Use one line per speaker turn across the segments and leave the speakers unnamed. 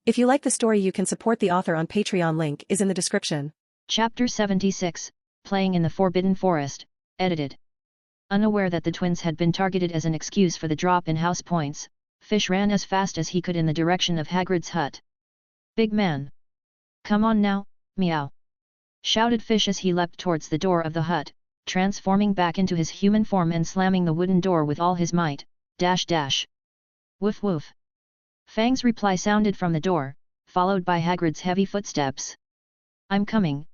If you like the story, you can support the author on Patreon. Link is in the description.
Chapter 76, Playing in the Forbidden Forest, edited. Unaware that the twins had been targeted as an excuse for the drop in house points, Fish ran as fast as he could in the direction of Hagrid's hut. "Big man! Come on now, meow!" shouted Fish as he leapt towards the door of the hut, transforming back into his human form and slamming the wooden door with all his might. Woof woof! Fang's reply sounded from the door, followed by Hagrid's heavy footsteps. I'm coming,"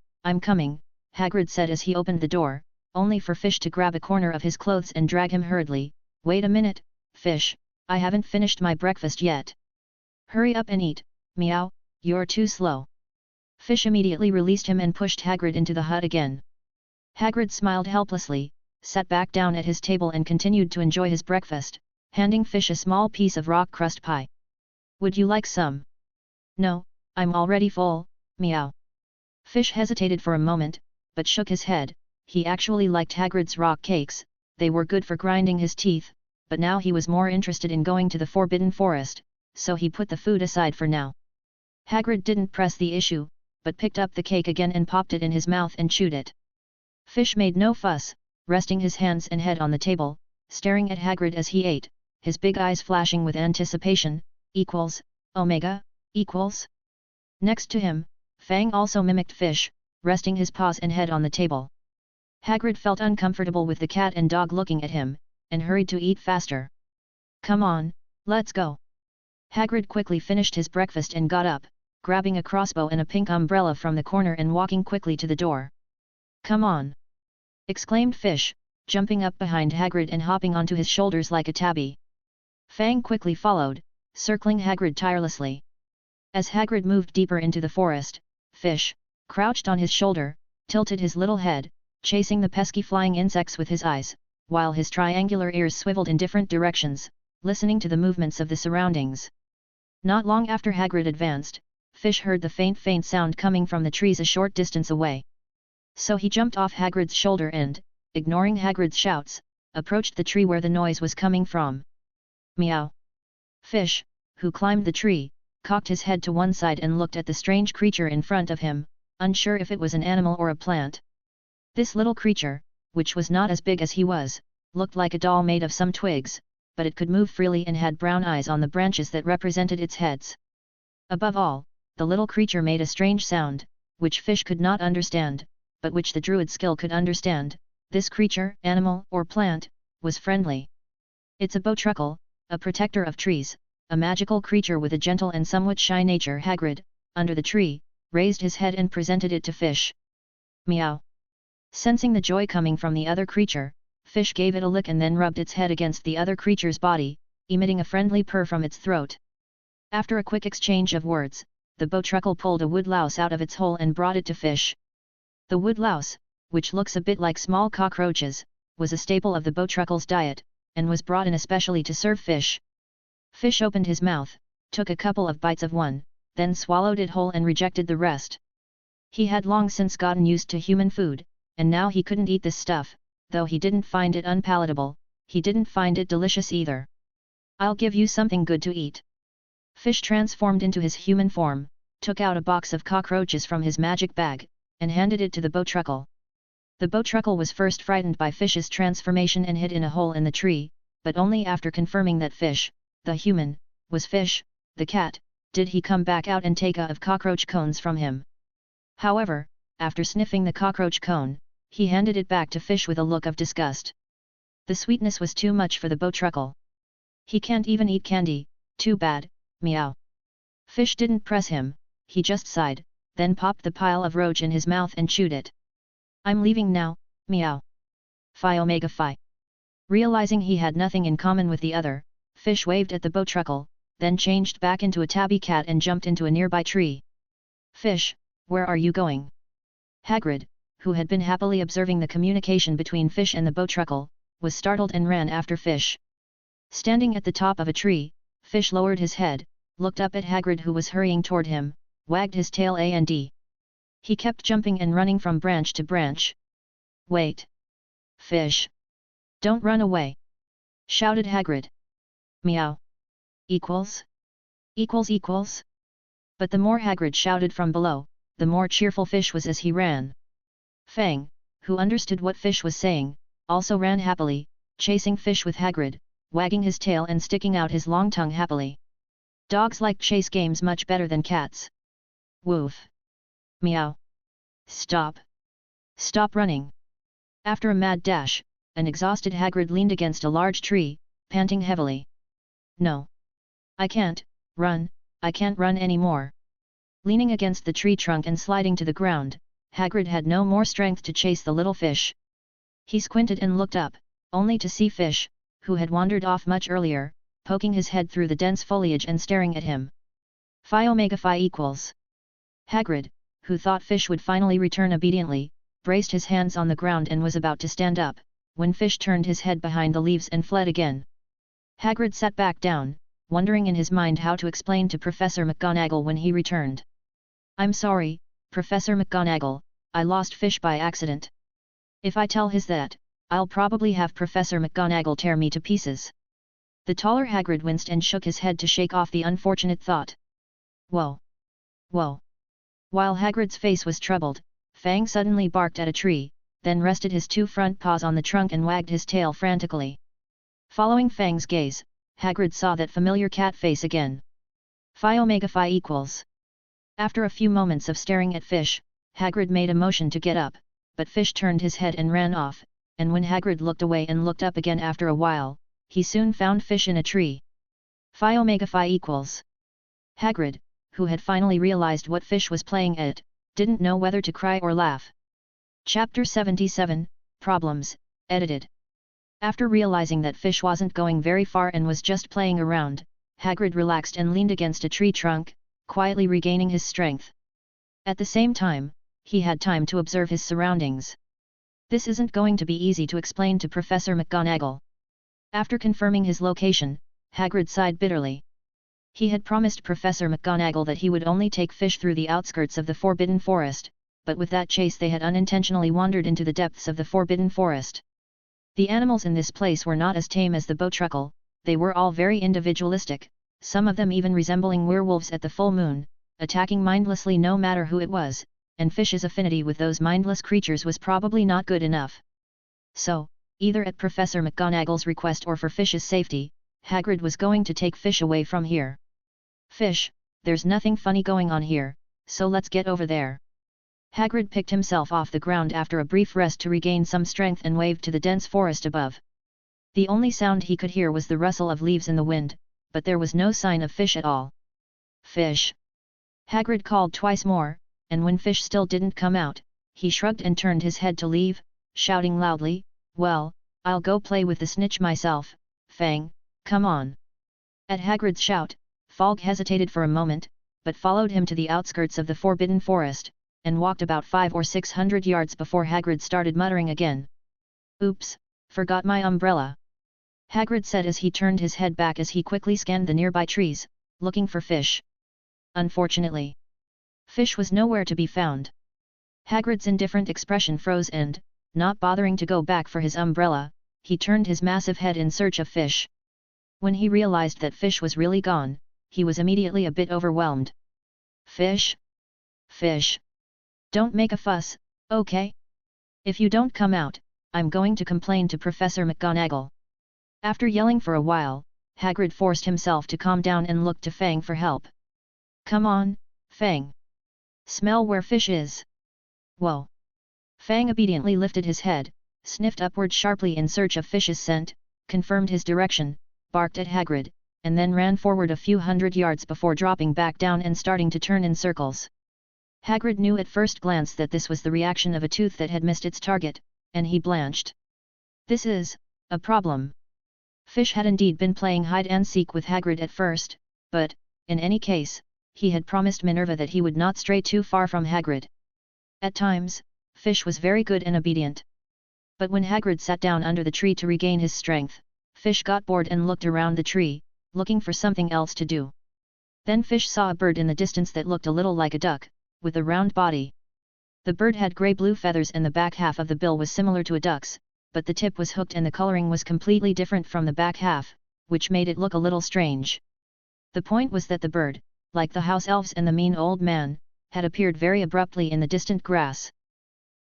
Hagrid said as he opened the door, only for Fish to grab a corner of his clothes and drag him hurriedly. "Wait a minute, Fish, I haven't finished my breakfast yet. Hurry up and eat, meow, you're too slow." Fish immediately released him and pushed Hagrid into the hut again. Hagrid smiled helplessly, sat back down at his table and continued to enjoy his breakfast, handing Fish a small piece of rock crust pie. "Would you like some?" "No, I'm already full, meow." Fish hesitated for a moment, but shook his head. He actually liked Hagrid's rock cakes, they were good for grinding his teeth, but now he was more interested in going to the Forbidden Forest, so he put the food aside for now. Hagrid didn't press the issue, but picked up the cake again and popped it in his mouth and chewed it. Fish made no fuss, resting his hands and head on the table, staring at Hagrid as he ate, his big eyes flashing with anticipation. Omega. Next to him, Fang also mimicked Fish, resting his paws and head on the table. Hagrid felt uncomfortable with the cat and dog looking at him, and hurried to eat faster. "Come on, let's go." Hagrid quickly finished his breakfast and got up, grabbing a crossbow and a pink umbrella from the corner and walking quickly to the door. "Come on!" exclaimed Fish, jumping up behind Hagrid and hopping onto his shoulders like a tabby. Fang quickly followed, circling Hagrid tirelessly. As Hagrid moved deeper into the forest, Fish, crouched on his shoulder, tilted his little head, chasing the pesky flying insects with his eyes, while his triangular ears swiveled in different directions, listening to the movements of the surroundings. Not long after Hagrid advanced, Fish heard the faint sound coming from the trees a short distance away. So he jumped off Hagrid's shoulder and, ignoring Hagrid's shouts, approached the tree where the noise was coming from. Meow! Fish, who climbed the tree, cocked his head to one side and looked at the strange creature in front of him, unsure if it was an animal or a plant. This little creature, which was not as big as he was, looked like a doll made of some twigs, but it could move freely and had brown eyes on the branches that represented its heads. Above all, the little creature made a strange sound, which Fish could not understand, but which the Druid skill could understand. This creature, animal or plant, was friendly. "It's a bowtruckle, a protector of trees, a magical creature with a gentle and somewhat shy nature." Hagrid, under the tree, raised his head and presented it to Fish. Meow! Sensing the joy coming from the other creature, Fish gave it a lick and then rubbed its head against the other creature's body, emitting a friendly purr from its throat. After a quick exchange of words, the bowtruckle pulled a wood louse out of its hole and brought it to Fish. The wood louse, which looks a bit like small cockroaches, was a staple of the bowtruckle's diet, and was brought in especially to serve Fish. Fish opened his mouth, took a couple of bites of one, then swallowed it whole and rejected the rest. He had long since gotten used to human food, and now he couldn't eat this stuff. Though he didn't find it unpalatable, he didn't find it delicious either. "I'll give you something good to eat." Fish transformed into his human form, took out a box of cockroaches from his magic bag, and handed it to the bowtruckle. The bowtruckle was first frightened by Fish's transformation and hid in a hole in the tree, but only after confirming that Fish, the human, was Fish, the cat, did he come back out and take a of cockroach cones from him. However, after sniffing the cockroach cone, he handed it back to Fish with a look of disgust. The sweetness was too much for the bowtruckle. "He can't even eat candy, too bad, meow." Fish didn't press him, he just sighed, then popped the pile of roach in his mouth and chewed it. "I'm leaving now, meow." Phi Omega Phi. Realizing he had nothing in common with the other, Fish waved at the bowtruckle, then changed back into a tabby cat and jumped into a nearby tree. "Fish, where are you going?" Hagrid, who had been happily observing the communication between Fish and the bowtruckle, was startled and ran after Fish. Standing at the top of a tree, Fish lowered his head, looked up at Hagrid who was hurrying toward him, wagged his tail and he kept jumping and running from branch to branch. "Wait! Fish! Don't run away!" shouted Hagrid. Meow! Equals. But the more Hagrid shouted from below, the more cheerful Fish was as he ran. Fang, who understood what Fish was saying, also ran happily, chasing Fish with Hagrid, wagging his tail and sticking out his long tongue happily. Dogs like chase games much better than cats. Woof. Meow. Stop. Stop running. After a mad dash, an exhausted Hagrid leaned against a large tree, panting heavily. No. I can't run anymore. Leaning against the tree trunk and sliding to the ground, Hagrid had no more strength to chase the little fish. He squinted and looked up, only to see Fish, who had wandered off much earlier, poking his head through the dense foliage and staring at him. Phi Omega Phi equals. Hagrid, who thought Fish would finally return obediently, braced his hands on the ground and was about to stand up, when Fish turned his head behind the leaves and fled again. Hagrid sat back down, wondering in his mind how to explain to Professor McGonagall when he returned. I'm sorry, Professor McGonagall, I lost Fish by accident. If I tell his that, I'll probably have Professor McGonagall tear me to pieces. The taller Hagrid winced and shook his head to shake off the unfortunate thought. Whoa! Whoa! While Hagrid's face was troubled, Fang suddenly barked at a tree, then rested his two front paws on the trunk and wagged his tail frantically. Following Fang's gaze, Hagrid saw that familiar cat face again. Phi Omega Phi equals. After a few moments of staring at Fish, Hagrid made a motion to get up, but Fish turned his head and ran off, and when Hagrid looked away and looked up again after a while, he soon found Fish in a tree. Phi Omega Phi equals. Hagrid, who had finally realized what Fish was playing at, didn't know whether to cry or laugh. Chapter 77, Problems, edited. After realizing that Fish wasn't going very far and was just playing around, Hagrid relaxed and leaned against a tree trunk, quietly regaining his strength. At the same time, he had time to observe his surroundings. This isn't going to be easy to explain to Professor McGonagall. After confirming his location, Hagrid sighed bitterly. He had promised Professor McGonagall that he would only take Fish through the outskirts of the Forbidden Forest, but with that chase they had unintentionally wandered into the depths of the Forbidden Forest. The animals in this place were not as tame as the Bowtruckle, they were all very individualistic, some of them even resembling werewolves at the full moon, attacking mindlessly no matter who it was, and Fish's affinity with those mindless creatures was probably not good enough. So, either at Professor McGonagall's request or for Fish's safety, Hagrid was going to take Fish away from here. Fish, there's nothing funny going on here, so let's get over there. Hagrid picked himself off the ground after a brief rest to regain some strength and waved to the dense forest above. The only sound he could hear was the rustle of leaves in the wind, but there was no sign of Fish at all. Fish! Hagrid called twice more, and when Fish still didn't come out, he shrugged and turned his head to leave, shouting loudly, "Well, I'll go play with the snitch myself, Fang, come on." At Hagrid's shout, Fog hesitated for a moment, but followed him to the outskirts of the Forbidden Forest, and walked about 500 or 600 yards before Hagrid started muttering again. "Oops, forgot my umbrella," Hagrid said as he turned his head back as he quickly scanned the nearby trees, looking for Fish. Unfortunately, Fish was nowhere to be found. Hagrid's indifferent expression froze and, not bothering to go back for his umbrella, he turned his massive head in search of Fish. When he realized that Fish was really gone, he was immediately a bit overwhelmed. "Fish? Fish! Don't make a fuss, okay? If you don't come out, I'm going to complain to Professor McGonagall." After yelling for a while, Hagrid forced himself to calm down and looked to Fang for help. "Come on, Fang. Smell where Fish is." "Whoa!" Fang obediently lifted his head, sniffed upward sharply in search of Fish's scent, confirmed his direction, barked at Hagrid, and then ran forward a few hundred yards before dropping back down and starting to turn in circles. Hagrid knew at first glance that this was the reaction of a tooth that had missed its target, and he blanched. This is a problem. Fish had indeed been playing hide-and-seek with Hagrid at first, but, in any case, he had promised Minerva that he would not stray too far from Hagrid. At times, Fish was very good and obedient. But when Hagrid sat down under the tree to regain his strength, Fish got bored and looked around the tree, looking for something else to do. Then Fish saw a bird in the distance that looked a little like a duck, with a round body. The bird had grey-blue feathers and the back half of the bill was similar to a duck's, but the tip was hooked and the coloring was completely different from the back half, which made it look a little strange. The point was that the bird, like the house elves and the mean old man, had appeared very abruptly in the distant grass.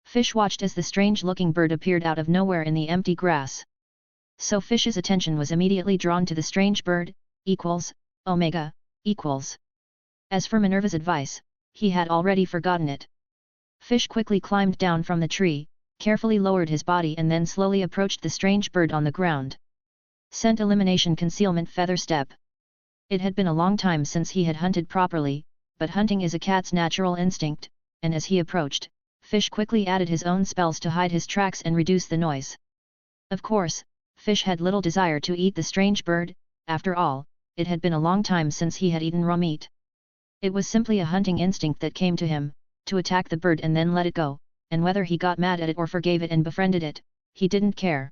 Fish watched as the strange-looking bird appeared out of nowhere in the empty grass. So Fish's attention was immediately drawn to the strange bird, Omega, equals. As for Minerva's advice, he had already forgotten it. Fish quickly climbed down from the tree, carefully lowered his body and then slowly approached the strange bird on the ground. Scent elimination concealment feather step. It had been a long time since he had hunted properly, but hunting is a cat's natural instinct, and as he approached, Fish quickly added his own spells to hide his tracks and reduce the noise. Of course, Fish had little desire to eat the strange bird, after all, it had been a long time since he had eaten raw meat. It was simply a hunting instinct that came to him, to attack the bird and then let it go, and whether he got mad at it or forgave it and befriended it, he didn't care.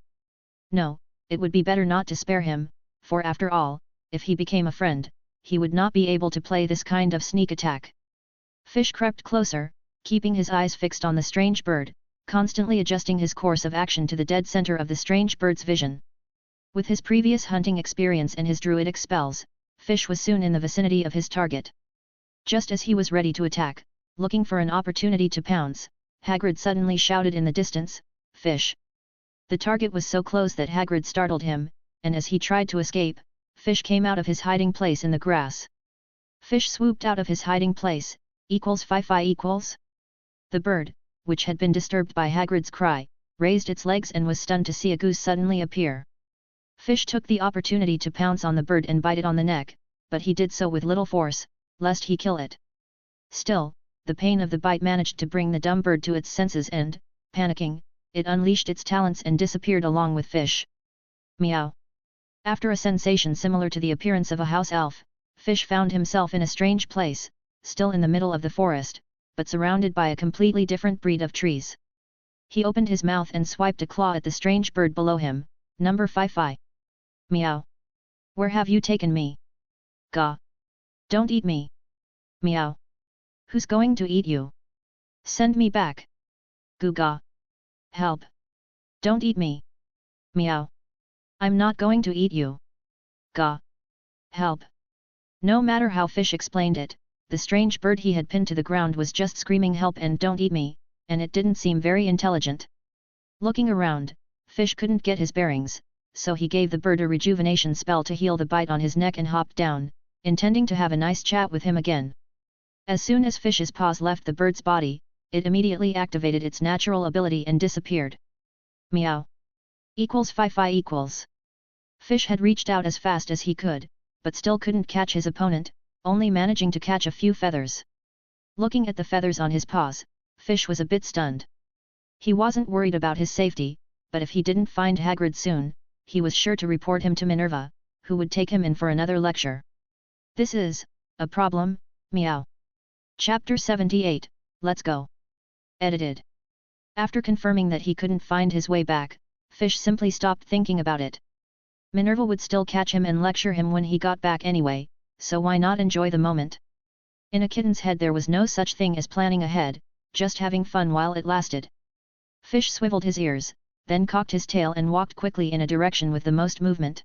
No, it would be better not to spare him, for after all, if he became a friend, he would not be able to play this kind of sneak attack. Fish crept closer, keeping his eyes fixed on the strange bird, constantly adjusting his course of action to the dead center of the strange bird's vision. With his previous hunting experience and his druidic spells, Fish was soon in the vicinity of his target. Just as he was ready to attack, looking for an opportunity to pounce, Hagrid suddenly shouted in the distance, "Fish!" The target was so close that Hagrid startled him, and as he tried to escape, Fish came out of his hiding place in the grass. Fish swooped out of his hiding place, equals. The bird, which had been disturbed by Hagrid's cry, raised its legs and was stunned to see a goose suddenly appear. Fish took the opportunity to pounce on the bird and bite it on the neck, but he did so with little force, lest he kill it. Still, the pain of the bite managed to bring the dumb bird to its senses and, panicking, it unleashed its talons and disappeared along with Fish. Meow. After a sensation similar to the appearance of a house elf, Fish found himself in a strange place, still in the middle of the forest, but surrounded by a completely different breed of trees. He opened his mouth and swiped a claw at the strange bird below him, number 5. Meow. Where have you taken me? Gah. Don't eat me. Meow. Who's going to eat you? Send me back. Goo-gah. Help. Don't eat me. Meow. I'm not going to eat you. Gah. Help. No matter how Fish explained it, the strange bird he had pinned to the ground was just screaming help and don't eat me, and it didn't seem very intelligent. Looking around, Fish couldn't get his bearings, so he gave the bird a rejuvenation spell to heal the bite on his neck and hopped down, intending to have a nice chat with him again. As soon as Fish's paws left the bird's body, it immediately activated its natural ability and disappeared. Meow. 5. Fish had reached out as fast as he could, but still couldn't catch his opponent, only managing to catch a few feathers. Looking at the feathers on his paws, Fish was a bit stunned. He wasn't worried about his safety, but if he didn't find Hagrid soon, he was sure to report him to Minerva, who would take him in for another lecture. This is a problem, meow. Chapter 78, Let's Go. Edited. After confirming that he couldn't find his way back, Fish simply stopped thinking about it. Minerva would still catch him and lecture him when he got back anyway, so why not enjoy the moment? In a kitten's head there was no such thing as planning ahead, just having fun while it lasted. Fish swiveled his ears, then cocked his tail and walked quickly in a direction with the most movement.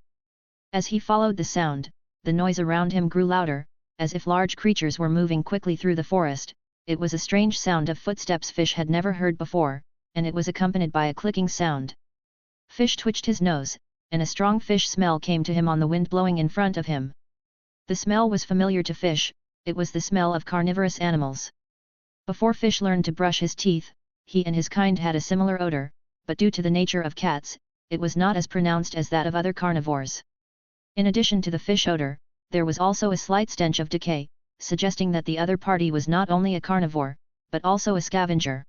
As he followed the sound, the noise around him grew louder, as if large creatures were moving quickly through the forest. It was a strange sound of footsteps Fish had never heard before, and it was accompanied by a clicking sound. Fish twitched his nose, and a strong fish smell came to him on the wind blowing in front of him. The smell was familiar to Fish, it was the smell of carnivorous animals. Before Fish learned to brush his teeth, he and his kind had a similar odor, but due to the nature of cats, it was not as pronounced as that of other carnivores. In addition to the fish odor, there was also a slight stench of decay, suggesting that the other party was not only a carnivore, but also a scavenger.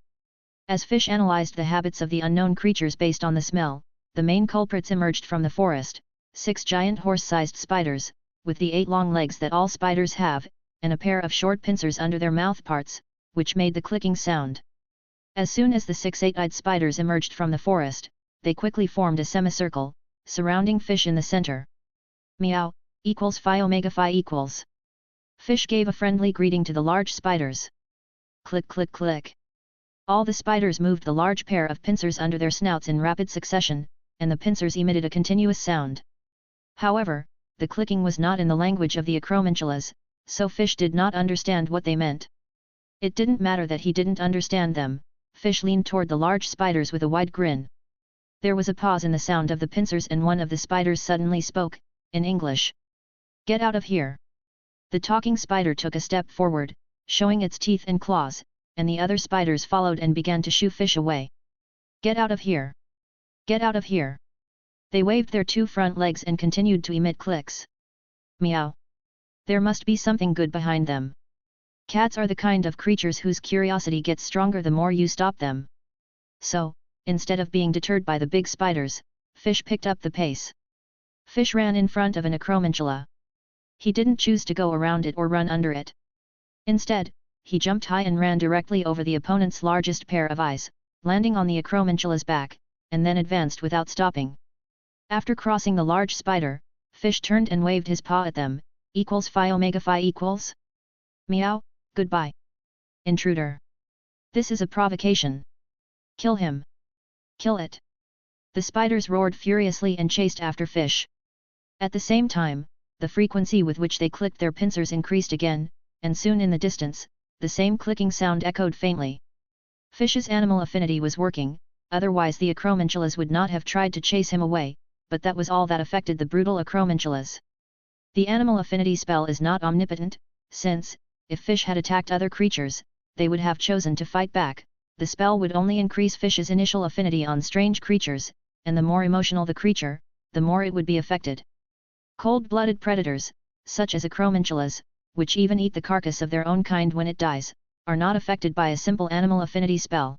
As Fish analyzed the habits of the unknown creatures based on the smell, the main culprits emerged from the forest, 6 giant horse-sized spiders, with the 8 long legs that all spiders have, and a pair of short pincers under their mouthparts, which made the clicking sound. As soon as the 6 8-eyed spiders emerged from the forest, they quickly formed a semicircle, surrounding Fish in the center. Meow, Phi. Fish gave a friendly greeting to the large spiders. Click click click. All the spiders moved the large pair of pincers under their snouts in rapid succession, and the pincers emitted a continuous sound. However, the clicking was not in the language of the acrominchulas, so Fish did not understand what they meant. It didn't matter that he didn't understand them. Fish leaned toward the large spiders with a wide grin. There was a pause in the sound of the pincers and one of the spiders suddenly spoke, in English. "Get out of here." The talking spider took a step forward, showing its teeth and claws, and the other spiders followed and began to shoo Fish away. "Get out of here! Get out of here!" They waved their two front legs and continued to emit clicks. Meow. There must be something good behind them. Cats are the kind of creatures whose curiosity gets stronger the more you stop them. So, instead of being deterred by the big spiders, Fish picked up the pace. Fish ran in front of an acrominchula. He didn't choose to go around it or run under it. Instead, he jumped high and ran directly over the opponent's largest pair of eyes, landing on the acrominchula's back, and then advanced without stopping. After crossing the large spider, Fish turned and waved his paw at them, equals phi omega phi equals. Meow, goodbye. Intruder. This is a provocation. Kill him. Kill it. The spiders roared furiously and chased after Fish. At the same time, the frequency with which they clicked their pincers increased again, and soon in the distance, the same clicking sound echoed faintly. Fish's animal affinity was working, otherwise the acrominchulas would not have tried to chase him away, but that was all that affected the brutal acrominchulas. The animal affinity spell is not omnipotent, since, if Fish had attacked other creatures, they would have chosen to fight back. The spell would only increase Fish's initial affinity on strange creatures, and the more emotional the creature, the more it would be affected. Cold-blooded predators, such as acrominchulas, which even eat the carcass of their own kind when it dies, are not affected by a simple animal affinity spell.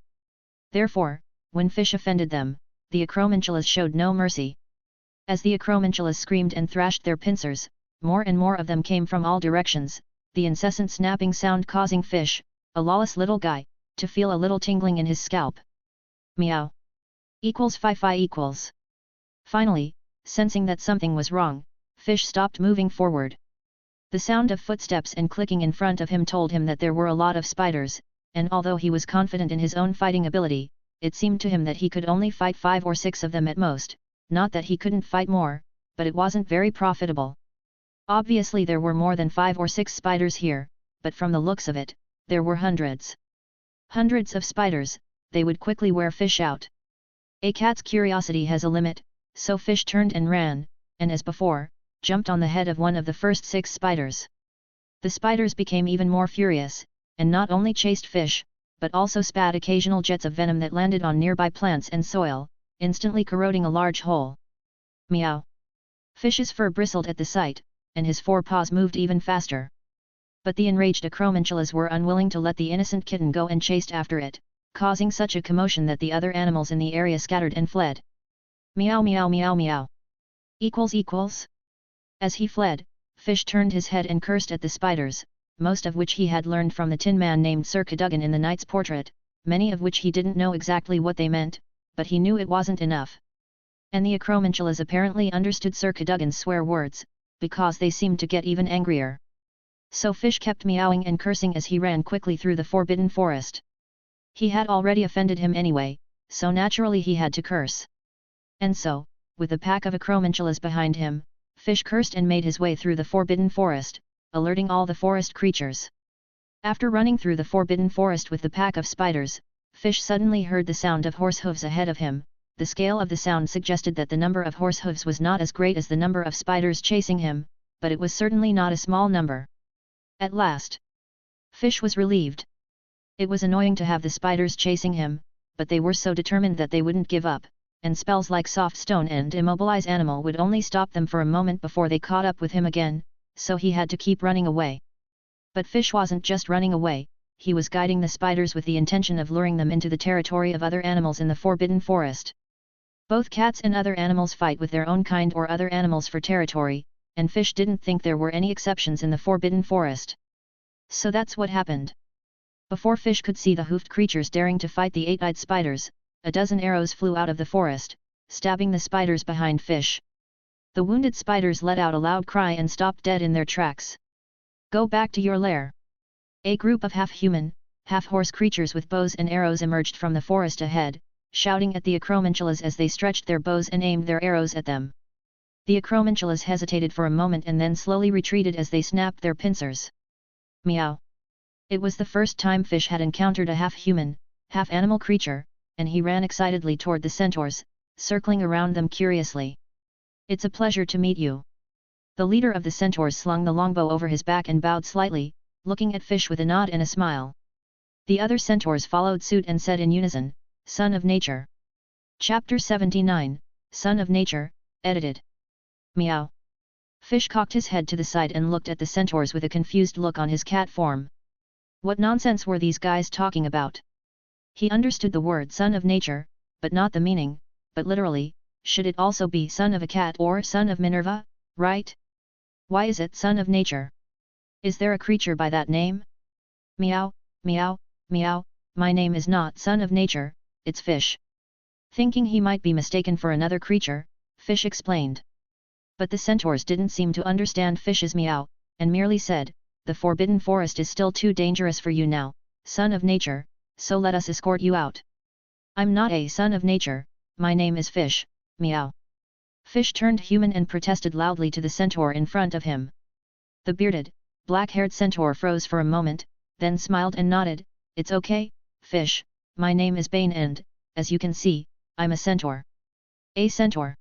Therefore, when Fish offended them, the acrominchulas showed no mercy. As the acrominchulas screamed and thrashed their pincers, more and more of them came from all directions, the incessant snapping sound causing Fish, a lawless little guy, to feel a little tingling in his scalp. Meow. Equals phi phi equals. Finally, sensing that something was wrong, Fish stopped moving forward. The sound of footsteps and clicking in front of him told him that there were a lot of spiders, and although he was confident in his own fighting ability, it seemed to him that he could only fight 5 or 6 of them at most, not that he couldn't fight more, but it wasn't very profitable. Obviously there were more than 5 or 6 spiders here, but from the looks of it, there were hundreds. Hundreds of spiders, they would quickly wear Fish out. A cat's curiosity has a limit, so Fish turned and ran, and as before, jumped on the head of one of the first 6 spiders. The spiders became even more furious, and not only chased Fish, but also spat occasional jets of venom that landed on nearby plants and soil, instantly corroding a large hole. Meow. Fish's fur bristled at the sight, and his forepaws moved even faster. But the enraged acrominchulas were unwilling to let the innocent kitten go and chased after it, causing such a commotion that the other animals in the area scattered and fled. Meow meow meow meow. Equals. As he fled, Fish turned his head and cursed at the spiders, most of which he had learned from the Tin Man named Sir Cadogan in the knight's portrait, many of which he didn't know exactly what they meant, but he knew it wasn't enough. And the acrominchulas apparently understood Sir Cadogan's swear words, because they seemed to get even angrier. So Fish kept meowing and cursing as he ran quickly through the forbidden forest. He had already offended him anyway, so naturally he had to curse. And so, with a pack of acrominchulas behind him, Fish cursed and made his way through the forbidden forest, alerting all the forest creatures. After running through the forbidden forest with the pack of spiders, Fish suddenly heard the sound of horse hooves ahead of him. The scale of the sound suggested that the number of horse hooves was not as great as the number of spiders chasing him, but it was certainly not a small number. At last, Fish was relieved. It was annoying to have the spiders chasing him, but they were so determined that they wouldn't give up, and spells like Soft Stone and Immobilize Animal would only stop them for a moment before they caught up with him again, so he had to keep running away. But Fish wasn't just running away, he was guiding the spiders with the intention of luring them into the territory of other animals in the forbidden forest. Both cats and other animals fight with their own kind or other animals for territory, and Fish didn't think there were any exceptions in the forbidden forest. So that's what happened. Before Fish could see the hoofed creatures daring to fight the 8-eyed spiders, a dozen arrows flew out of the forest, stabbing the spiders behind Fish. The wounded spiders let out a loud cry and stopped dead in their tracks. Go back to your lair. A group of half-human, half-horse creatures with bows and arrows emerged from the forest ahead, shouting at the acrominchulas as they stretched their bows and aimed their arrows at them. The acromantulas hesitated for a moment and then slowly retreated as they snapped their pincers. Meow. It was the first time Fish had encountered a half-human, half-animal creature, and he ran excitedly toward the centaurs, circling around them curiously. It's a pleasure to meet you. The leader of the centaurs slung the longbow over his back and bowed slightly, looking at Fish with a nod and a smile. The other centaurs followed suit and said in unison, Son of Nature. Chapter 79, Son of Nature, edited. Meow. Fish cocked his head to the side and looked at the centaurs with a confused look on his cat form. What nonsense were these guys talking about? He understood the word Son of Nature, but not the meaning, but literally, should it also be Son of a Cat or Son of Minerva, right? Why is it Son of Nature? Is there a creature by that name? Meow, meow, meow, my name is not Son of Nature, it's Fish. Thinking he might be mistaken for another creature, Fish explained. But the centaurs didn't seem to understand Fish's meow, and merely said, The Forbidden Forest is still too dangerous for you now, Son of Nature, so let us escort you out. I'm not a Son of Nature, my name is Fish, meow. Fish turned human and protested loudly to the centaur in front of him. The bearded, black-haired centaur froze for a moment, then smiled and nodded, It's okay, Fish, my name is Bane and, as you can see, I'm a centaur. A centaur.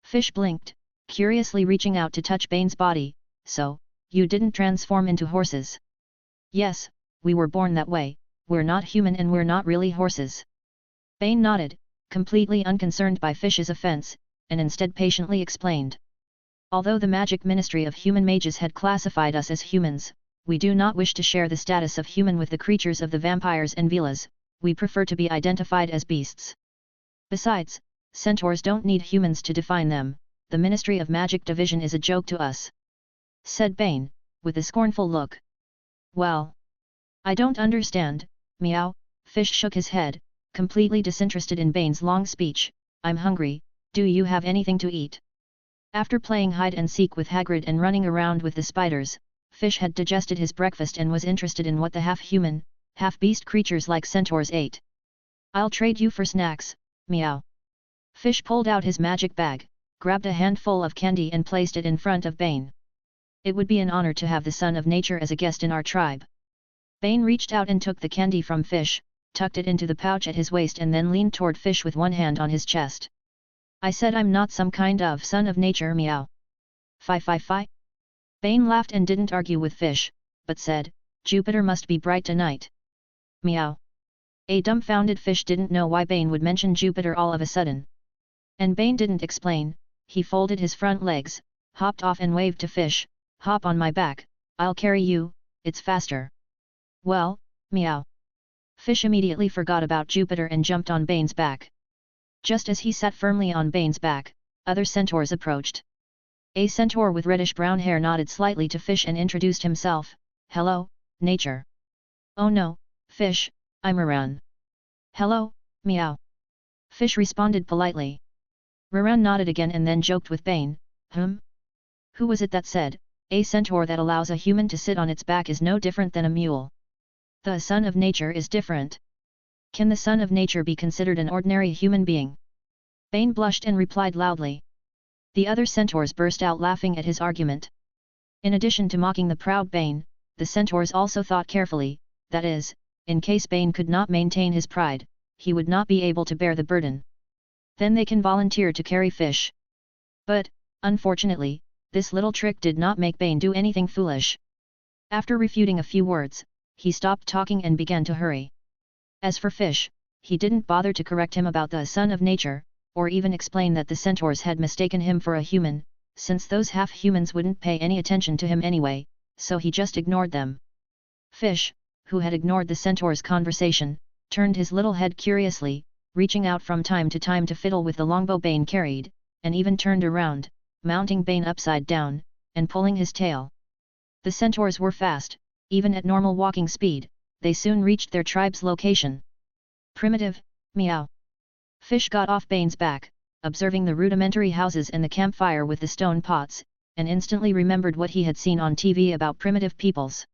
Fish blinked, curiously reaching out to touch Bane's body, So, you didn't transform into horses? Yes, we were born that way, we're not human and we're not really horses. Bane nodded, completely unconcerned by Fish's offense, and instead patiently explained. Although the magic ministry of human mages had classified us as humans, we do not wish to share the status of human with the creatures of the vampires and Velas, we prefer to be identified as beasts. Besides, centaurs don't need humans to define them, the Ministry of Magic division is a joke to us. Said Bane, with a scornful look. Well. I don't understand, meow, Fish shook his head, completely disinterested in Bane's long speech, I'm hungry, do you have anything to eat? After playing hide and seek with Hagrid and running around with the spiders, Fish had digested his breakfast and was interested in what the half-human, half-beast creatures like centaurs ate. I'll trade you for snacks, meow. Fish pulled out his magic bag, grabbed a handful of candy and placed it in front of Bane. It would be an honor to have the Son of Nature as a guest in our tribe. Bane reached out and took the candy from Fish, tucked it into the pouch at his waist and then leaned toward Fish with one hand on his chest. I said I'm not some kind of Son of Nature, meow. Fi. Bane laughed and didn't argue with Fish, but said, Jupiter must be bright tonight. Meow. A dumbfounded Fish didn't know why Bane would mention Jupiter all of a sudden. And Bane didn't explain, he folded his front legs, hopped off and waved to Fish, hop on my back, I'll carry you, it's faster. Well, meow. Fish immediately forgot about Jupiter and jumped on Bane's back. Just as he sat firmly on Bane's back, other centaurs approached. A centaur with reddish-brown hair nodded slightly to Fish and introduced himself, Hello, Nature. Oh no, Fish, I'm Raran. Hello, meow. Fish responded politely. Raran nodded again and then joked with Bane, Who was it that said, a centaur that allows a human to sit on its back is no different than a mule? The Son of Nature is different. Can the Son of Nature be considered an ordinary human being? Bane blushed and replied loudly. The other centaurs burst out laughing at his argument. In addition to mocking the proud Bane, the centaurs also thought carefully, that is, in case Bane could not maintain his pride, he would not be able to bear the burden. Then they can volunteer to carry Fish. But, unfortunately, this little trick did not make Bane do anything foolish. After refuting a few words, he stopped talking and began to hurry. As for Fish, he didn't bother to correct him about the Son of Nature, or even explain that the centaurs had mistaken him for a human, since those half-humans wouldn't pay any attention to him anyway, so he just ignored them. Fish, who had ignored the centaur's conversation, turned his little head curiously, reaching out from time to time to fiddle with the longbow Bane carried, and even turned around, mounting Bane upside down, and pulling his tail. The centaurs were fast, even at normal walking speed, they soon reached their tribe's location. Primitive, meow. Fish got off Bane's back, observing the rudimentary houses and the campfire with the stone pots, and instantly remembered what he had seen on TV about primitive peoples.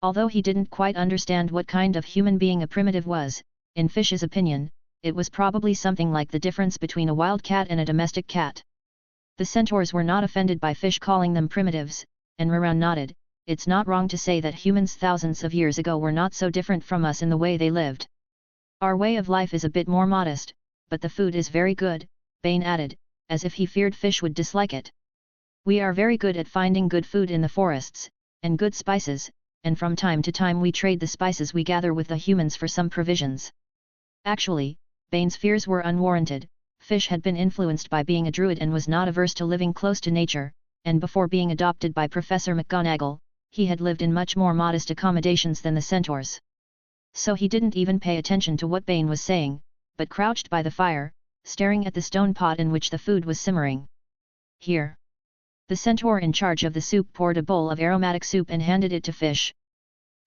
Although he didn't quite understand what kind of human being a primitive was, in Fish's opinion, it was probably something like the difference between a wild cat and a domestic cat. The centaurs were not offended by Fish calling them primitives, and Raran nodded. It's not wrong to say that humans thousands of years ago were not so different from us in the way they lived. Our way of life is a bit more modest, but the food is very good, Bane added, as if he feared Fish would dislike it. We are very good at finding good food in the forests, and good spices, and from time to time we trade the spices we gather with the humans for some provisions. Actually, Bane's fears were unwarranted. Fish had been influenced by being a druid and was not averse to living close to nature, and before being adopted by Professor McGonagall, he had lived in much more modest accommodations than the centaurs. So he didn't even pay attention to what Bane was saying, but crouched by the fire, staring at the stone pot in which the food was simmering. Here. The centaur in charge of the soup poured a bowl of aromatic soup and handed it to Fish.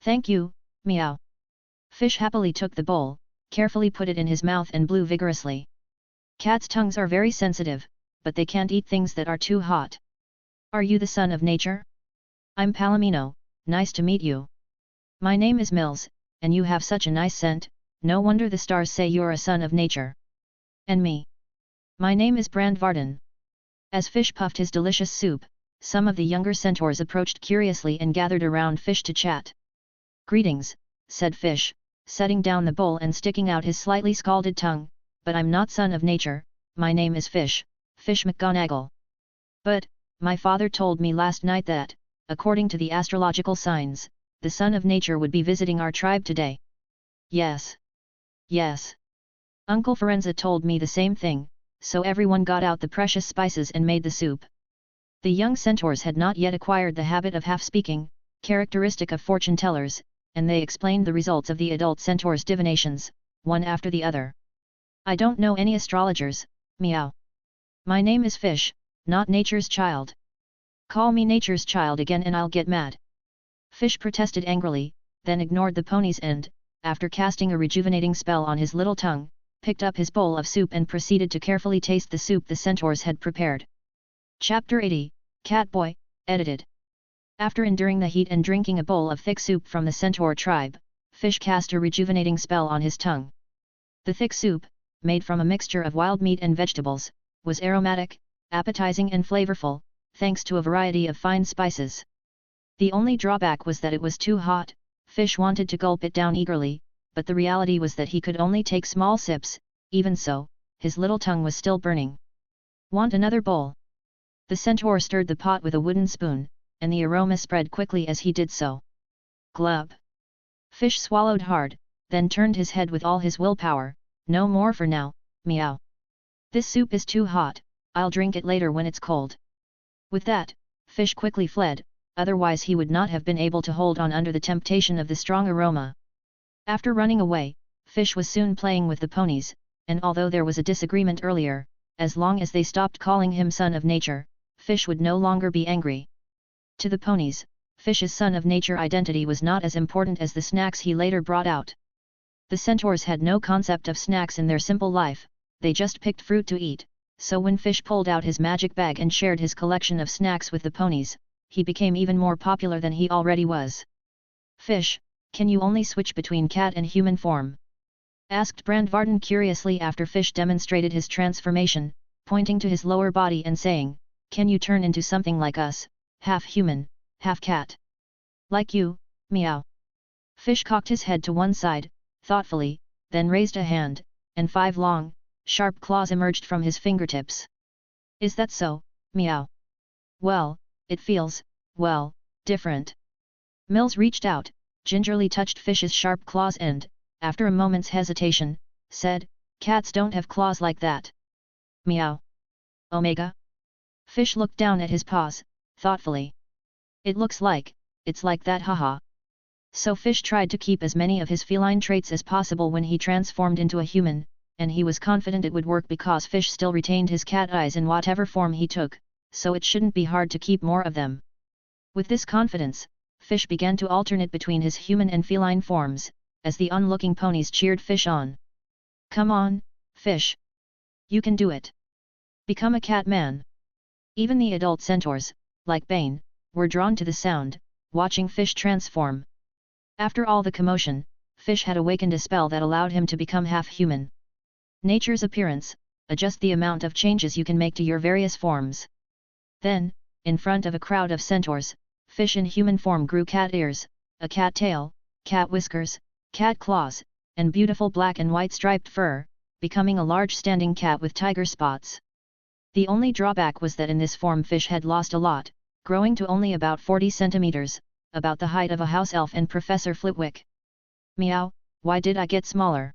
Thank you, meow. Fish happily took the bowl, carefully put it in his mouth and blew vigorously. Cats' tongues are very sensitive, but they can't eat things that are too hot. Are you the son of nature? I'm Palomino, nice to meet you. My name is Mills, and you have such a nice scent, no wonder the stars say you're a son of nature. And me? My name is Brandvarden. As Fish puffed his delicious soup, some of the younger centaurs approached curiously and gathered around Fish to chat. Greetings, said Fish, setting down the bowl and sticking out his slightly scalded tongue, but I'm not son of nature, my name is Fish, Fish McGonagall. But, my father told me last night that, according to the astrological signs, the son of nature would be visiting our tribe today. Yes. Yes. Uncle Ferenza told me the same thing, so everyone got out the precious spices and made the soup. The young centaurs had not yet acquired the habit of half-speaking, characteristic of fortune-tellers, and they explained the results of the adult centaurs' divinations, one after the other. I don't know any astrologers, meow. My name is Fish, not Nature's Child. Call me Nature's Child again and I'll get mad. Fish protested angrily, then ignored the ponies and, after casting a rejuvenating spell on his little tongue, picked up his bowl of soup and proceeded to carefully taste the soup the centaurs had prepared. Chapter 80, Catboy, edited. After enduring the heat and drinking a bowl of thick soup from the centaur tribe, Fish cast a rejuvenating spell on his tongue. The thick soup, made from a mixture of wild meat and vegetables, was aromatic, appetizing and flavorful, thanks to a variety of fine spices. The only drawback was that it was too hot. Fish wanted to gulp it down eagerly, but the reality was that he could only take small sips. Even so, his little tongue was still burning. Want another bowl? The centaur stirred the pot with a wooden spoon, and the aroma spread quickly as he did so. Glub. Fish swallowed hard, then turned his head with all his willpower. No more for now, meow. This soup is too hot, I'll drink it later when it's cold. With that, Fish quickly fled, otherwise he would not have been able to hold on under the temptation of the strong aroma. After running away, Fish was soon playing with the ponies, and although there was a disagreement earlier, as long as they stopped calling him son of nature, Fish would no longer be angry. To the ponies, Fish's son of nature identity was not as important as the snacks he later brought out. The centaurs had no concept of snacks in their simple life, they just picked fruit to eat, so when Fish pulled out his magic bag and shared his collection of snacks with the ponies, he became even more popular than he already was. Fish, can you only switch between cat and human form? Asked Brandvarden curiously after Fish demonstrated his transformation, pointing to his lower body and saying, can you turn into something like us, half human, half cat? Like you, meow. Fish cocked his head to one side, thoughtfully, then raised a hand, and 5 long, sharp claws emerged from his fingertips. Is that so, meow? Well, it feels, well, different. Mills reached out, gingerly touched Fish's sharp claws and, after a moment's hesitation, said, cats don't have claws like that. Meow. Omega? Fish looked down at his paws, thoughtfully. It's like that haha. So Fish tried to keep as many of his feline traits as possible when he transformed into a human, and he was confident it would work because Fish still retained his cat eyes in whatever form he took, so it shouldn't be hard to keep more of them. With this confidence, Fish began to alternate between his human and feline forms, as the onlooking ponies cheered Fish on. Come on, Fish! You can do it! Become a cat man! Even the adult centaurs, like Bane, were drawn to the sound, watching Fish transform. After all the commotion, Fish had awakened a spell that allowed him to become half-human. Nature's appearance, adjust the amount of changes you can make to your various forms. Then, in front of a crowd of centaurs, fish in human form grew cat ears, a cat tail, cat whiskers, cat claws, and beautiful black and white striped fur, becoming a large standing cat with tiger spots. The only drawback was that in this form fish had lost a lot, growing to only about 40 centimeters, about the height of a house elf and Professor Flitwick. Meow, why did I get smaller?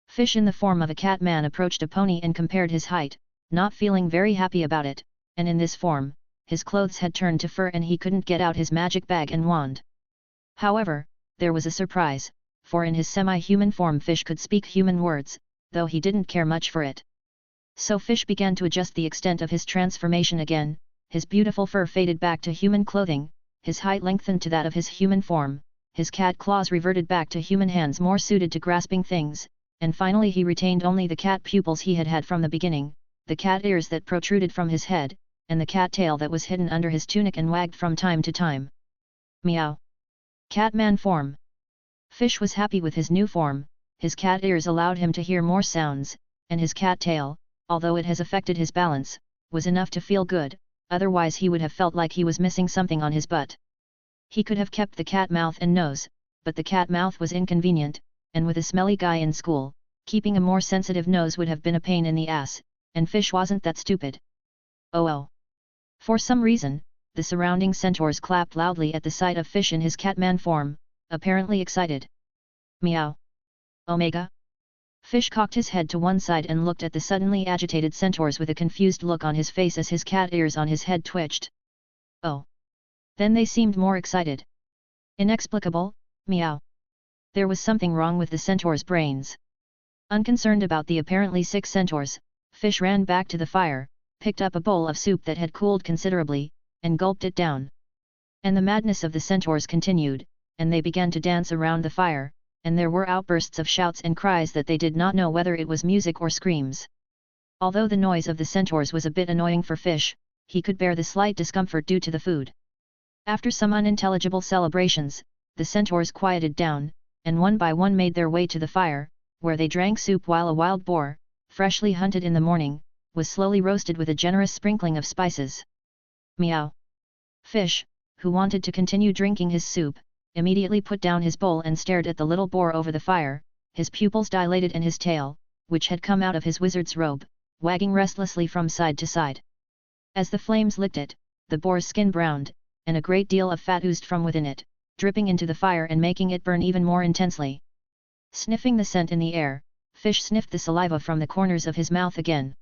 Fish in the form of a cat man approached a pony and compared his height, not feeling very happy about it, and in this form, his clothes had turned to fur and he couldn't get out his magic bag and wand. However, there was a surprise, for in his semi-human form fish could speak human words, though he didn't care much for it. So fish began to adjust the extent of his transformation again, his beautiful fur faded back to human clothing, his height lengthened to that of his human form, his cat claws reverted back to human hands more suited to grasping things, and finally he retained only the cat pupils he had had from the beginning, the cat ears that protruded from his head, and the cat tail that was hidden under his tunic and wagged from time to time. Meow. Catman form. Fish was happy with his new form, his cat ears allowed him to hear more sounds, and his cat tail, although it has affected his balance, was enough to feel good, otherwise he would have felt like he was missing something on his butt. He could have kept the cat mouth and nose, but the cat mouth was inconvenient, and with a smelly guy in school, keeping a more sensitive nose would have been a pain in the ass, and Fish wasn't that stupid. Oh. For some reason, the surrounding centaurs clapped loudly at the sight of Fish in his catman form, apparently excited. Meow. Omega? Fish cocked his head to one side and looked at the suddenly agitated centaurs with a confused look on his face as his cat ears on his head twitched. Oh. Then they seemed more excited. Inexplicable, meow. There was something wrong with the centaurs' brains. Unconcerned about the apparently sick centaurs, Fish ran back to the fire, picked up a bowl of soup that had cooled considerably, and gulped it down. And the madness of the centaurs continued, and they began to dance around the fire, and there were outbursts of shouts and cries that they did not know whether it was music or screams. Although the noise of the centaurs was a bit annoying for Fish, he could bear the slight discomfort due to the food. After some unintelligible celebrations, the centaurs quieted down, and one by one made their way to the fire, where they drank soup while a wild boar, freshly hunted in the morning, was slowly roasted with a generous sprinkling of spices. Meow. Fish, who wanted to continue drinking his soup, immediately put down his bowl and stared at the little boar over the fire, his pupils dilated and his tail, which had come out of his wizard's robe, wagging restlessly from side to side. As the flames licked it, the boar's skin browned, and a great deal of fat oozed from within it, dripping into the fire and making it burn even more intensely. Sniffing the scent in the air, Fish sniffed the saliva from the corners of his mouth again.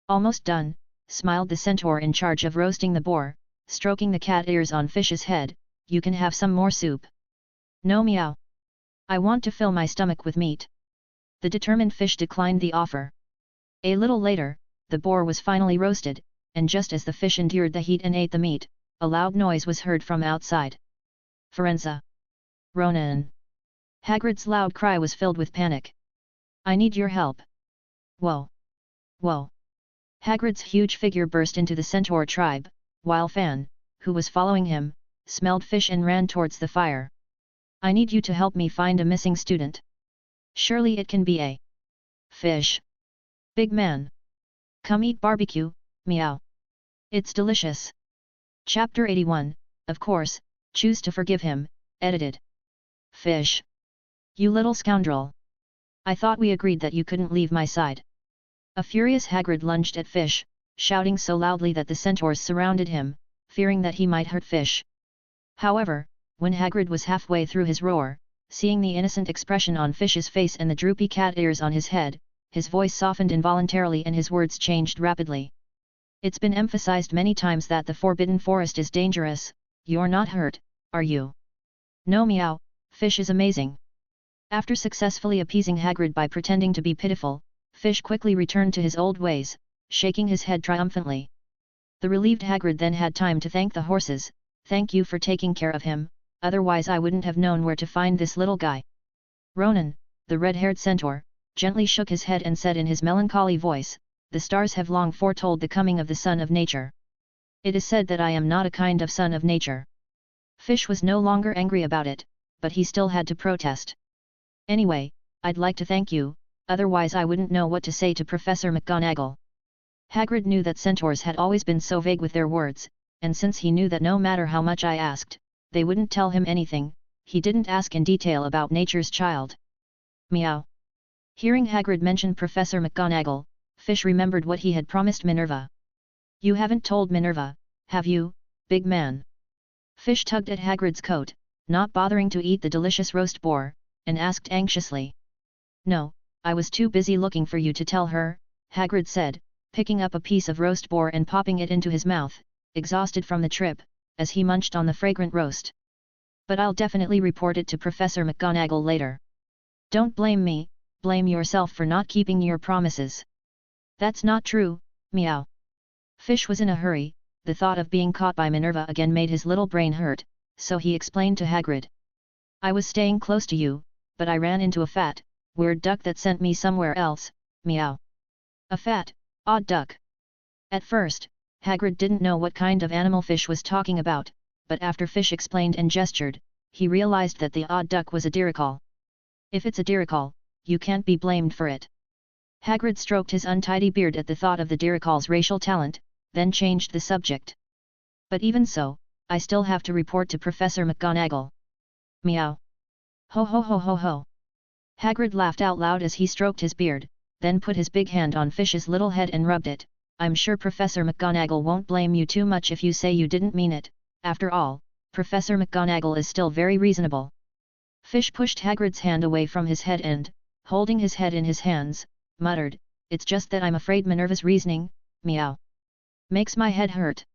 Almost done, smiled the centaur in charge of roasting the boar, stroking the cat ears on Fish's head. You can have some more soup. No, meow. I want to fill my stomach with meat. The determined Fish declined the offer. A little later, the boar was finally roasted, and just as the Fish endured the heat and ate the meat, a loud noise was heard from outside. Firenze. Ronan. Hagrid's loud cry was filled with panic. I need your help. Whoa. Whoa. Hagrid's huge figure burst into the centaur tribe, while Fan, who was following him, smelled Fish and ran towards the fire. I need you to help me find a missing student. Surely it can be a Fish. Big man. Come eat barbecue, meow. It's delicious. Chapter 81, of course, choose to forgive him, edited. Fish. You little scoundrel. I thought we agreed that you couldn't leave my side. A furious Hagrid lunged at Fish, shouting so loudly that the centaurs surrounded him, fearing that he might hurt Fish. However, when Hagrid was halfway through his roar, seeing the innocent expression on Fish's face and the droopy cat ears on his head, his voice softened involuntarily and his words changed rapidly. It's been emphasized many times that the Forbidden Forest is dangerous. You're not hurt, are you? No, meow, Fish is amazing. After successfully appeasing Hagrid by pretending to be pitiful, Fish quickly returned to his old ways, shaking his head triumphantly. The relieved Hagrid then had time to thank the horses. Thank you for taking care of him, otherwise I wouldn't have known where to find this little guy. Ronan, the red-haired centaur, gently shook his head and said in his melancholy voice, the stars have long foretold the coming of the Son of Nature. It is said that I am not a kind of son of nature. Fish was no longer angry about it, but he still had to protest. Anyway, I'd like to thank you, otherwise I wouldn't know what to say to Professor McGonagall. Hagrid knew that centaurs had always been so vague with their words, and since he knew that no matter how much I asked, they wouldn't tell him anything, he didn't ask in detail about nature's child. Meow. Hearing Hagrid mention Professor McGonagall, Fish remembered what he had promised Minerva. You haven't told Minerva, have you, big man? Fish tugged at Hagrid's coat, not bothering to eat the delicious roast boar, and asked anxiously. No, I was too busy looking for you to tell her, Hagrid said, picking up a piece of roast boar and popping it into his mouth, exhausted from the trip, as he munched on the fragrant roast. But I'll definitely report it to Professor McGonagall later. Don't blame me, blame yourself for not keeping your promises. That's not true, meow. Fish was in a hurry, the thought of being caught by Minerva again made his little brain hurt, so he explained to Hagrid. I was staying close to you, but I ran into a fat, weird duck that sent me somewhere else, meow. A fat, odd duck. At first, Hagrid didn't know what kind of animal Fish was talking about, but after Fish explained and gestured, he realized that the odd duck was a dirical. If it's a dirical, you can't be blamed for it. Hagrid stroked his untidy beard at the thought of the dirical's racial talent, then changed the subject. But even so, I still have to report to Professor McGonagall. Meow. Ho ho ho ho ho. Hagrid laughed out loud as he stroked his beard, then put his big hand on Fish's little head and rubbed it. I'm sure Professor McGonagall won't blame you too much if you say you didn't mean it. After all, Professor McGonagall is still very reasonable. Fish pushed Hagrid's hand away from his head and, holding his head in his hands, muttered, It's just that I'm afraid Minerva's reasoning, meow, makes my head hurt.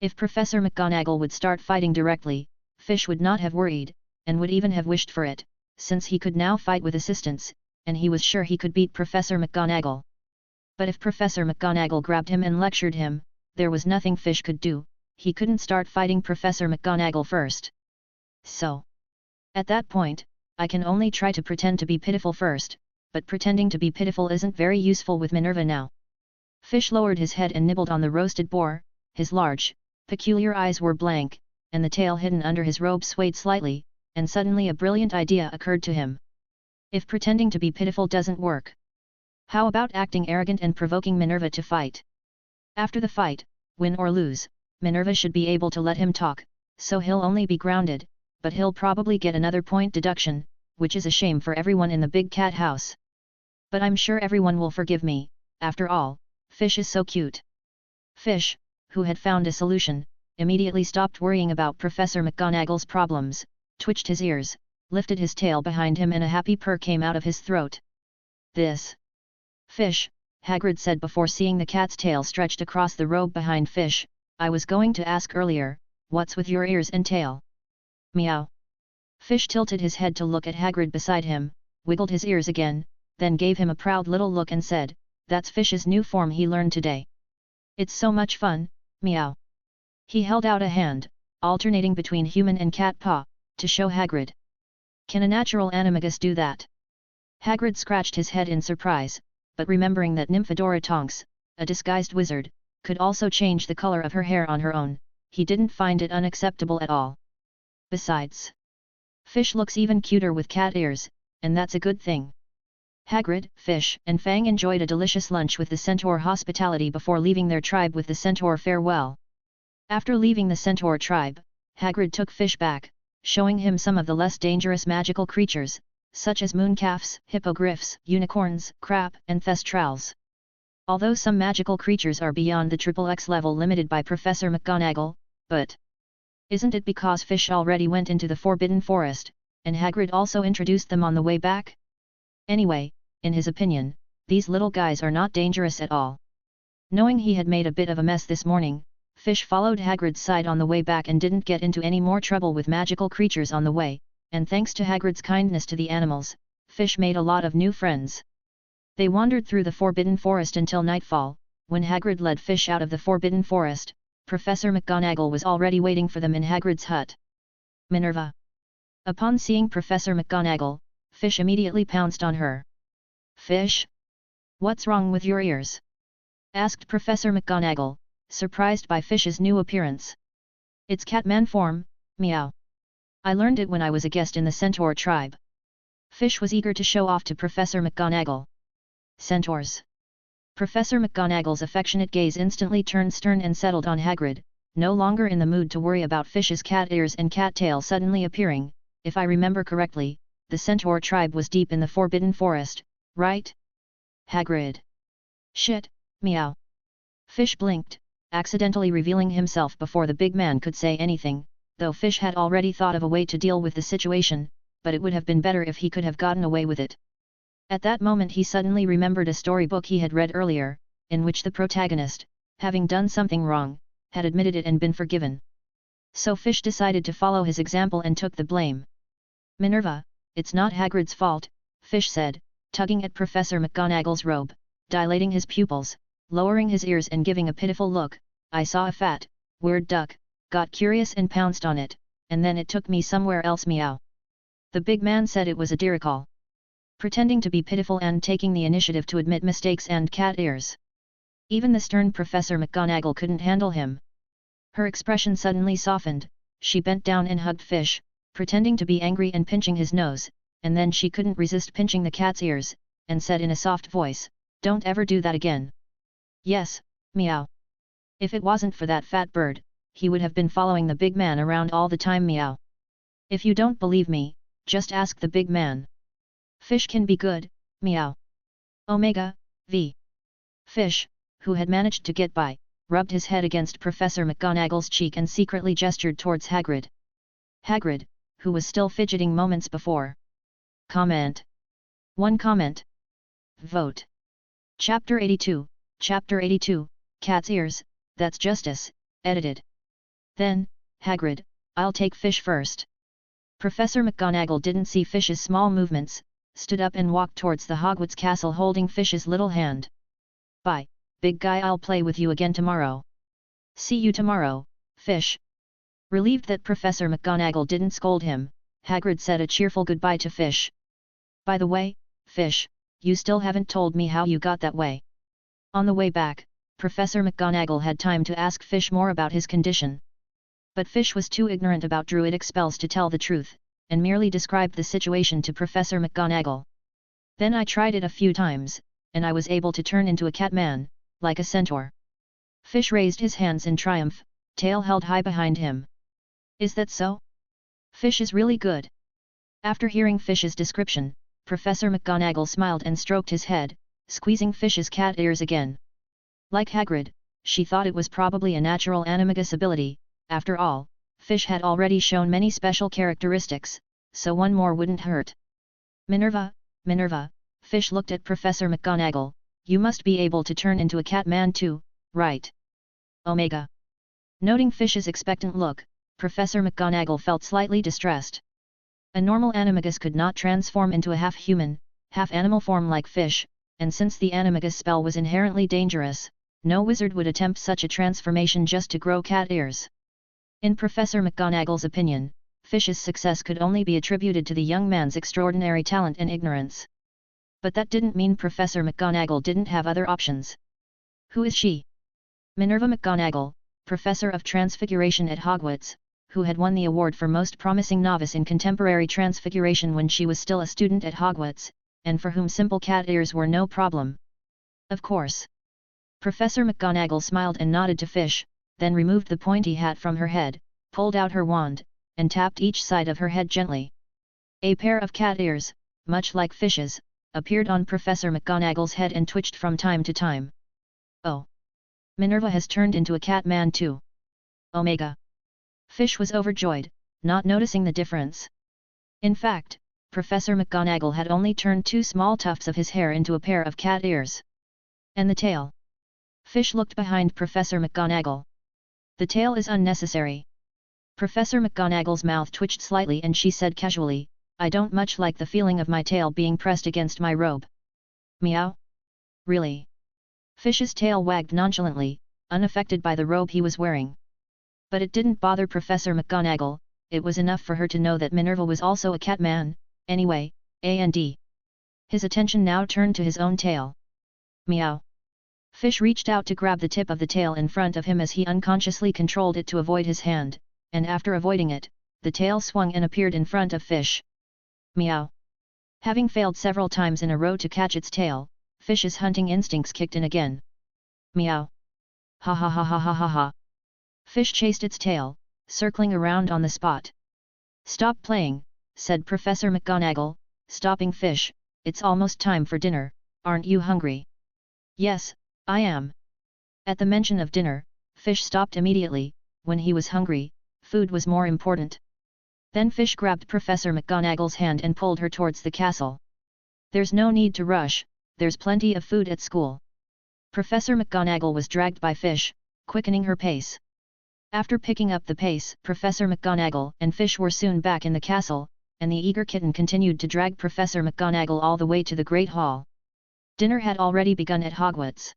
If Professor McGonagall would start fighting directly, Fish would not have worried, and would even have wished for it, since he could now fight with assistance, and he was sure he could beat Professor McGonagall. But if Professor McGonagall grabbed him and lectured him, there was nothing Fish could do, he couldn't start fighting Professor McGonagall first. So, at that point, I can only try to pretend to be pitiful first, but pretending to be pitiful isn't very useful with Minerva now. Fish lowered his head and nibbled on the roasted boar, his large, peculiar eyes were blank, and the tail hidden under his robe swayed slightly, and suddenly a brilliant idea occurred to him. If pretending to be pitiful doesn't work, how about acting arrogant and provoking Minerva to fight? After the fight, win or lose, Minerva should be able to let him talk, so he'll only be grounded, but he'll probably get another point deduction, which is a shame for everyone in the big cat house. But I'm sure everyone will forgive me, after all, Fish is so cute. Fish, who had found a solution, immediately stopped worrying about Professor McGonagall's problems, twitched his ears, lifted his tail behind him and a happy purr came out of his throat. This Fish, Hagrid said before seeing the cat's tail stretched across the robe behind Fish, I was going to ask earlier, what's with your ears and tail? Meow. Fish tilted his head to look at Hagrid beside him, wiggled his ears again, then gave him a proud little look and said, That's Fish's new form he learned today. It's so much fun, meow. He held out a hand, alternating between human and cat paw, to show Hagrid. Can a natural animagus do that? Hagrid scratched his head in surprise, but remembering that Nymphadora Tonks, a disguised wizard, could also change the color of her hair on her own, he didn't find it unacceptable at all. Besides, Fish looks even cuter with cat ears, and that's a good thing. Hagrid, Fish, and Fang enjoyed a delicious lunch with the centaur hospitality before leaving their tribe with the centaur farewell. After leaving the centaur tribe, Hagrid took Fish back, showing him some of the less dangerous magical creatures, such as mooncalves, hippogriffs, unicorns, crap, and thestrals. Although some magical creatures are beyond the XXX level limited by Professor McGonagall, but isn't it because Fish already went into the Forbidden Forest, and Hagrid also introduced them on the way back? Anyway, in his opinion, these little guys are not dangerous at all. Knowing he had made a bit of a mess this morning, Fish followed Hagrid's side on the way back and didn't get into any more trouble with magical creatures on the way, and thanks to Hagrid's kindness to the animals, Fish made a lot of new friends. They wandered through the Forbidden Forest until nightfall. When Hagrid led Fish out of the Forbidden Forest, Professor McGonagall was already waiting for them in Hagrid's hut. Minerva. Upon seeing Professor McGonagall, Fish immediately pounced on her. Fish? What's wrong with your ears? Asked Professor McGonagall, surprised by Fish's new appearance. It's Catman form, meow. I learned it when I was a guest in the centaur tribe. Fish was eager to show off to Professor McGonagall. Centaurs. Professor McGonagall's affectionate gaze instantly turned stern and settled on Hagrid, no longer in the mood to worry about Fish's cat ears and cat tail suddenly appearing. If I remember correctly, the centaur tribe was deep in the Forbidden Forest, right? Hagrid. Shit, meow. Fish blinked, accidentally revealing himself before the big man could say anything, though Fish had already thought of a way to deal with the situation, but it would have been better if he could have gotten away with it. At that moment he suddenly remembered a storybook he had read earlier, in which the protagonist, having done something wrong, had admitted it and been forgiven. So Fish decided to follow his example and took the blame. Minerva, it's not Hagrid's fault, Fish said, tugging at Professor McGonagall's robe, dilating his pupils, lowering his ears and giving a pitiful look. I saw a fat, weird duck, got curious and pounced on it, and then it took me somewhere else, meow. The big man said it was a diricall. Pretending to be pitiful and taking the initiative to admit mistakes and cat ears. Even the stern Professor McGonagall couldn't handle him. Her expression suddenly softened, she bent down and hugged Fish, pretending to be angry and pinching his nose, and then she couldn't resist pinching the cat's ears, and said in a soft voice, "Don't ever do that again." Yes, meow. If it wasn't for that fat bird, he would have been following the big man around all the time, meow. If you don't believe me, just ask the big man. Fish can be good, meow. Omega, v. Fish, who had managed to get by, rubbed his head against Professor McGonagall's cheek and secretly gestured towards Hagrid. Hagrid, who was still fidgeting moments before. Comment. 1 comment. Vote. Chapter 82, Chapter 82, Cat's Ears, That's Justice, edited. Then, Hagrid, I'll take Fish first. Professor McGonagall didn't see Fish's small movements, stood up and walked towards the Hogwarts castle holding Fish's little hand. Bye, big guy, I'll play with you again tomorrow. See you tomorrow, Fish. Relieved that Professor McGonagall didn't scold him, Hagrid said a cheerful goodbye to Fish. By the way, Fish, you still haven't told me how you got that way. On the way back, Professor McGonagall had time to ask Fish more about his condition. But Fish was too ignorant about Druidic spells to tell the truth, and merely described the situation to Professor McGonagall. Then I tried it a few times, and I was able to turn into a catman, like a centaur. Fish raised his hands in triumph, tail held high behind him. Is that so? Fish is really good. After hearing Fish's description, Professor McGonagall smiled and stroked his head, squeezing Fish's cat ears again. Like Hagrid, she thought it was probably a natural animagus ability. After all, Fish had already shown many special characteristics, so one more wouldn't hurt. Minerva, Minerva, Fish looked at Professor McGonagall, you must be able to turn into a catman too, right? Omega. Noting Fish's expectant look, Professor McGonagall felt slightly distressed. A normal animagus could not transform into a half-human, half-animal form like Fish, and since the animagus spell was inherently dangerous, no wizard would attempt such a transformation just to grow cat ears. In Professor McGonagall's opinion, Fish's success could only be attributed to the young man's extraordinary talent and ignorance. But that didn't mean Professor McGonagall didn't have other options. Who is she? Minerva McGonagall, Professor of Transfiguration at Hogwarts, who had won the award for Most Promising Novice in Contemporary Transfiguration when she was still a student at Hogwarts, and for whom simple cat ears were no problem. Of course. Professor McGonagall smiled and nodded to Fish, then removed the pointy hat from her head, pulled out her wand, and tapped each side of her head gently. A pair of cat ears, much like Fish's, appeared on Professor McGonagall's head and twitched from time to time. Oh! Minerva has turned into a catman too. Omega. Fish was overjoyed, not noticing the difference. In fact, Professor McGonagall had only turned 2 small tufts of his hair into a pair of cat ears. And the tail? Fish looked behind Professor McGonagall. The tail is unnecessary. Professor McGonagall's mouth twitched slightly and she said casually, I don't much like the feeling of my tail being pressed against my robe. Meow? Really? Fish's tail wagged nonchalantly, unaffected by the robe he was wearing. But it didn't bother Professor McGonagall, it was enough for her to know that Minerva was also a catman, anyway, A&D. His attention now turned to his own tail. Meow. Fish reached out to grab the tip of the tail in front of him as he unconsciously controlled it to avoid his hand, and after avoiding it, the tail swung and appeared in front of Fish. Meow. Having failed several times in a row to catch its tail, Fish's hunting instincts kicked in again. Meow. Ha ha ha ha ha ha ha. Fish chased its tail, circling around on the spot. Stop playing, said Professor McGonagall, stopping Fish. It's almost time for dinner, aren't you hungry? Yes, I am. At the mention of dinner, Fish stopped immediately. When he was hungry, food was more important. Then Fish grabbed Professor McGonagall's hand and pulled her towards the castle. There's no need to rush, there's plenty of food at school. Professor McGonagall was dragged by Fish, quickening her pace. After picking up the pace, Professor McGonagall and Fish were soon back in the castle, and the eager kitten continued to drag Professor McGonagall all the way to the Great Hall. Dinner had already begun at Hogwarts.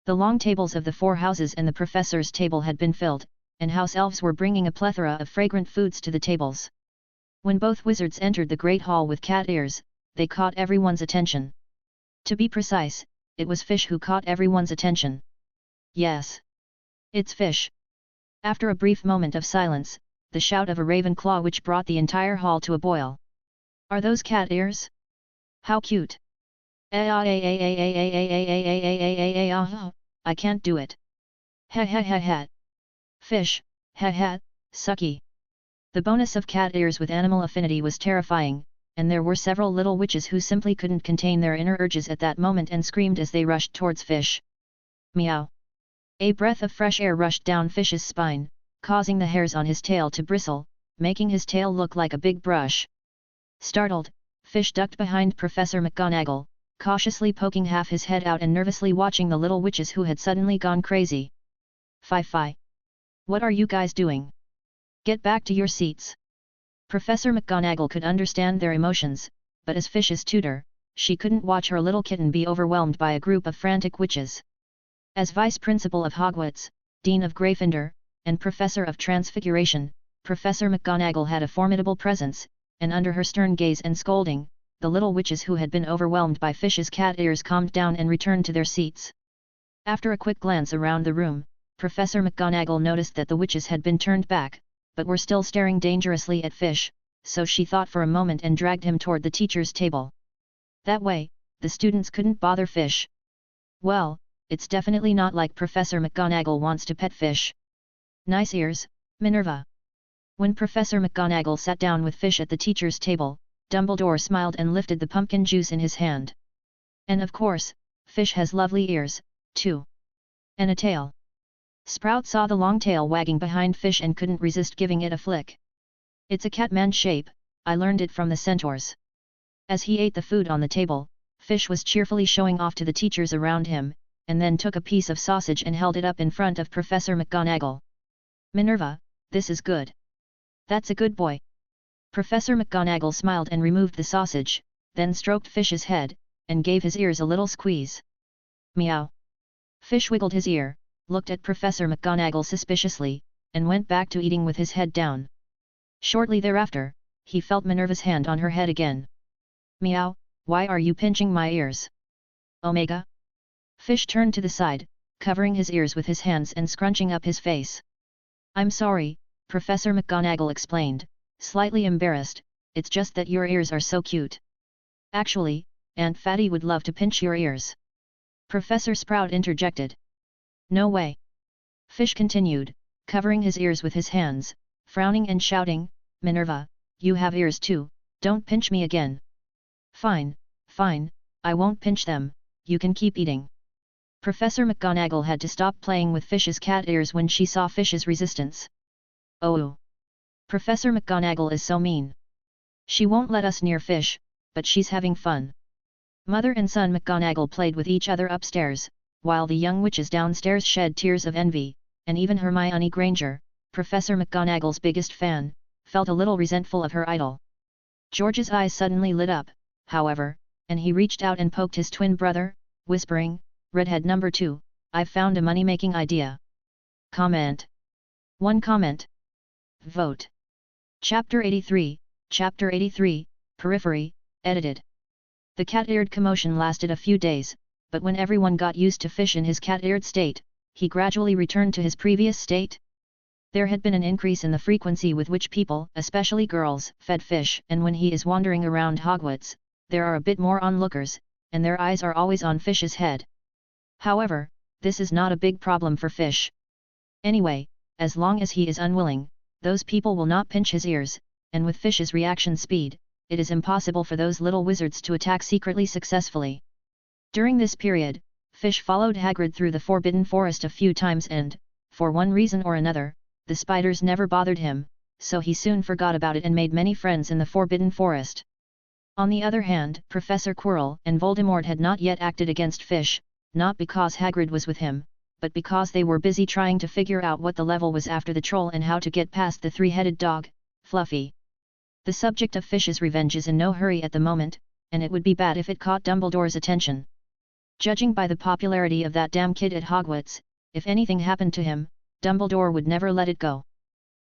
The long tables of the 4 houses and the professor's table had been filled, and house elves were bringing a plethora of fragrant foods to the tables. When both wizards entered the Great Hall with cat ears, they caught everyone's attention. To be precise, it was Fish who caught everyone's attention. Yes. It's Fish. After a brief moment of silence, the shout of a Ravenclaw which brought the entire hall to a boil. Are those cat ears? How cute! I can't do it. Ha ha ha ha. Fish, ha ha, sucky. The bonus of cat ears with animal affinity was terrifying, and there were several little witches who simply couldn't contain their inner urges at that moment and screamed as they rushed towards Fish. Meow. A breath of fresh air rushed down Fish's spine, causing the hairs on his tail to bristle, making his tail look like a big brush. Startled, Fish ducked behind Professor McGonagall, cautiously poking half his head out and nervously watching the little witches who had suddenly gone crazy. Fi. What are you guys doing? Get back to your seats. Professor McGonagall could understand their emotions, but as Fish's tutor, she couldn't watch her little kitten be overwhelmed by a group of frantic witches. As Vice Principal of Hogwarts, Dean of Gryffindor, and Professor of Transfiguration, Professor McGonagall had a formidable presence, and under her stern gaze and scolding, the little witches who had been overwhelmed by Fish's cat ears calmed down and returned to their seats. After a quick glance around the room, Professor McGonagall noticed that the witches had been turned back, but were still staring dangerously at Fish, so she thought for a moment and dragged him toward the teacher's table. That way, the students couldn't bother Fish. Well, it's definitely not like Professor McGonagall wants to pet Fish. Nice ears, Minerva. When Professor McGonagall sat down with Fish at the teacher's table, Dumbledore smiled and lifted the pumpkin juice in his hand. And of course, Fish has lovely ears, too. And a tail. Sprout saw the long tail wagging behind Fish and couldn't resist giving it a flick. It's a catman shape, I learned it from the centaurs. As he ate the food on the table, Fish was cheerfully showing off to the teachers around him, and then took a piece of sausage and held it up in front of Professor McGonagall. Minerva, this is good. That's a good boy. Professor McGonagall smiled and removed the sausage, then stroked Fish's head, and gave his ears a little squeeze. Meow. Fish wiggled his ear, looked at Professor McGonagall suspiciously, and went back to eating with his head down. Shortly thereafter, he felt Minerva's hand on her head again. Meow, why are you pinching my ears? Omega? Fish turned to the side, covering his ears with his hands and scrunching up his face. I'm sorry, Professor McGonagall explained, slightly embarrassed, it's just that your ears are so cute. Actually, Aunt Fatty would love to pinch your ears. Professor Sprout interjected. No way. Fish continued, covering his ears with his hands, frowning and shouting, Minerva, you have ears too, don't pinch me again. Fine, I won't pinch them, you can keep eating. Professor McGonagall had to stop playing with Fish's cat ears when she saw Fish's resistance. Oh! Professor McGonagall is so mean. She won't let us near Fish, but she's having fun. Mother and son McGonagall played with each other upstairs, while the young witches downstairs shed tears of envy, and even Hermione Granger, Professor McGonagall's biggest fan, felt a little resentful of her idol. George's eyes suddenly lit up, however, and he reached out and poked his twin brother, whispering, Redhead number 2, I've found a money-making idea. Comment. 1 comment. Vote. Chapter 83, Periphery, edited. The cat-eared commotion lasted a few days, but when everyone got used to Fish in his cat-eared state, he gradually returned to his previous state. There had been an increase in the frequency with which people, especially girls, fed Fish, and when he is wandering around Hogwarts, there are a bit more onlookers, and their eyes are always on Fish's head. However, this is not a big problem for Fish. Anyway, as long as he is unwilling, those people will not pinch his ears, and with Fish's reaction speed, it is impossible for those little wizards to attack secretly successfully. During this period, Fish followed Hagrid through the Forbidden Forest a few times and, for one reason or another, the spiders never bothered him, so he soon forgot about it and made many friends in the Forbidden Forest. On the other hand, Professor Quirrell and Voldemort had not yet acted against Fish, not because Hagrid was with him, but because they were busy trying to figure out what the level was after the troll and how to get past the three-headed dog, Fluffy. The subject of Fish's revenge is in no hurry at the moment, and it would be bad if it caught Dumbledore's attention. Judging by the popularity of that damn kid at Hogwarts, if anything happened to him, Dumbledore would never let it go.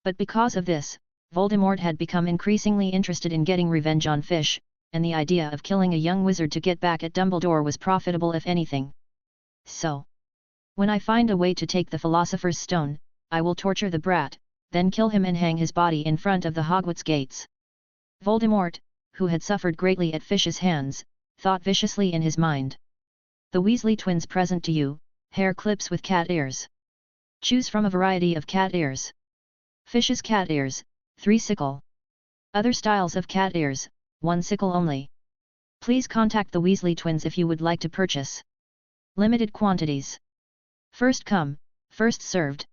But because of this, Voldemort had become increasingly interested in getting revenge on Fish, and the idea of killing a young wizard to get back at Dumbledore was profitable if anything. So, when I find a way to take the Philosopher's Stone, I will torture the brat, then kill him and hang his body in front of the Hogwarts gates. Voldemort, who had suffered greatly at Fish's hands, thought viciously in his mind. The Weasley twins present to you, hair clips with cat ears. Choose from a variety of cat ears. Fish's cat ears, 3 sickle. Other styles of cat ears, 1 sickle only. Please contact the Weasley twins if you would like to purchase. Limited quantities. First come, first served.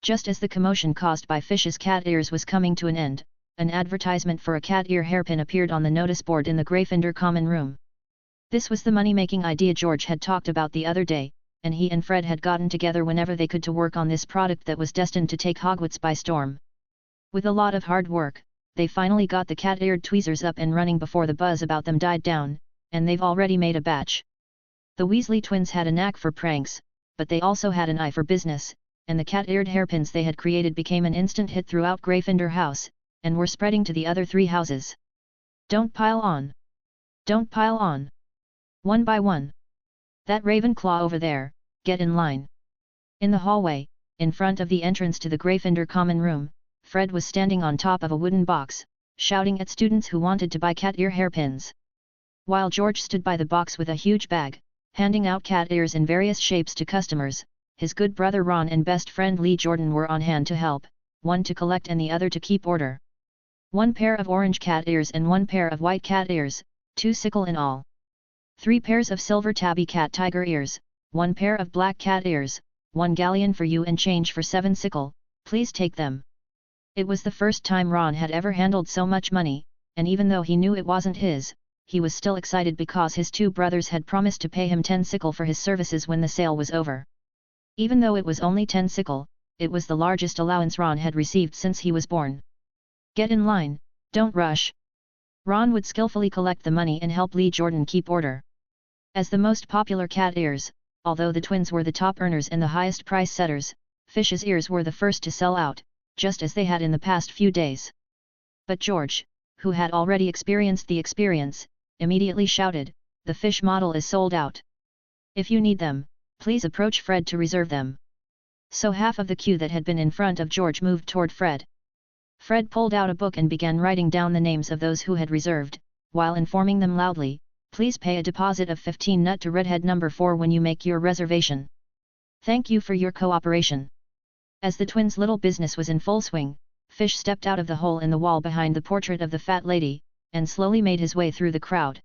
Just as the commotion caused by Fish's cat ears was coming to an end, an advertisement for a cat ear hairpin appeared on the notice board in the Gryffindor common room. This was the money-making idea George had talked about the other day, and he and Fred had gotten together whenever they could to work on this product that was destined to take Hogwarts by storm. With a lot of hard work, they finally got the cat-eared tweezers up and running before the buzz about them died down, and they've already made a batch. The Weasley twins had a knack for pranks, but they also had an eye for business, and the cat-eared hairpins they had created became an instant hit throughout Gryffindor House, and were spreading to the other 3 houses. Don't pile on! Don't pile on! One by one! That Ravenclaw over there, get in line! In the hallway, in front of the entrance to the Gryffindor common room, Fred was standing on top of a wooden box, shouting at students who wanted to buy cat ear hairpins. While George stood by the box with a huge bag, handing out cat ears in various shapes to customers, his good brother Ron and best friend Lee Jordan were on hand to help, one to collect and the other to keep order. 1 pair of orange cat ears and 1 pair of white cat ears, 2 sickle in all. 3 pairs of silver tabby cat tiger ears, 1 pair of black cat ears, 1 galleon for you and change for 7 sickle, please take them. It was the first time Ron had ever handled so much money, and even though he knew it wasn't his, he was still excited because his 2 brothers had promised to pay him 10 sickle for his services when the sale was over. Even though it was only 10 sickle, it was the largest allowance Ron had received since he was born. Get in line, don't rush. Ron would skillfully collect the money and help Lee Jordan keep order. As the most popular cat ears, although the twins were the top earners and the highest price setters, Fish's ears were the first to sell out, just as they had in the past few days. But George, who had already experienced the experience, immediately shouted, "The Fish model is sold out. If you need them, please approach Fred to reserve them." So half of the queue that had been in front of George moved toward Fred. Fred pulled out a book and began writing down the names of those who had reserved, while informing them loudly, "Please pay a deposit of 15 nut to redhead number 4 when you make your reservation. Thank you for your cooperation." As the twins' little business was in full swing, Fish stepped out of the hole in the wall behind the portrait of the fat lady, and slowly made his way through the crowd.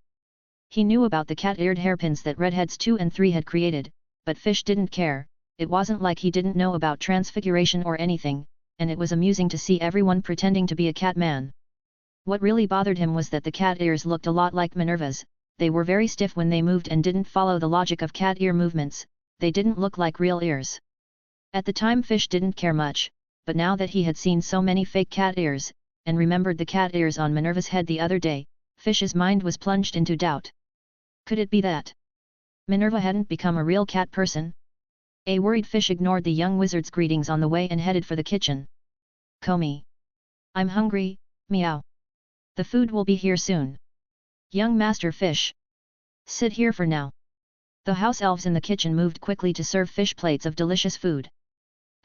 He knew about the cat-eared hairpins that redheads 2 and 3 had created, but Fish didn't care. It wasn't like he didn't know about transfiguration or anything, and it was amusing to see everyone pretending to be a cat man. What really bothered him was that the cat ears looked a lot like Minerva's. They were very stiff when they moved and didn't follow the logic of cat ear movements. They didn't look like real ears. At the time Fish didn't care much, but now that he had seen so many fake cat ears, and remembered the cat ears on Minerva's head the other day, Fish's mind was plunged into doubt. Could it be that Minerva hadn't become a real cat person? A worried Fish ignored the young wizard's greetings on the way and headed for the kitchen. "Comey. I'm hungry, meow. The food will be here soon. Young Master Fish. Sit here for now." The house elves in the kitchen moved quickly to serve Fish plates of delicious food.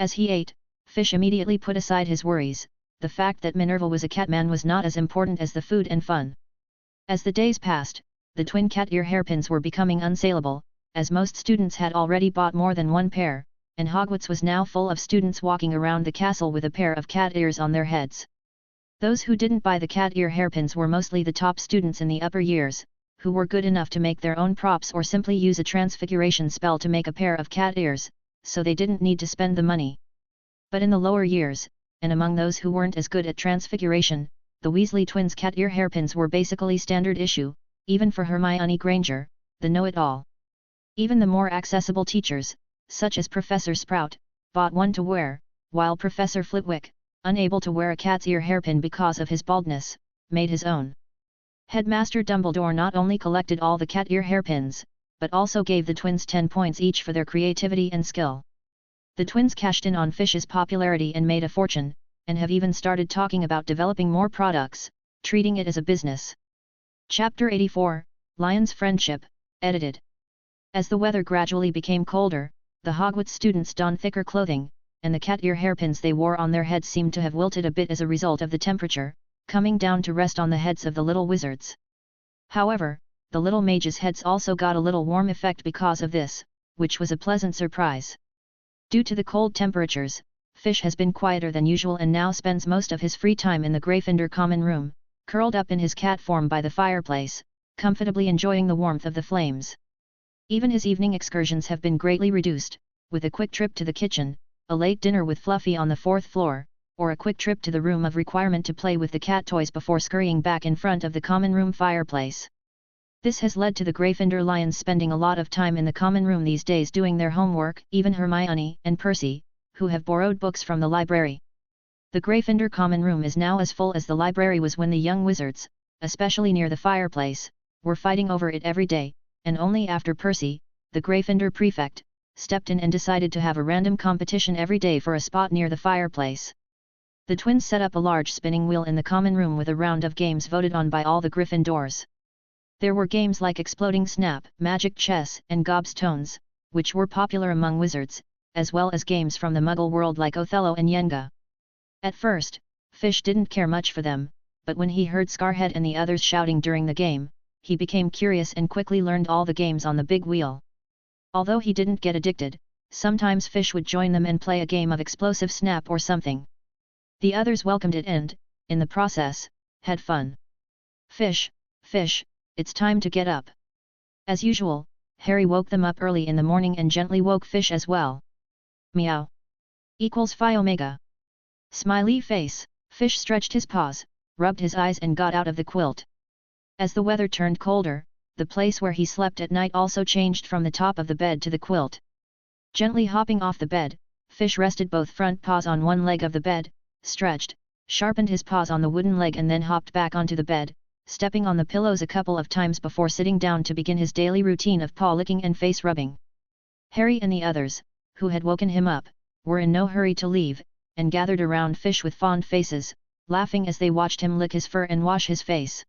As he ate, Fish immediately put aside his worries. The fact that Minerva was a catman was not as important as the food and fun. As the days passed, the twin cat ear hairpins were becoming unsaleable, as most students had already bought more than one pair, and Hogwarts was now full of students walking around the castle with a pair of cat ears on their heads. Those who didn't buy the cat ear hairpins were mostly the top students in the upper years, who were good enough to make their own props or simply use a transfiguration spell to make a pair of cat ears, so they didn't need to spend the money. But in the lower years, and among those who weren't as good at transfiguration, the Weasley twins' cat ear hairpins were basically standard issue, even for Hermione Granger, the know-it-all. Even the more accessible teachers, such as Professor Sprout, bought one to wear, while Professor Flitwick, unable to wear a cat's ear hairpin because of his baldness, made his own. Headmaster Dumbledore not only collected all the cat ear hairpins, but also gave the twins 10 points each for their creativity and skill. The twins cashed in on Fish's popularity and made a fortune, and have even started talking about developing more products, treating it as a business. Chapter 84, Lion's Friendship, edited. As the weather gradually became colder, the Hogwarts students donned thicker clothing, and the cat ear hairpins they wore on their heads seemed to have wilted a bit as a result of the temperature, coming down to rest on the heads of the little wizards. However, the little mages' heads also got a little warm effect because of this, which was a pleasant surprise. Due to the cold temperatures, Fish has been quieter than usual and now spends most of his free time in the Gryffindor common room, curled up in his cat form by the fireplace, comfortably enjoying the warmth of the flames. Even his evening excursions have been greatly reduced, with a quick trip to the kitchen, a late dinner with Fluffy on the 4th floor, or a quick trip to the room of requirement to play with the cat toys before scurrying back in front of the common room fireplace. This has led to the Gryffindor Lions spending a lot of time in the common room these days doing their homework, even Hermione and Percy, who have borrowed books from the library. The Gryffindor common room is now as full as the library was when the young wizards, especially near the fireplace, were fighting over it every day, and only after Percy, the Gryffindor prefect, stepped in and decided to have a random competition every day for a spot near the fireplace. The twins set up a large spinning wheel in the common room with a round of games voted on by all the Gryffindors. There were games like Exploding Snap, Magic Chess, and Gobstones, which were popular among wizards, as well as games from the Muggle world like Othello and Yenga. At first, Fish didn't care much for them, but when he heard Scarhead and the others shouting during the game, he became curious and quickly learned all the games on the big wheel. Although he didn't get addicted, sometimes Fish would join them and play a game of Explosive Snap or something. The others welcomed it and, in the process, had fun. Fish, it's time to get up. As usual, Harry woke them up early in the morning and gently woke Fish as well. Meow. Equals Phi Omega. Smiley face. Fish stretched his paws, rubbed his eyes and got out of the quilt. As the weather turned colder, the place where he slept at night also changed from the top of the bed to the quilt. Gently hopping off the bed, Fish rested both front paws on one leg of the bed, stretched, sharpened his paws on the wooden leg and then hopped back onto the bed, stepping on the pillows a couple of times before sitting down to begin his daily routine of paw licking and face rubbing. Harry and the others, who had woken him up, were in no hurry to leave, and gathered around Fish with fond faces, laughing as they watched him lick his fur and wash his face.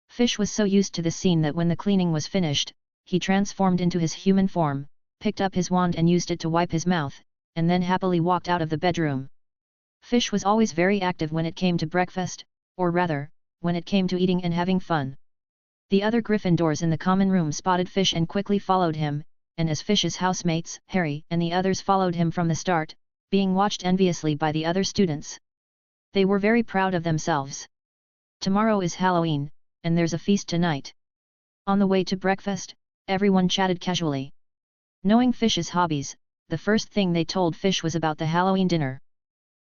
Fish was so used to the scene that when the cleaning was finished, he transformed into his human form, picked up his wand and used it to wipe his mouth, and then happily walked out of the bedroom. Fish was always very active when it came to breakfast, or rather, when it came to eating and having fun. The other Gryffindors in the common room spotted Fish and quickly followed him, and as Fish's housemates, Harry and the others followed him from the start, being watched enviously by the other students. They were very proud of themselves. Tomorrow is Halloween, and there's a feast tonight. On the way to breakfast, everyone chatted casually. Knowing Fish's hobbies, the first thing they told Fish was about the Halloween dinner.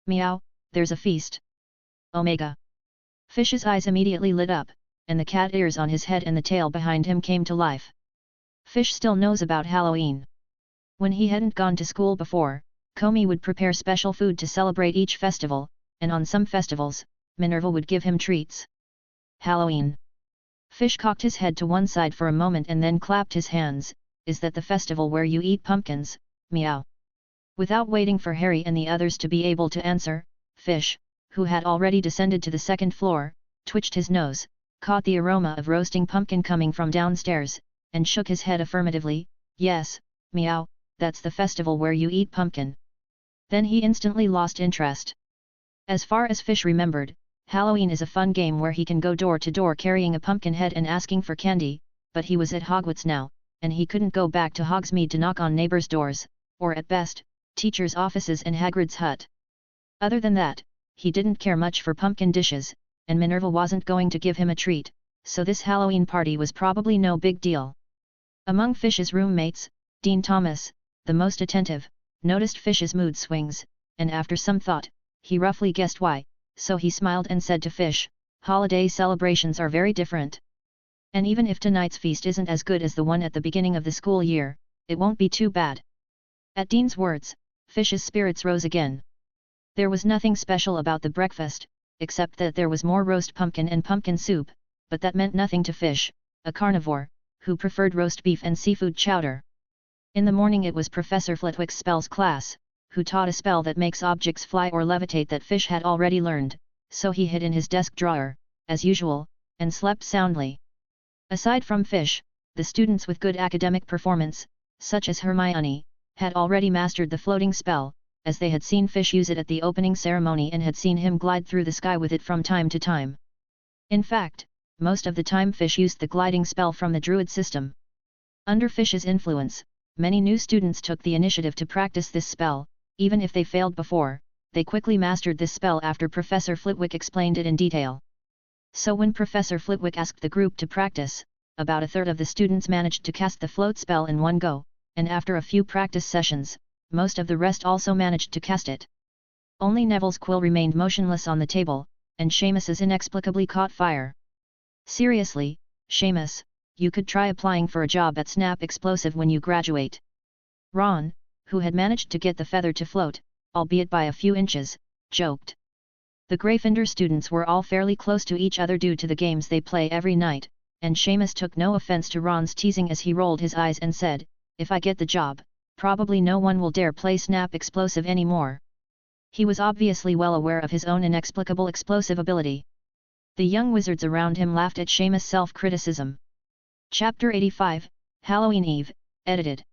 Meow, there's a feast. Omega. Fish's eyes immediately lit up, and the cat ears on his head and the tail behind him came to life. Fish still knows about Halloween. When he hadn't gone to school before, Comey would prepare special food to celebrate each festival, and on some festivals, Minerva would give him treats. Halloween. Fish cocked his head to one side for a moment and then clapped his hands. Is that the festival where you eat pumpkins? Meow. Without waiting for Harry and the others to be able to answer, Fish, who had already descended to the second floor, twitched his nose, caught the aroma of roasting pumpkin coming from downstairs, and shook his head affirmatively. Yes, meow, that's the festival where you eat pumpkin. Then he instantly lost interest. As far as Fish remembered, Halloween is a fun game where he can go door to door carrying a pumpkin head and asking for candy, but he was at Hogwarts now, and he couldn't go back to Hogsmeade to knock on neighbors' doors, or at best, teachers' offices and Hagrid's hut. Other than that, he didn't care much for pumpkin dishes, and Minerva wasn't going to give him a treat, so this Halloween party was probably no big deal. Among Fish's roommates, Dean Thomas, the most attentive, noticed Fish's mood swings, and after some thought, he roughly guessed why, so he smiled and said to Fish, "Holiday celebrations are very different. And even if tonight's feast isn't as good as the one at the beginning of the school year, it won't be too bad." At Dean's words, Fish's spirits rose again. There was nothing special about the breakfast, except that there was more roast pumpkin and pumpkin soup, but that meant nothing to Fish, a carnivore, who preferred roast beef and seafood chowder. In the morning it was Professor Flitwick's spells class, who taught a spell that makes objects fly or levitate that Fish had already learned, so he hid in his desk drawer, as usual, and slept soundly. Aside from Fish, the students with good academic performance, such as Hermione, had already mastered the floating spell, as they had seen Fish use it at the opening ceremony and had seen him glide through the sky with it from time to time. In fact, most of the time Fish used the gliding spell from the Druid system. Under Fish's influence, many new students took the initiative to practice this spell, even if they failed before, they quickly mastered this spell after Professor Flitwick explained it in detail. So when Professor Flitwick asked the group to practice, about a third of the students managed to cast the float spell in one go, and after a few practice sessions, most of the rest also managed to cast it. Only Neville's quill remained motionless on the table, and Seamus's inexplicably caught fire. "Seriously, Seamus, you could try applying for a job at Snap Explosive when you graduate." Ron, who had managed to get the feather to float, albeit by a few inches, joked. The Gryffindor students were all fairly close to each other due to the games they play every night, and Seamus took no offense to Ron's teasing as he rolled his eyes and said, "If I get the job, probably no one will dare play Snap Explosive anymore." He was obviously well aware of his own inexplicable explosive ability. The young wizards around him laughed at Seamus' self-criticism. Chapter 85, Halloween Eve, edited.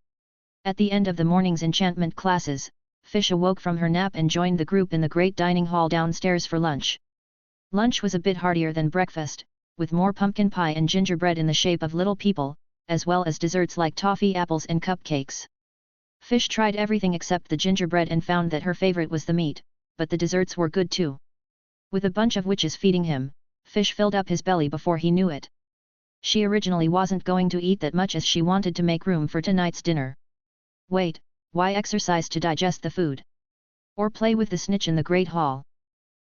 At the end of the morning's enchantment classes, Fish awoke from her nap and joined the group in the great dining hall downstairs for lunch. Lunch was a bit heartier than breakfast, with more pumpkin pie and gingerbread in the shape of little people, as well as desserts like toffee apples and cupcakes. Fish tried everything except the gingerbread and found that her favorite was the meat, but the desserts were good too. With a bunch of witches feeding him, Fish filled up his belly before he knew it. She originally wasn't going to eat that much as she wanted to make room for tonight's dinner. Wait, why exercise to digest the food? Or play with the snitch in the Great Hall?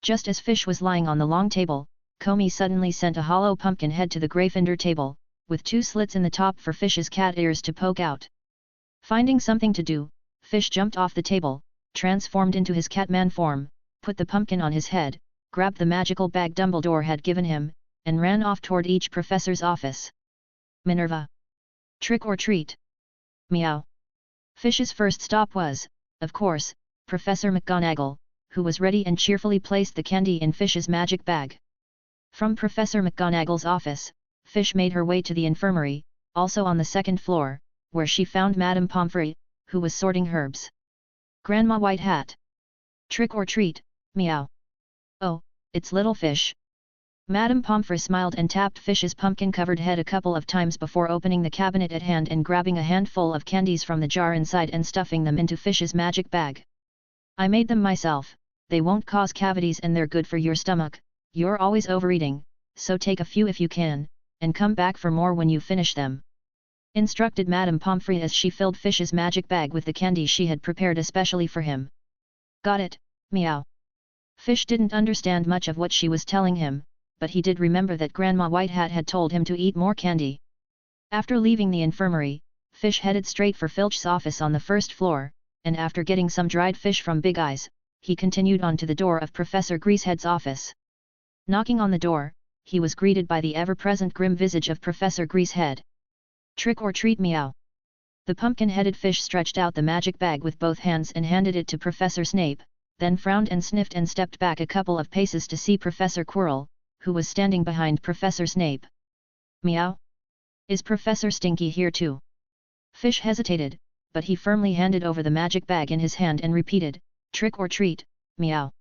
Just as Fish was lying on the long table, Comey suddenly sent a hollow pumpkin head to the Gryffindor table, with 2 slits in the top for Fish's cat ears to poke out. Finding something to do, Fish jumped off the table, transformed into his Catman form, put the pumpkin on his head, grabbed the magical bag Dumbledore had given him, and ran off toward each professor's office. Minerva. Trick or treat. Meow. Fish's first stop was, of course, Professor McGonagall, who was ready and cheerfully placed the candy in Fish's magic bag. From Professor McGonagall's office, Fish made her way to the infirmary, also on the 2nd floor, where she found Madame Pomfrey, who was sorting herbs. Grandma White Hat. Trick or treat, meow. Oh, it's little Fish. Madame Pomfrey smiled and tapped Fish's pumpkin-covered head a couple of times before opening the cabinet at hand and grabbing a handful of candies from the jar inside and stuffing them into Fish's magic bag. "I made them myself, they won't cause cavities and they're good for your stomach, you're always overeating, so take a few if you can, and come back for more when you finish them," instructed Madame Pomfrey as she filled Fish's magic bag with the candy she had prepared especially for him. "Got it, meow." Fish didn't understand much of what she was telling him, but he did remember that Grandma White Hat had told him to eat more candy. After leaving the infirmary, Fish headed straight for Filch's office on the 1st floor, and after getting some dried fish from Big Eyes, he continued on to the door of Professor Greasehead's office. Knocking on the door, he was greeted by the ever-present grim visage of Professor Greasehead. "Trick or treat, meow." The pumpkin-headed Fish stretched out the magic bag with both hands and handed it to Professor Snape, then frowned and sniffed and stepped back a couple of paces to see Professor Quirrell, who was standing behind Professor Snape. "Meow? Is Professor Stinky here too?" Fish hesitated, but he firmly handed over the magic bag in his hand and repeated, "Trick or treat, meow."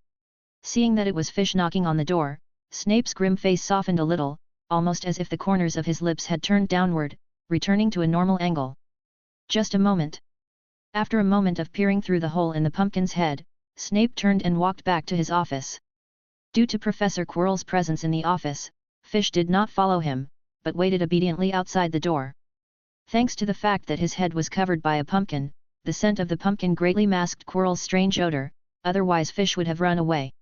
Seeing that it was Fish knocking on the door, Snape's grim face softened a little, almost as if the corners of his lips had turned downward, returning to a normal angle. Just a moment. After a moment of peering through the hole in the pumpkin's head, Snape turned and walked back to his office. Due to Professor Quirrell's presence in the office, Fish did not follow him, but waited obediently outside the door. Thanks to the fact that his head was covered by a pumpkin, the scent of the pumpkin greatly masked Quirrell's strange odor, otherwise Fish would have run away.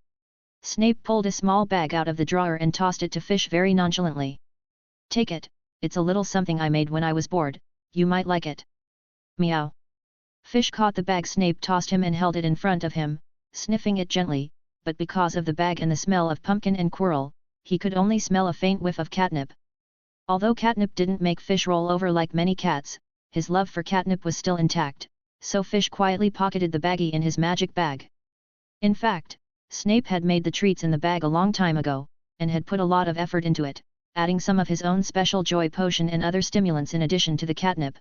Snape pulled a small bag out of the drawer and tossed it to Fish very nonchalantly. "Take it, it's a little something I made when I was bored, you might like it." Meow. Fish caught the bag Snape tossed him and held it in front of him, sniffing it gently, but because of the bag and the smell of pumpkin and Quirrell, he could only smell a faint whiff of catnip. Although catnip didn't make Fish roll over like many cats, his love for catnip was still intact, so Fish quietly pocketed the baggie in his magic bag. In fact, Snape had made the treats in the bag a long time ago, and had put a lot of effort into it, adding some of his own special joy potion and other stimulants in addition to the catnip.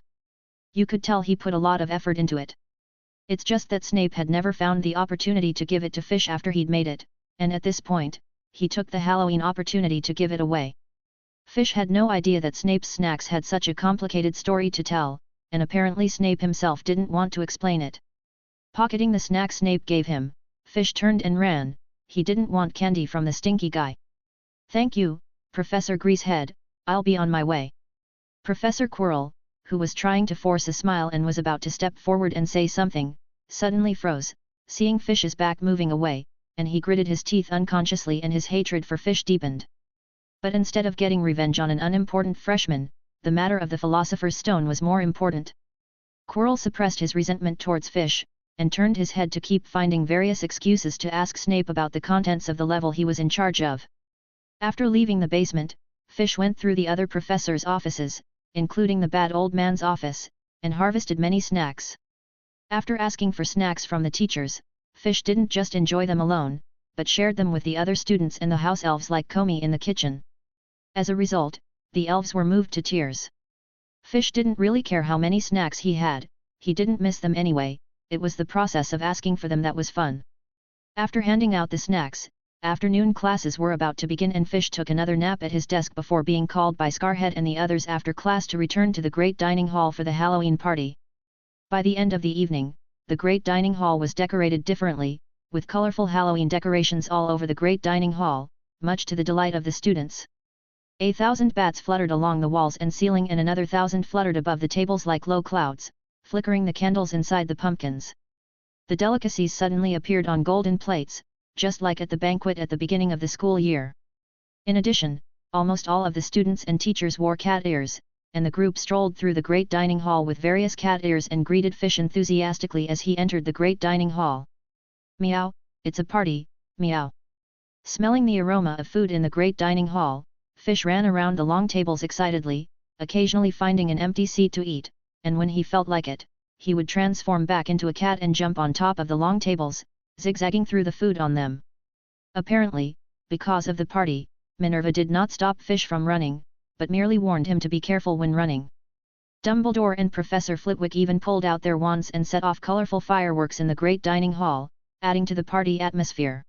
You could tell he put a lot of effort into it. It's just that Snape had never found the opportunity to give it to Fish after he'd made it, and at this point, he took the Halloween opportunity to give it away. Fish had no idea that Snape's snacks had such a complicated story to tell, and apparently Snape himself didn't want to explain it. Pocketing the snack Snape gave him, Fish turned and ran. He didn't want candy from the stinky guy. "Thank you, Professor Greasehead, I'll be on my way." Professor Quirrell, who was trying to force a smile and was about to step forward and say something, suddenly froze, seeing Fish's back moving away, and he gritted his teeth unconsciously and his hatred for Fish deepened. But instead of getting revenge on an unimportant freshman, the matter of the Philosopher's Stone was more important. Quirrell suppressed his resentment towards Fish, and turned his head to keep finding various excuses to ask Snape about the contents of the level he was in charge of. After leaving the basement, Fish went through the other professors' offices, including the bad old man's office, and harvested many snacks. After asking for snacks from the teachers, Fish didn't just enjoy them alone, but shared them with the other students and the house elves like Comey in the kitchen. As a result, the elves were moved to tears. Fish didn't really care how many snacks he had, he didn't miss them anyway, it was the process of asking for them that was fun. After handing out the snacks, afternoon classes were about to begin and Fish took another nap at his desk before being called by Scarhead and the others after class to return to the great dining hall for the Halloween party. By the end of the evening, the great dining hall was decorated differently, with colorful Halloween decorations all over the great dining hall, much to the delight of the students. 1,000 bats fluttered along the walls and ceiling and another 1,000 fluttered above the tables like low clouds, flickering the candles inside the pumpkins. The delicacies suddenly appeared on golden plates, just like at the banquet at the beginning of the school year. In addition, almost all of the students and teachers wore cat ears, and the group strolled through the great dining hall with various cat ears and greeted Fish enthusiastically as he entered the great dining hall. "Meow, it's a party, meow." Smelling the aroma of food in the great dining hall, Fish ran around the long tables excitedly, occasionally finding an empty seat to eat, and when he felt like it, he would transform back into a cat and jump on top of the long tables, zigzagging through the food on them. Apparently, because of the party, Minerva did not stop Fish from running, but merely warned him to be careful when running. Dumbledore and Professor Flitwick even pulled out their wands and set off colorful fireworks in the great dining hall, adding to the party atmosphere.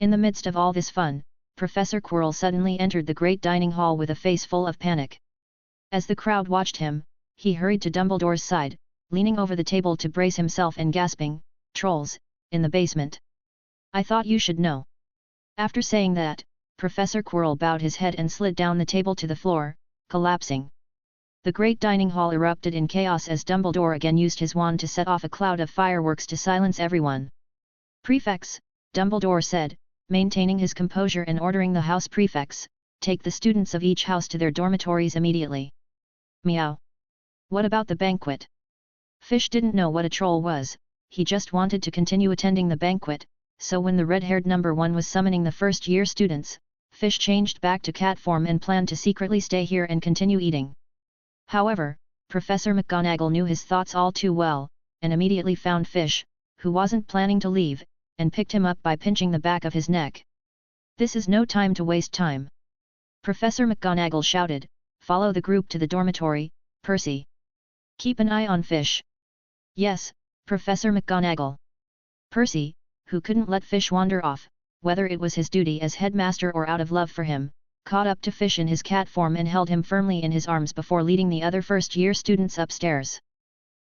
In the midst of all this fun, Professor Quirrell suddenly entered the great dining hall with a face full of panic. As the crowd watched him, he hurried to Dumbledore's side, leaning over the table to brace himself and gasping, "Trolls, in the basement. I thought you should know." After saying that, Professor Quirrell bowed his head and slid down the table to the floor, collapsing. The great dining hall erupted in chaos as Dumbledore again used his wand to set off a cloud of fireworks to silence everyone. "Prefects," Dumbledore said, maintaining his composure and ordering the house prefects, "take the students of each house to their dormitories immediately." Meow. What about the banquet? Fish didn't know what a troll was, he just wanted to continue attending the banquet, so when the red-haired number 1 was summoning the first-year students, Fish changed back to cat form and planned to secretly stay here and continue eating. However, Professor McGonagall knew his thoughts all too well, and immediately found Fish, who wasn't planning to leave, and picked him up by pinching the back of his neck. "This is no time to waste time," Professor McGonagall shouted. "Follow the group to the dormitory, Percy. Keep an eye on Fish." "Yes, Professor McGonagall." Percy, who couldn't let Fish wander off, whether it was his duty as headmaster or out of love for him, caught up to Fish in his cat form and held him firmly in his arms before leading the other first-year students upstairs.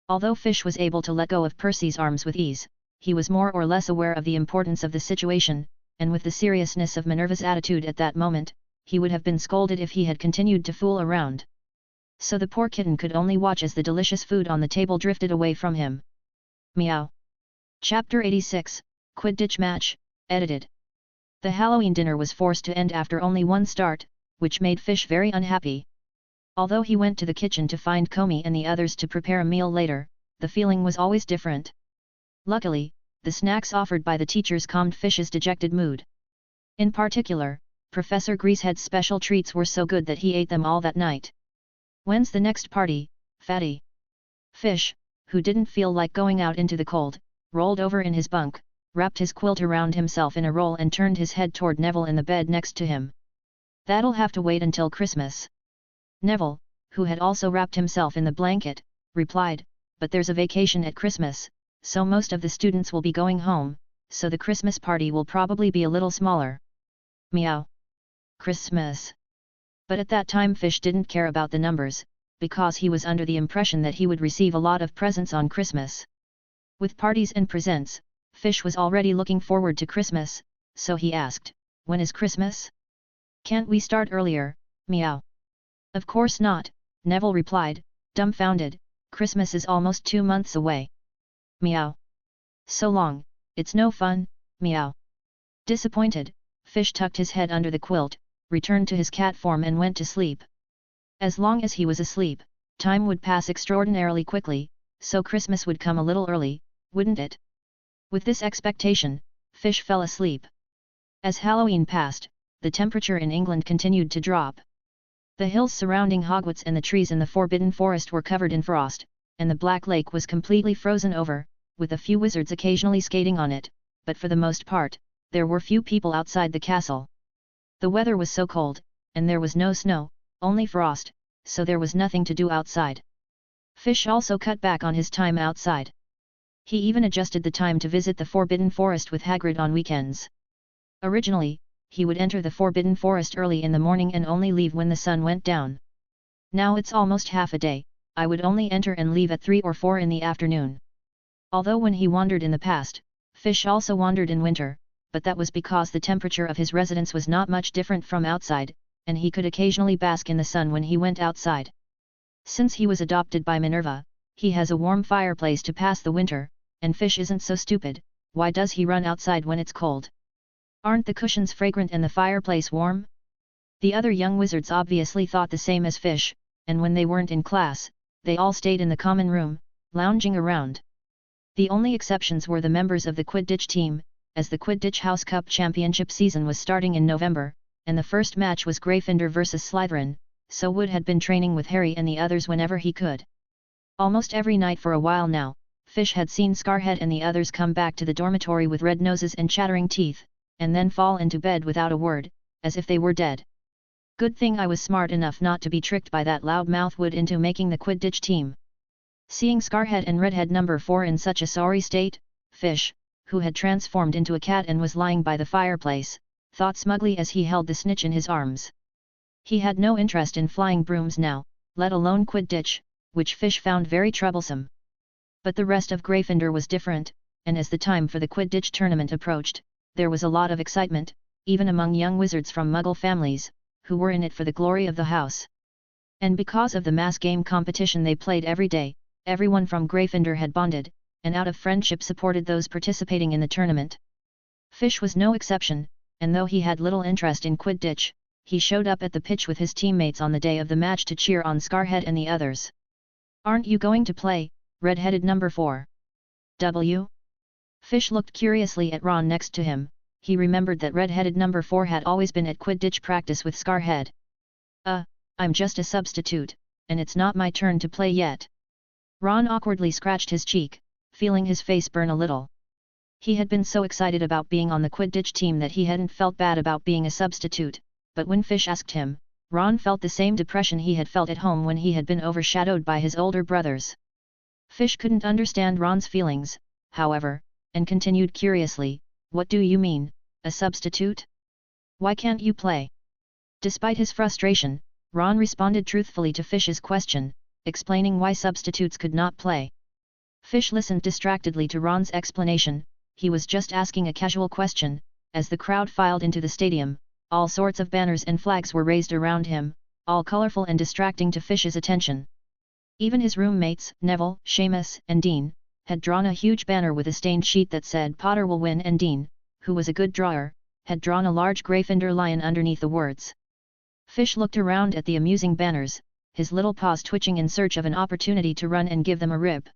Although Fish was able to let go of Percy's arms with ease, he was more or less aware of the importance of the situation, and with the seriousness of Minerva's attitude at that moment, he would have been scolded if he had continued to fool around. So the poor kitten could only watch as the delicious food on the table drifted away from him. Meow. Chapter 86, Quidditch Match, edited. The Halloween dinner was forced to end after only one start, which made Fish very unhappy. Although he went to the kitchen to find Comey and the others to prepare a meal later, the feeling was always different. Luckily, the snacks offered by the teachers calmed Fish's dejected mood. In particular, Professor Greasehead's special treats were so good that he ate them all that night. "When's the next party, Fatty?" Fish, who didn't feel like going out into the cold, rolled over in his bunk, wrapped his quilt around himself in a roll and turned his head toward Neville in the bed next to him. "That'll have to wait until Christmas." Neville, who had also wrapped himself in the blanket, replied, "But there's a vacation at Christmas, so most of the students will be going home, so the Christmas party will probably be a little smaller." Meow. Christmas. But at that time Fish didn't care about the numbers, because he was under the impression that he would receive a lot of presents on Christmas. With parties and presents, Fish was already looking forward to Christmas, so he asked, "When is Christmas? Can't we start earlier?" Meow. "Of course not," Neville replied, dumbfounded, "Christmas is almost 2 months away." Meow. "So long, it's no fun." Meow. Disappointed, Fish tucked his head under the quilt, returned to his cat form and went to sleep. As long as he was asleep, time would pass extraordinarily quickly, so Christmas would come a little early, wouldn't it? With this expectation, Fish fell asleep. As Halloween passed, the temperature in England continued to drop. The hills surrounding Hogwarts and the trees in the Forbidden Forest were covered in frost, and the Black Lake was completely frozen over, with a few wizards occasionally skating on it, but for the most part, there were few people outside the castle. The weather was so cold, and there was no snow, only frost, so there was nothing to do outside. Fish also cut back on his time outside. He even adjusted the time to visit the Forbidden Forest with Hagrid on weekends. Originally, he would enter the Forbidden Forest early in the morning and only leave when the sun went down. Now it's almost half a day, I would only enter and leave at 3 or 4 in the afternoon. Although when he wandered in the past, Fish also wandered in winter, but that was because the temperature of his residence was not much different from outside, and he could occasionally bask in the sun when he went outside. Since he was adopted by Minerva, he has a warm fireplace to pass the winter, and Fish isn't so stupid. Why does he run outside when it's cold? Aren't the cushions fragrant and the fireplace warm? The other young wizards obviously thought the same as Fish, and when they weren't in class, they all stayed in the common room, lounging around. The only exceptions were the members of the Quidditch team, as the Quidditch House Cup Championship season was starting in November, and the first match was Gryffindor vs Slytherin, so Wood had been training with Harry and the others whenever he could. Almost every night for a while now, Fish had seen Scarhead and the others come back to the dormitory with red noses and chattering teeth, and then fall into bed without a word, as if they were dead. Good thing I was smart enough not to be tricked by that loudmouth Wood into making the Quidditch team. Seeing Scarhead and Redhead number 4 in such a sorry state, Fish, who had transformed into a cat and was lying by the fireplace, thought smugly as he held the snitch in his arms. He had no interest in flying brooms now, let alone Quidditch, which Fish found very troublesome. But the rest of Gryffindor was different, and as the time for the Quidditch tournament approached, there was a lot of excitement, even among young wizards from Muggle families, who were in it for the glory of the house. And because of the mass game competition they played every day, everyone from Gryffindor had bonded, and out of friendship supported those participating in the tournament. Fish was no exception, and though he had little interest in Quidditch, he showed up at the pitch with his teammates on the day of the match to cheer on Scarhead and the others. "Aren't you going to play, Red-headed number 4? W?" Fish looked curiously at Ron next to him. He remembered that Red-headed number 4 had always been at Quidditch practice with Scarhead. I'm just a substitute, and it's not my turn to play yet." Ron awkwardly scratched his cheek, feeling his face burn a little. He had been so excited about being on the Quidditch team that he hadn't felt bad about being a substitute, but when Fish asked him, Ron felt the same depression he had felt at home when he had been overshadowed by his older brothers. Fish couldn't understand Ron's feelings, however, and continued curiously, "What do you mean, a substitute? Why can't you play?" Despite his frustration, Ron responded truthfully to Fish's question, explaining why substitutes could not play. Fish listened distractedly to Ron's explanation. He was just asking a casual question. As the crowd filed into the stadium, all sorts of banners and flags were raised around him, all colorful and distracting to Fish's attention. Even his roommates, Neville, Seamus, and Dean, had drawn a huge banner with a stained sheet that said Potter will win, and Dean, who was a good drawer, had drawn a large Gryffindor lion underneath the words. Fish looked around at the amusing banners, his little paws twitching in search of an opportunity to run and give them a rip.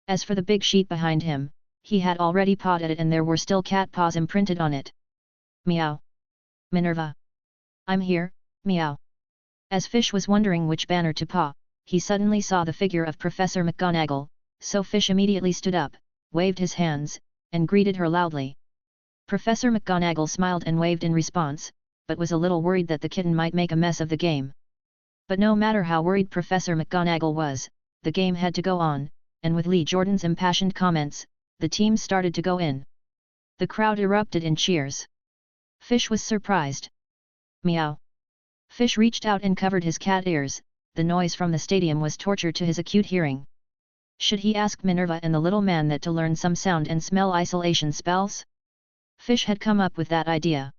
As for the big sheet behind him, he had already pawed at it and there were still cat paws imprinted on it. Meow. Minerva. I'm here, meow. As Fish was wondering which banner to paw, he suddenly saw the figure of Professor McGonagall, so Fish immediately stood up, waved his hands, and greeted her loudly. Professor McGonagall smiled and waved in response, but was a little worried that the kitten might make a mess of the game. But no matter how worried Professor McGonagall was, the game had to go on, and with Lee Jordan's impassioned comments, the team started to go in. The crowd erupted in cheers. Fish was surprised. Meow. Fish reached out and covered his cat ears. The noise from the stadium was torture to his acute hearing. Should he ask Minerva and the little man that to learn some sound and smell isolation spells? Fish had come up with that idea.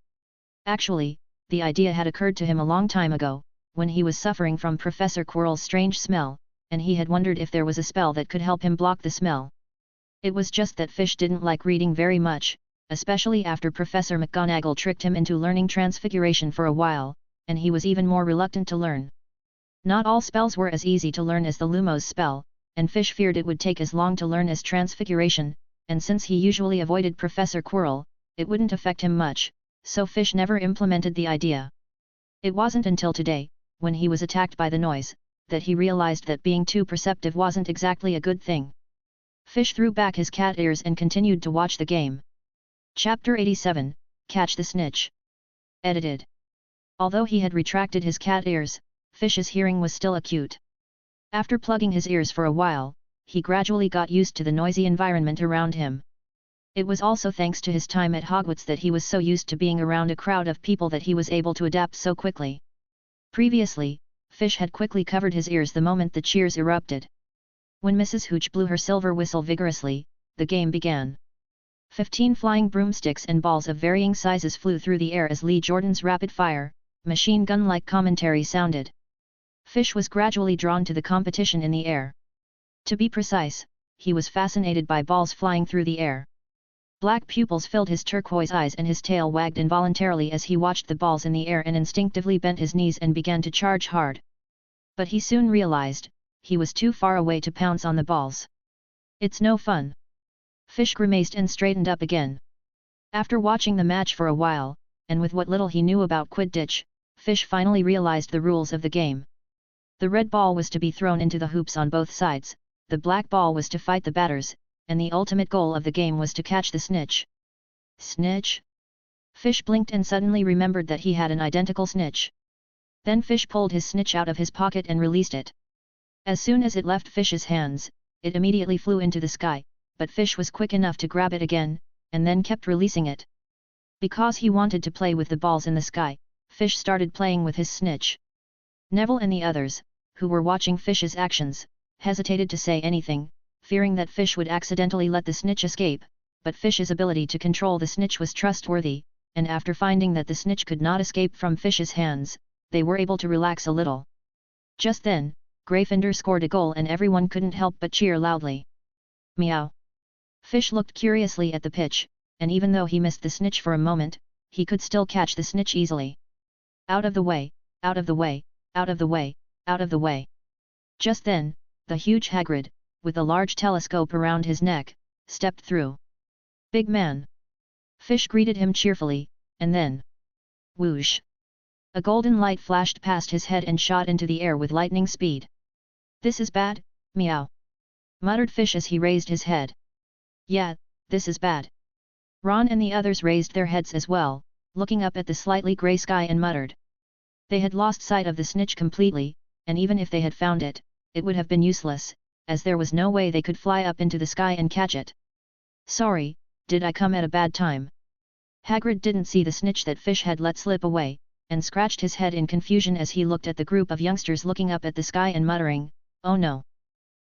Actually, the idea had occurred to him a long time ago, when he was suffering from Professor Quirrell's strange smell, and he had wondered if there was a spell that could help him block the smell. It was just that Fish didn't like reading very much, especially after Professor McGonagall tricked him into learning Transfiguration for a while, and he was even more reluctant to learn. Not all spells were as easy to learn as the Lumos spell, and Fish feared it would take as long to learn as Transfiguration, and since he usually avoided Professor Quirrell, it wouldn't affect him much, so Fish never implemented the idea. It wasn't until today, when he was attacked by the noise, that he realized that being too perceptive wasn't exactly a good thing. Fish threw back his cat ears and continued to watch the game. Chapter 87, Catch the Snitch. Edited. Although he had retracted his cat ears, Fish's hearing was still acute. After plugging his ears for a while, he gradually got used to the noisy environment around him. It was also thanks to his time at Hogwarts that he was so used to being around a crowd of people that he was able to adapt so quickly. Previously, Fish had quickly covered his ears the moment the cheers erupted. When Mrs. Hooch blew her silver whistle vigorously, the game began. 15 flying broomsticks and balls of varying sizes flew through the air as Lee Jordan's rapid-fire, machine gun-like commentary sounded. Fish was gradually drawn to the competition in the air. To be precise, he was fascinated by balls flying through the air. Black pupils filled his turquoise eyes and his tail wagged involuntarily as he watched the balls in the air and instinctively bent his knees and began to charge hard. But he soon realized, he was too far away to pounce on the balls. It's no fun. Fish grimaced and straightened up again. After watching the match for a while, and with what little he knew about Quidditch, Fish finally realized the rules of the game. The red ball was to be thrown into the hoops on both sides, the black ball was to fight the batters, and the ultimate goal of the game was to catch the snitch. Snitch? Fish blinked and suddenly remembered that he had an identical snitch. Then Fish pulled his snitch out of his pocket and released it. As soon as it left Fish's hands, it immediately flew into the sky, but Fish was quick enough to grab it again, and then kept releasing it. Because he wanted to play with the balls in the sky, Fish started playing with his snitch. Neville and the others, who were watching Fish's actions, hesitated to say anything, fearing that Fish would accidentally let the snitch escape, but Fish's ability to control the snitch was trustworthy, and after finding that the snitch could not escape from Fish's hands, they were able to relax a little. Just then, Gryffindor scored a goal and everyone couldn't help but cheer loudly. Meow. Fish looked curiously at the pitch, and even though he missed the snitch for a moment, he could still catch the snitch easily. Out of the way, out of the way, out of the way, out of the way. Just then, the huge Hagrid, with a large telescope around his neck, stepped through. Big man. Fish greeted him cheerfully, and then... whoosh! A golden light flashed past his head and shot into the air with lightning speed. This is bad, meow. Muttered Fish as he raised his head. Yeah, this is bad. Ron and the others raised their heads as well, looking up at the slightly grey sky and muttered. They had lost sight of the snitch completely, and even if they had found it, it would have been useless, as there was no way they could fly up into the sky and catch it. Sorry, did I come at a bad time? Hagrid didn't see the snitch that Fish had let slip away, and scratched his head in confusion as he looked at the group of youngsters looking up at the sky and muttering, "Oh no!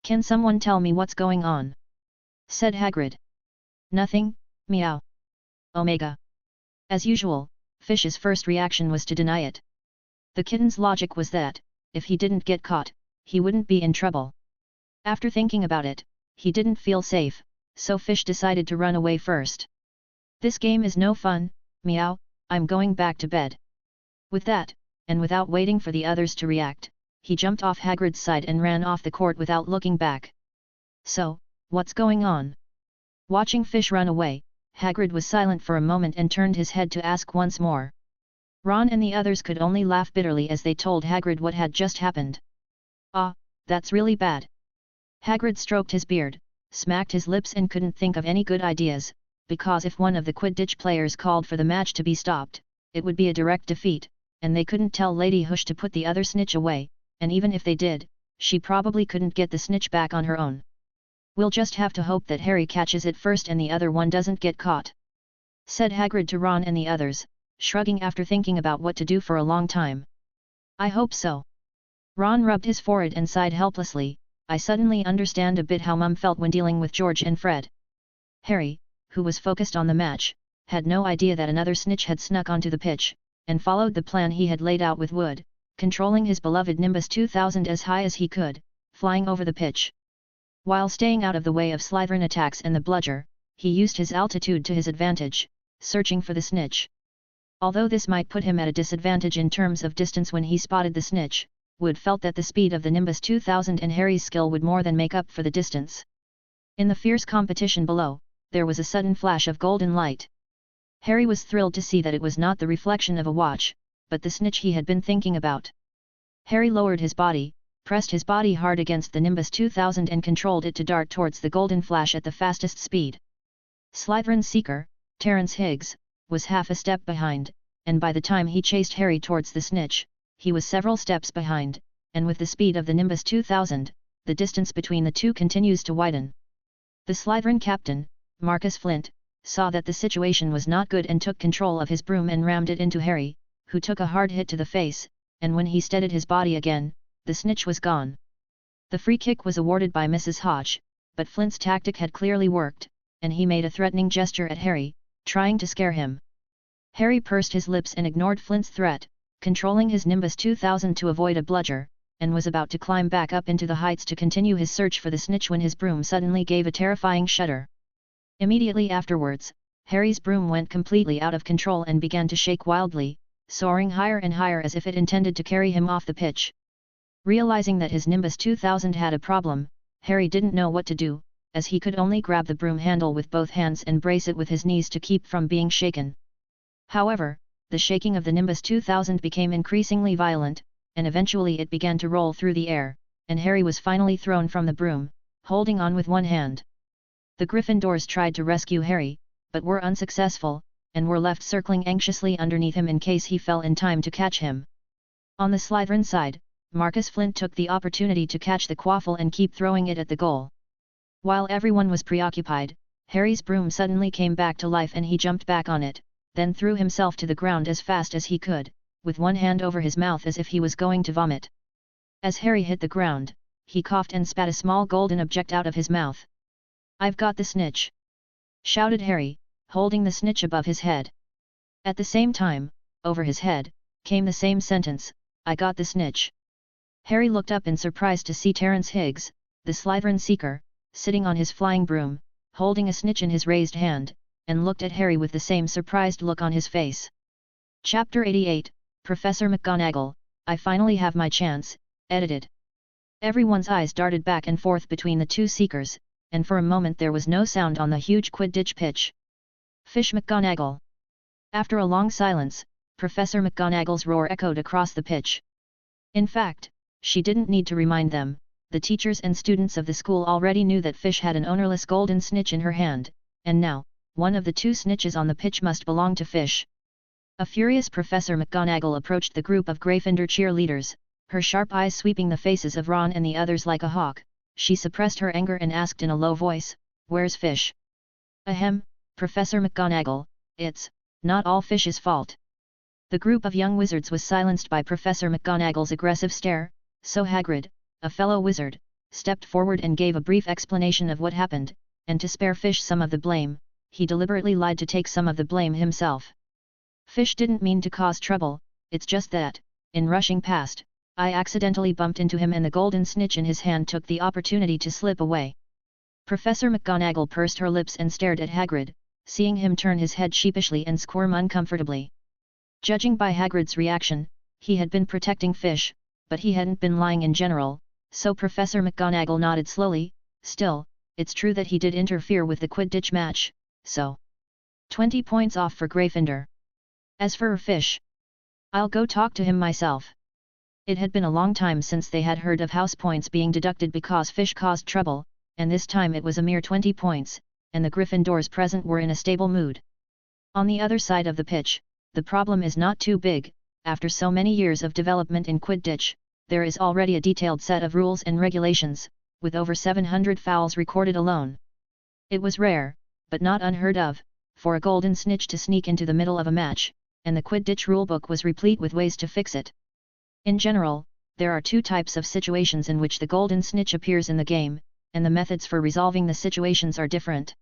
Can someone tell me what's going on?" said Hagrid. "Nothing, meow." Omega. As usual, Fish's first reaction was to deny it. The kitten's logic was that, if he didn't get caught, he wouldn't be in trouble. After thinking about it, he didn't feel safe, so Fish decided to run away first. "This game is no fun, meow, I'm going back to bed." With that, and without waiting for the others to react, he jumped off Hagrid's side and ran off the court without looking back. "So, what's going on?" Watching Fish run away, Hagrid was silent for a moment and turned his head to ask once more. Ron and the others could only laugh bitterly as they told Hagrid what had just happened. "Ah, that's really bad." Hagrid stroked his beard, smacked his lips and couldn't think of any good ideas, because if one of the Quidditch players called for the match to be stopped, it would be a direct defeat, and they couldn't tell Lady Hush to put the other snitch away, and even if they did, she probably couldn't get the snitch back on her own. "We'll just have to hope that Harry catches it first and the other one doesn't get caught," said Hagrid to Ron and the others, shrugging after thinking about what to do for a long time. "I hope so." Ron rubbed his forehead and sighed helplessly. "I suddenly understand a bit how Mum felt when dealing with George and Fred." Harry, who was focused on the match, had no idea that another snitch had snuck onto the pitch, and followed the plan he had laid out with Wood, controlling his beloved Nimbus 2000 as high as he could, flying over the pitch. While staying out of the way of Slytherin attacks and the bludger, he used his altitude to his advantage, searching for the snitch. Although this might put him at a disadvantage in terms of distance when he spotted the snitch, Wood felt that the speed of the Nimbus 2000 and Harry's skill would more than make up for the distance. In the fierce competition below, there was a sudden flash of golden light. Harry was thrilled to see that it was not the reflection of a watch, but the snitch he had been thinking about. Harry lowered his body, pressed his body hard against the Nimbus 2000 and controlled it to dart towards the golden flash at the fastest speed. Slytherin's seeker, Terence Higgs, was half a step behind, and by the time he chased Harry towards the snitch, he was several steps behind, and with the speed of the Nimbus 2000, the distance between the two continues to widen. The Slytherin captain, Marcus Flint, saw that the situation was not good and took control of his broom and rammed it into Harry, who took a hard hit to the face, and when he steadied his body again, the snitch was gone. The free kick was awarded by Mrs. Hodge, but Flint's tactic had clearly worked, and he made a threatening gesture at Harry, trying to scare him. Harry pursed his lips and ignored Flint's threat, controlling his Nimbus 2000 to avoid a bludger, and was about to climb back up into the heights to continue his search for the snitch when his broom suddenly gave a terrifying shudder. Immediately afterwards, Harry's broom went completely out of control and began to shake wildly, soaring higher and higher as if it intended to carry him off the pitch. Realizing that his Nimbus 2000 had a problem, Harry didn't know what to do, as he could only grab the broom handle with both hands and brace it with his knees to keep from being shaken. However, the shaking of the Nimbus 2000 became increasingly violent, and eventually it began to roll through the air, and Harry was finally thrown from the broom, holding on with one hand. The Gryffindors tried to rescue Harry, but were unsuccessful, and were left circling anxiously underneath him in case he fell in time to catch him. On the Slytherin side, Marcus Flint took the opportunity to catch the quaffle and keep throwing it at the goal. While everyone was preoccupied, Harry's broom suddenly came back to life and he jumped back on it, then threw himself to the ground as fast as he could, with one hand over his mouth as if he was going to vomit. As Harry hit the ground, he coughed and spat a small golden object out of his mouth. "I've got the snitch!" shouted Harry, holding the snitch above his head. At the same time, over his head, came the same sentence, "I got the snitch." Harry looked up in surprise to see Terence Higgs, the Slytherin seeker, sitting on his flying broom, holding a snitch in his raised hand, and looked at Harry with the same surprised look on his face. Chapter 88, Professor McGonagall, I finally have my chance, edited. Everyone's eyes darted back and forth between the two seekers, and for a moment there was no sound on the huge Quidditch pitch. Fish McGonagall. After a long silence, Professor McGonagall's roar echoed across the pitch. In fact, she didn't need to remind them, the teachers and students of the school already knew that Fish had an ownerless golden snitch in her hand, and now, one of the two snitches on the pitch must belong to Fish. A furious Professor McGonagall approached the group of Gryffindor cheerleaders, her sharp eyes sweeping the faces of Ron and the others like a hawk. She suppressed her anger and asked in a low voice, "Where's Fish?" "Ahem, Professor McGonagall, it's not all Fish's fault." The group of young wizards was silenced by Professor McGonagall's aggressive stare, so Hagrid, a fellow wizard, stepped forward and gave a brief explanation of what happened, and to spare Fish some of the blame, he deliberately lied to take some of the blame himself. Fish didn't mean to cause trouble, it's just that, in rushing past, I accidentally bumped into him and the golden snitch in his hand took the opportunity to slip away. Professor McGonagall pursed her lips and stared at Hagrid, seeing him turn his head sheepishly and squirm uncomfortably. Judging by Hagrid's reaction, he had been protecting Fish, but he hadn't been lying in general, so Professor McGonagall nodded slowly. Still, it's true that he did interfere with the Quidditch match, so 20 points off for Gryffindor. As for Fish, I'll go talk to him myself. It had been a long time since they had heard of house points being deducted because Fish caused trouble, and this time it was a mere 20 points, and the Gryffindors present were in a stable mood. On the other side of the pitch, the problem is not too big. After so many years of development in Quidditch, there is already a detailed set of rules and regulations, with over 700 fouls recorded alone. It was rare, but not unheard of, for a golden snitch to sneak into the middle of a match, and the Quidditch rulebook was replete with ways to fix it. In general, there are two types of situations in which the golden snitch appears in the game, and the methods for resolving the situations are different.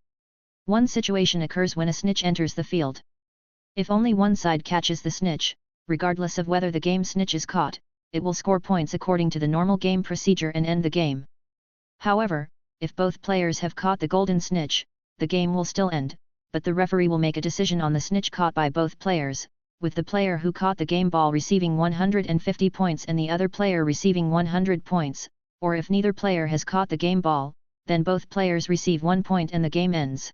One situation occurs when a snitch enters the field. If only one side catches the snitch, regardless of whether the game snitch is caught, it will score points according to the normal game procedure and end the game. However, if both players have caught the golden snitch, the game will still end, but the referee will make a decision on the snitch caught by both players, with the player who caught the game ball receiving 150 points and the other player receiving 100 points, or if neither player has caught the game ball, then both players receive 1 point and the game ends.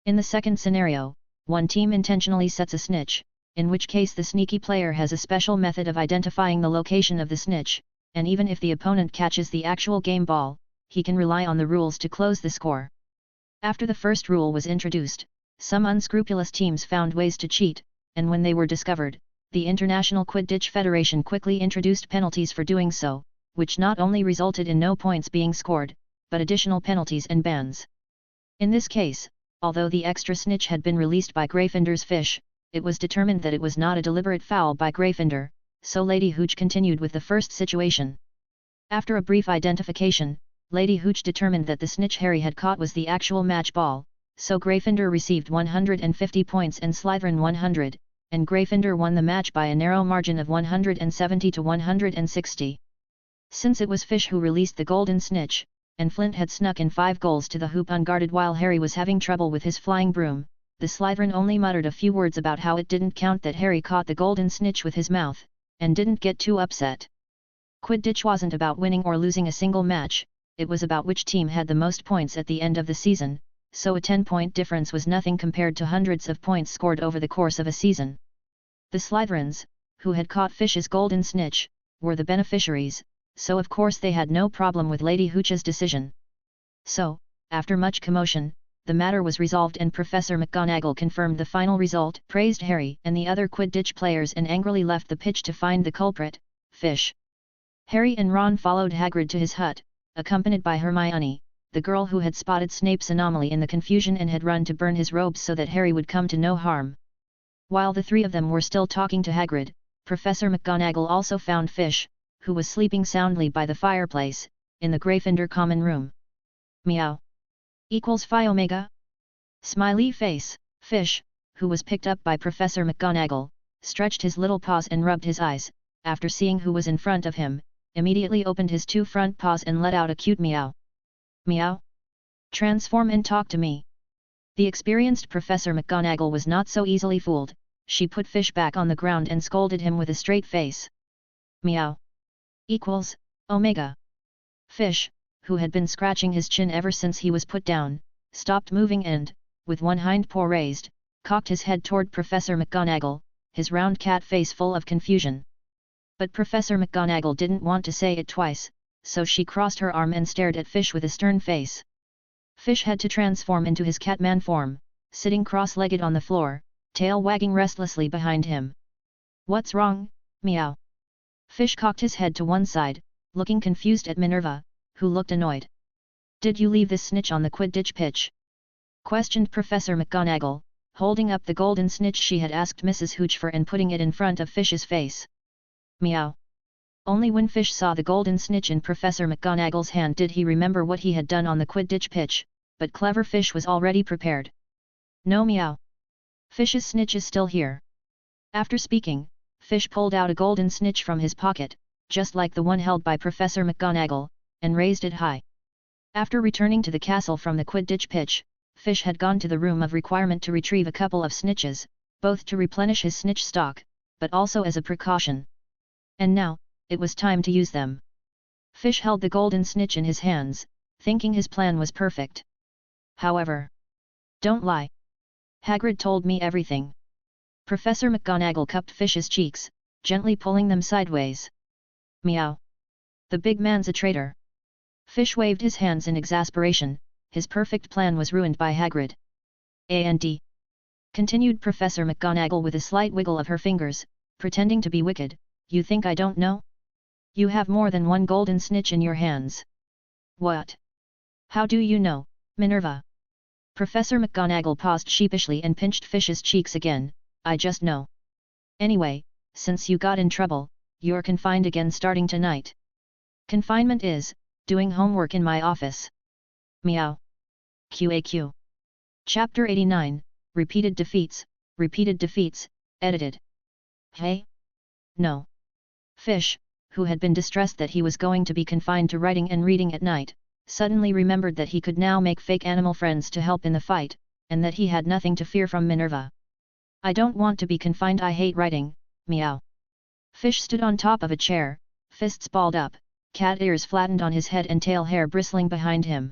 In the second scenario, one team intentionally sets a snitch, in which case the sneaky player has a special method of identifying the location of the snitch, and even if the opponent catches the actual game ball, he can rely on the rules to close the score. After the first rule was introduced, some unscrupulous teams found ways to cheat, and when they were discovered, the International Quidditch Federation quickly introduced penalties for doing so, which not only resulted in no points being scored, but additional penalties and bans. In this case, although the extra snitch had been released by Gryffindor's Fish, it was determined that it was not a deliberate foul by Gryffindor, so Lady Hooch continued with the first situation. After a brief identification, Lady Hooch determined that the snitch Harry had caught was the actual match ball, so Gryffindor received 150 points and Slytherin 100, and Gryffindor won the match by a narrow margin of 170 to 160. Since it was Fish who released the golden snitch, and Flint had snuck in 5 goals to the hoop unguarded while Harry was having trouble with his flying broom, the Slytherin only muttered a few words about how it didn't count that Harry caught the golden snitch with his mouth, and didn't get too upset. Quidditch wasn't about winning or losing a single match, it was about which team had the most points at the end of the season, so a 10-point difference was nothing compared to hundreds of points scored over the course of a season. The Slytherins, who had caught Fish's golden snitch, were the beneficiaries, so of course they had no problem with Lady Hooch's decision. So, after much commotion, the matter was resolved and Professor McGonagall confirmed the final result, praised Harry and the other Quidditch players and angrily left the pitch to find the culprit, Fish. Harry and Ron followed Hagrid to his hut, accompanied by Hermione, the girl who had spotted Snape's anomaly in the confusion and had run to burn his robes so that Harry would come to no harm. While the three of them were still talking to Hagrid, Professor McGonagall also found Fish, who was sleeping soundly by the fireplace, in the Gryffindor common room. Meow. Equals Phi Omega? Smiley face. Fish, who was picked up by Professor McGonagall, stretched his little paws and rubbed his eyes, after seeing who was in front of him, immediately opened his 2 front paws and let out a cute meow. Meow. Transform and talk to me. The experienced Professor McGonagall was not so easily fooled, she put Fish back on the ground and scolded him with a straight face. Meow. Equals, Omega. Fish, who had been scratching his chin ever since he was put down, stopped moving and, with one hind paw raised, cocked his head toward Professor McGonagall, his round cat face full of confusion. But Professor McGonagall didn't want to say it twice, so she crossed her arm and stared at Fish with a stern face. Fish had to transform into his catman form, sitting cross-legged on the floor, tail wagging restlessly behind him. What's wrong, meow? Fish cocked his head to one side, looking confused at Minerva, who looked annoyed. Did you leave this snitch on the Quidditch pitch? Questioned Professor McGonagall, holding up the golden snitch she had asked Mrs. Hooch for and putting it in front of Fish's face. Meow. Only when Fish saw the golden snitch in Professor McGonagall's hand did he remember what he had done on the Quidditch pitch, but clever Fish was already prepared. No meow. Fish's snitch is still here. After speaking, Fish pulled out a golden snitch from his pocket, just like the one held by Professor McGonagall, and raised it high. After returning to the castle from the Quidditch pitch, Fish had gone to the room of requirement to retrieve a couple of snitches, both to replenish his snitch stock, but also as a precaution. And now, it was time to use them. Fish held the golden snitch in his hands, thinking his plan was perfect. However, don't lie. Hagrid told me everything. Professor McGonagall cupped Fish's cheeks, gently pulling them sideways. Meow. The big man's a traitor. Fish waved his hands in exasperation, his perfect plan was ruined by Hagrid. And continued Professor McGonagall with a slight wiggle of her fingers, pretending to be wicked, you think I don't know? You have more than one golden snitch in your hands. What? How do you know, Minerva? Professor McGonagall paused sheepishly and pinched Fish's cheeks again. I just know. Anyway, since you got in trouble, you're confined again starting tonight. Confinement is, doing homework in my office. Meow. QAQ. Chapter 89, Repeated Defeats, edited. Hey? No. Fish, who had been distressed that he was going to be confined to writing and reading at night, suddenly remembered that he could now make fake animal friends to help in the fight, and that he had nothing to fear from Minerva. I don't want to be confined, I hate writing, meow. Fish stood on top of a chair, fists balled up, cat ears flattened on his head and tail hair bristling behind him.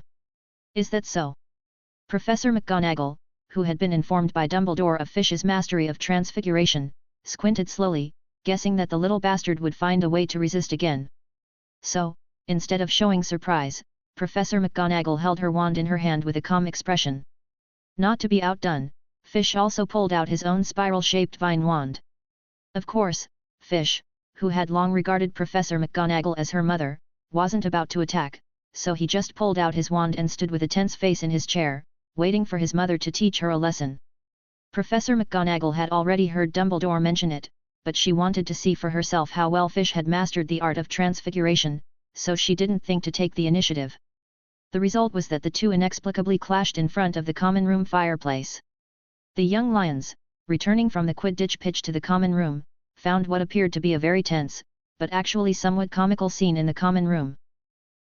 Is that so? Professor McGonagall, who had been informed by Dumbledore of Fish's mastery of transfiguration, squinted slowly, guessing that the little bastard would find a way to resist again. So, instead of showing surprise, Professor McGonagall held her wand in her hand with a calm expression. Not to be outdone, Fish also pulled out his own spiral-shaped vine wand. Of course, Fish, who had long regarded Professor McGonagall as her mother, wasn't about to attack, so he just pulled out his wand and stood with a tense face in his chair, waiting for his mother to teach her a lesson. Professor McGonagall had already heard Dumbledore mention it, but she wanted to see for herself how well Fish had mastered the art of transfiguration, so she didn't think to take the initiative. The result was that the two inexplicably clashed in front of the common room fireplace. The young lions, returning from the Quidditch pitch to the common room, found what appeared to be a very tense, but actually somewhat comical scene in the common room.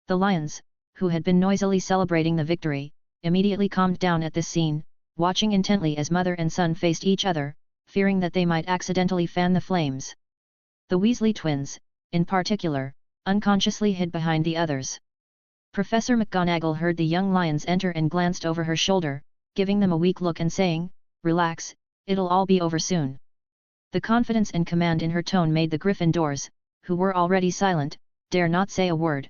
The lions, who had been noisily celebrating the victory, immediately calmed down at this scene, watching intently as mother and son faced each other, fearing that they might accidentally fan the flames. The Weasley twins, in particular, unconsciously hid behind the others. Professor McGonagall heard the young lions enter and glanced over her shoulder, giving them a weak look and saying, "Relax, it'll all be over soon." The confidence and command in her tone made the Gryffindors, who were already silent, dare not say a word.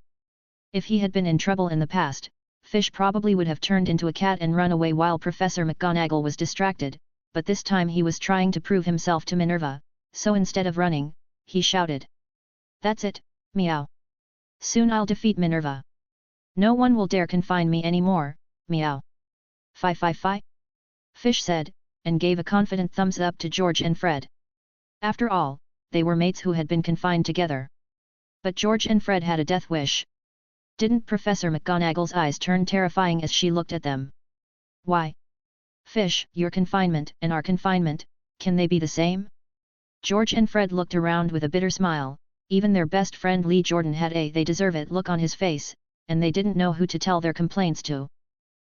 If he had been in trouble in the past, Fish probably would have turned into a cat and run away while Professor McGonagall was distracted, but this time he was trying to prove himself to Minerva, so instead of running, he shouted. "That's it, meow. Soon I'll defeat Minerva. No one will dare confine me anymore, meow. Fi fi fi," Fish said, and gave a confident thumbs up to George and Fred. After all, they were mates who had been confined together. But George and Fred had a death wish. Didn't Professor McGonagall's eyes turn terrifying as she looked at them? Why? Fish, your confinement and our confinement, can they be the same? George and Fred looked around with a bitter smile. Even their best friend Lee Jordan had a "they deserve it" look on his face, and they didn't know who to tell their complaints to.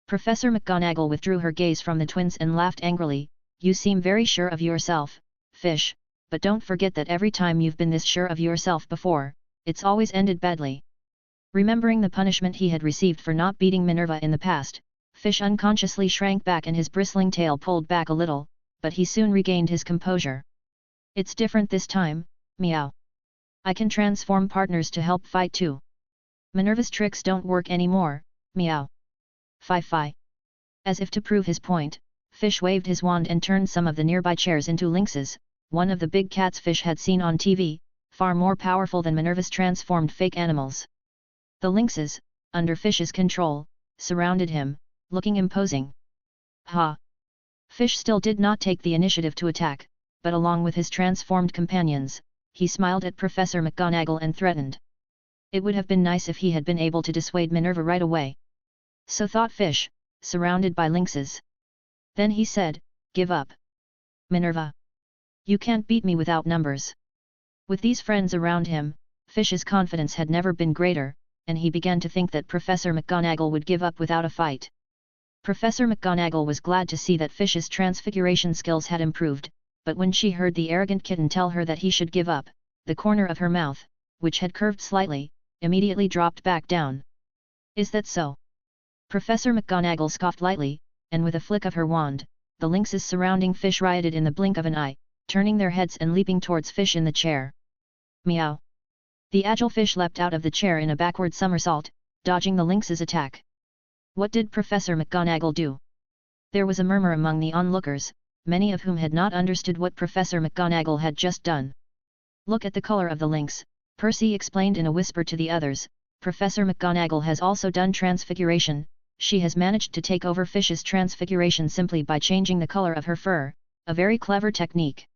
Professor McGonagall withdrew her gaze from the twins and laughed angrily. "You seem very sure of yourself, Fish, but don't forget that every time you've been this sure of yourself before, it's always ended badly." Remembering the punishment he had received for not beating Minerva in the past, Fish unconsciously shrank back and his bristling tail pulled back a little, but he soon regained his composure. "It's different this time, meow. I can transform partners to help fight too. Minerva's tricks don't work anymore, meow. Fi fi." As if to prove his point, Fish waved his wand and turned some of the nearby chairs into lynxes, one of the big cats Fish had seen on TV, far more powerful than Minerva's transformed fake animals. The lynxes, under Fish's control, surrounded him, looking imposing. "Ha! Fish still did not take the initiative to attack, but along with his transformed companions, he smiled at Professor McGonagall and threatened. It would have been nice if he had been able to dissuade Minerva right away. So thought Fish, surrounded by lynxes. Then he said, "Give up. Minerva. You can't beat me without numbers." With these friends around him, Fish's confidence had never been greater, and he began to think that Professor McGonagall would give up without a fight. Professor McGonagall was glad to see that Fish's transfiguration skills had improved, but when she heard the arrogant kitten tell her that he should give up, the corner of her mouth, which had curved slightly, immediately dropped back down. "Is that so?" Professor McGonagall scoffed lightly, and with a flick of her wand, the lynxes surrounding Fish rioted in the blink of an eye, turning their heads and leaping towards Fish in the chair. Meow! The agile Fish leapt out of the chair in a backward somersault, dodging the lynx's attack. What did Professor McGonagall do? There was a murmur among the onlookers, many of whom had not understood what Professor McGonagall had just done. "Look at the color of the lynx," Percy explained in a whisper to the others. "Professor McGonagall has also done transfiguration. She has managed to take over Fish's transfiguration simply by changing the color of her fur, a very clever technique."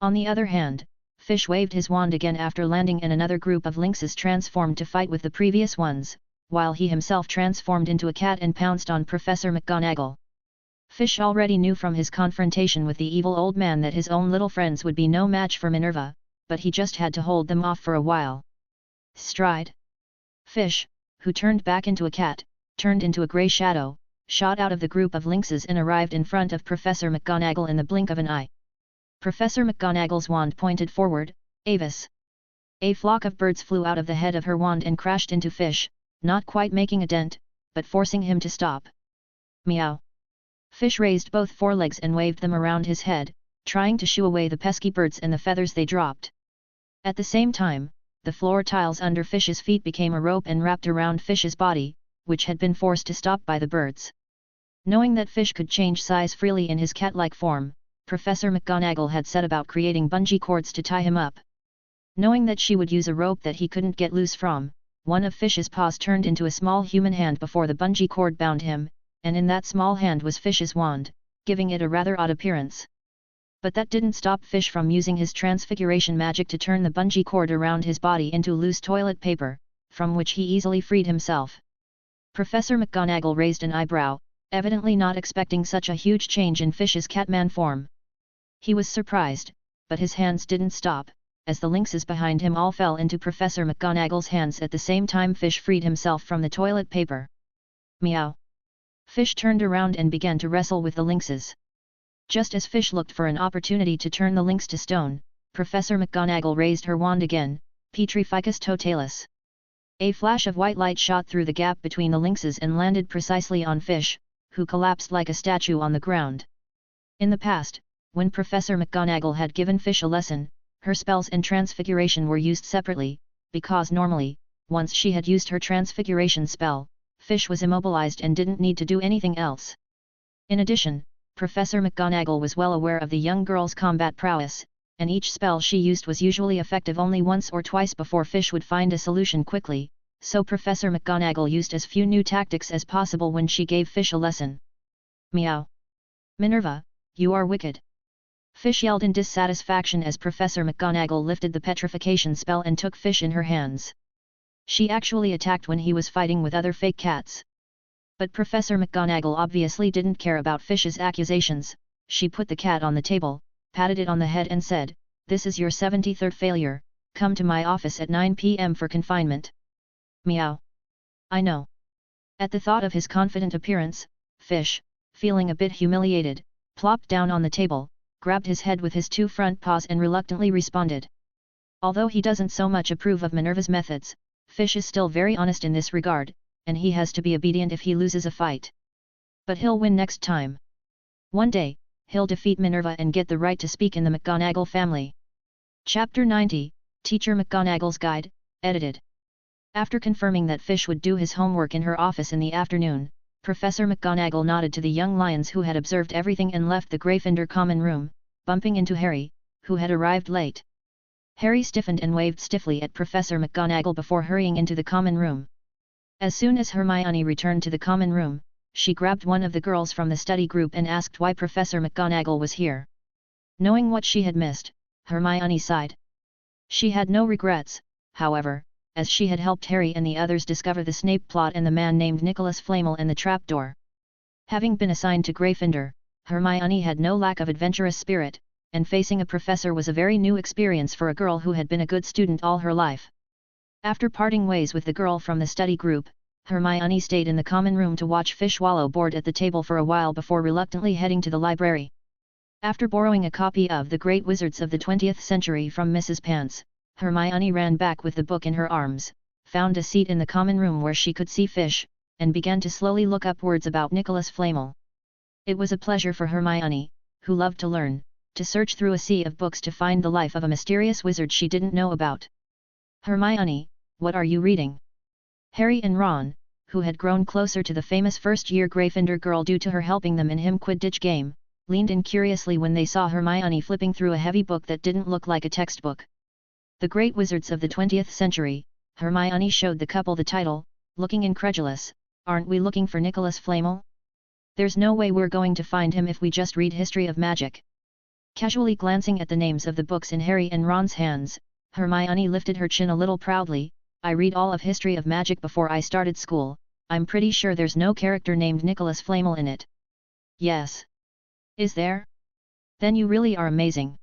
On the other hand, Fish waved his wand again after landing, and another group of lynxes transformed to fight with the previous ones, while he himself transformed into a cat and pounced on Professor McGonagall. Fish already knew from his confrontation with the evil old man that his own little friends would be no match for Minerva, but he just had to hold them off for a while. Stride! Fish, who turned back into a cat, turned into a grey shadow, shot out of the group of lynxes and arrived in front of Professor McGonagall in the blink of an eye. Professor McGonagall's wand pointed forward. Avis! A flock of birds flew out of the head of her wand and crashed into Fish, not quite making a dent, but forcing him to stop. Meow! Fish raised both forelegs and waved them around his head, trying to shoo away the pesky birds and the feathers they dropped. At the same time, the floor tiles under Fish's feet became a rope and wrapped around Fish's body, which had been forced to stop by the birds. Knowing that Fish could change size freely in his cat-like form, Professor McGonagall had set about creating bungee cords to tie him up. Knowing that she would use a rope that he couldn't get loose from, one of Fish's paws turned into a small human hand before the bungee cord bound him, and in that small hand was Fish's wand, giving it a rather odd appearance. But that didn't stop Fish from using his transfiguration magic to turn the bungee cord around his body into loose toilet paper, from which he easily freed himself. Professor McGonagall raised an eyebrow, evidently not expecting such a huge change in Fish's catman form. He was surprised, but his hands didn't stop, as the lynxes behind him all fell into Professor McGonagall's hands at the same time Fish freed himself from the toilet paper. Meow! Fish turned around and began to wrestle with the lynxes. Just as Fish looked for an opportunity to turn the lynx to stone, Professor McGonagall raised her wand again, Petrificus totalis. A flash of white light shot through the gap between the lynxes and landed precisely on Fish, who collapsed like a statue on the ground. In the past, when Professor McGonagall had given Fish a lesson, her spells and transfiguration were used separately, because normally, once she had used her transfiguration spell, Fish was immobilized and didn't need to do anything else. In addition, Professor McGonagall was well aware of the young girl's combat prowess, and each spell she used was usually effective only once or twice before Fish would find a solution quickly, so Professor McGonagall used as few new tactics as possible when she gave Fish a lesson. Meow! Minerva, you are wicked! Fish yelled in dissatisfaction as Professor McGonagall lifted the petrification spell and took Fish in her hands. She actually attacked when he was fighting with other fake cats. But Professor McGonagall obviously didn't care about Fish's accusations. She put the cat on the table, patted it on the head and said, "This is your 73rd failure, come to my office at 9 p.m. for confinement." Meow! I know. At the thought of his confident appearance, Fish, feeling a bit humiliated, plopped down on the table, grabbed his head with his two front paws and reluctantly responded. Although he doesn't so much approve of Minerva's methods, Fish is still very honest in this regard, and he has to be obedient if he loses a fight. But he'll win next time. One day, he'll defeat Minerva and get the right to speak in the McGonagall family. Chapter 90, Teacher McGonagall's Guide, edited. After confirming that Fish would do his homework in her office in the afternoon, Professor McGonagall nodded to the young lions who had observed everything and left the Gryffindor common room, bumping into Harry, who had arrived late. Harry stiffened and waved stiffly at Professor McGonagall before hurrying into the common room. As soon as Hermione returned to the common room, she grabbed one of the girls from the study group and asked why Professor McGonagall was here. Knowing what she had missed, Hermione sighed. She had no regrets, however, as she had helped Harry and the others discover the Snape plot and the man named Nicholas Flamel and the trapdoor. Having been assigned to Gryffindor, Hermione had no lack of adventurous spirit, and facing a professor was a very new experience for a girl who had been a good student all her life. After parting ways with the girl from the study group, Hermione stayed in the common room to watch Fish wallow bored at the table for a while before reluctantly heading to the library. After borrowing a copy of The Great Wizards of the 20th Century from Mrs. Pants, Hermione ran back with the book in her arms, found a seat in the common room where she could see Fish, and began to slowly look up words about Nicholas Flamel. It was a pleasure for Hermione, who loved to learn, to search through a sea of books to find the life of a mysterious wizard she didn't know about. Hermione, what are you reading? Harry and Ron, who had grown closer to the famous first-year Gryffindor girl due to her helping them in him Quidditch game, leaned in curiously when they saw Hermione flipping through a heavy book that didn't look like a textbook. The Great Wizards of the 20th Century, Hermione showed the couple the title, looking incredulous. Aren't we looking for Nicholas Flamel? There's no way we're going to find him if we just read History of Magic. Casually glancing at the names of the books in Harry and Ron's hands, Hermione lifted her chin a little proudly. I read all of History of Magic before I started school. I'm pretty sure there's no character named Nicholas Flamel in it. Yes. Is there? Then you really are amazing.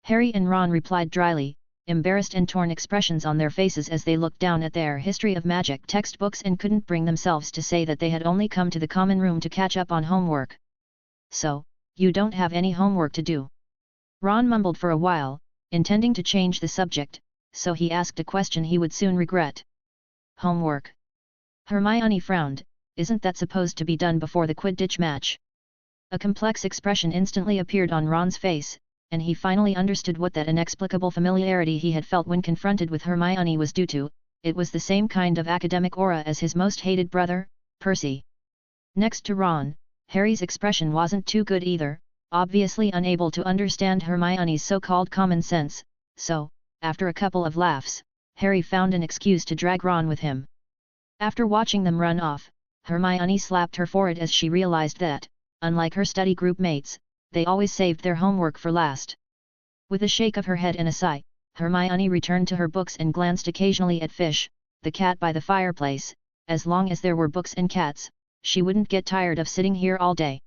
Harry and Ron replied dryly, embarrassed and torn expressions on their faces as they looked down at their History of Magic textbooks and couldn't bring themselves to say that they had only come to the common room to catch up on homework. So, you don't have any homework to do? Ron mumbled for a while, intending to change the subject, so he asked a question he would soon regret. Homework? Hermione frowned. Isn't that supposed to be done before the Quidditch match? A complex expression instantly appeared on Ron's face, and he finally understood what that inexplicable familiarity he had felt when confronted with Hermione was due to. It was the same kind of academic aura as his most hated brother, Percy. Next to Ron, Harry's expression wasn't too good either, obviously unable to understand Hermione's so-called common sense, so, after a couple of laughs, Harry found an excuse to drag Ron with him. After watching them run off, Hermione slapped her forehead as she realized that, unlike her study group mates, they always saved their homework for last. With a shake of her head and a sigh, Hermione returned to her books and glanced occasionally at Fish, the cat by the fireplace. As long as there were books and cats, she wouldn't get tired of sitting here all day.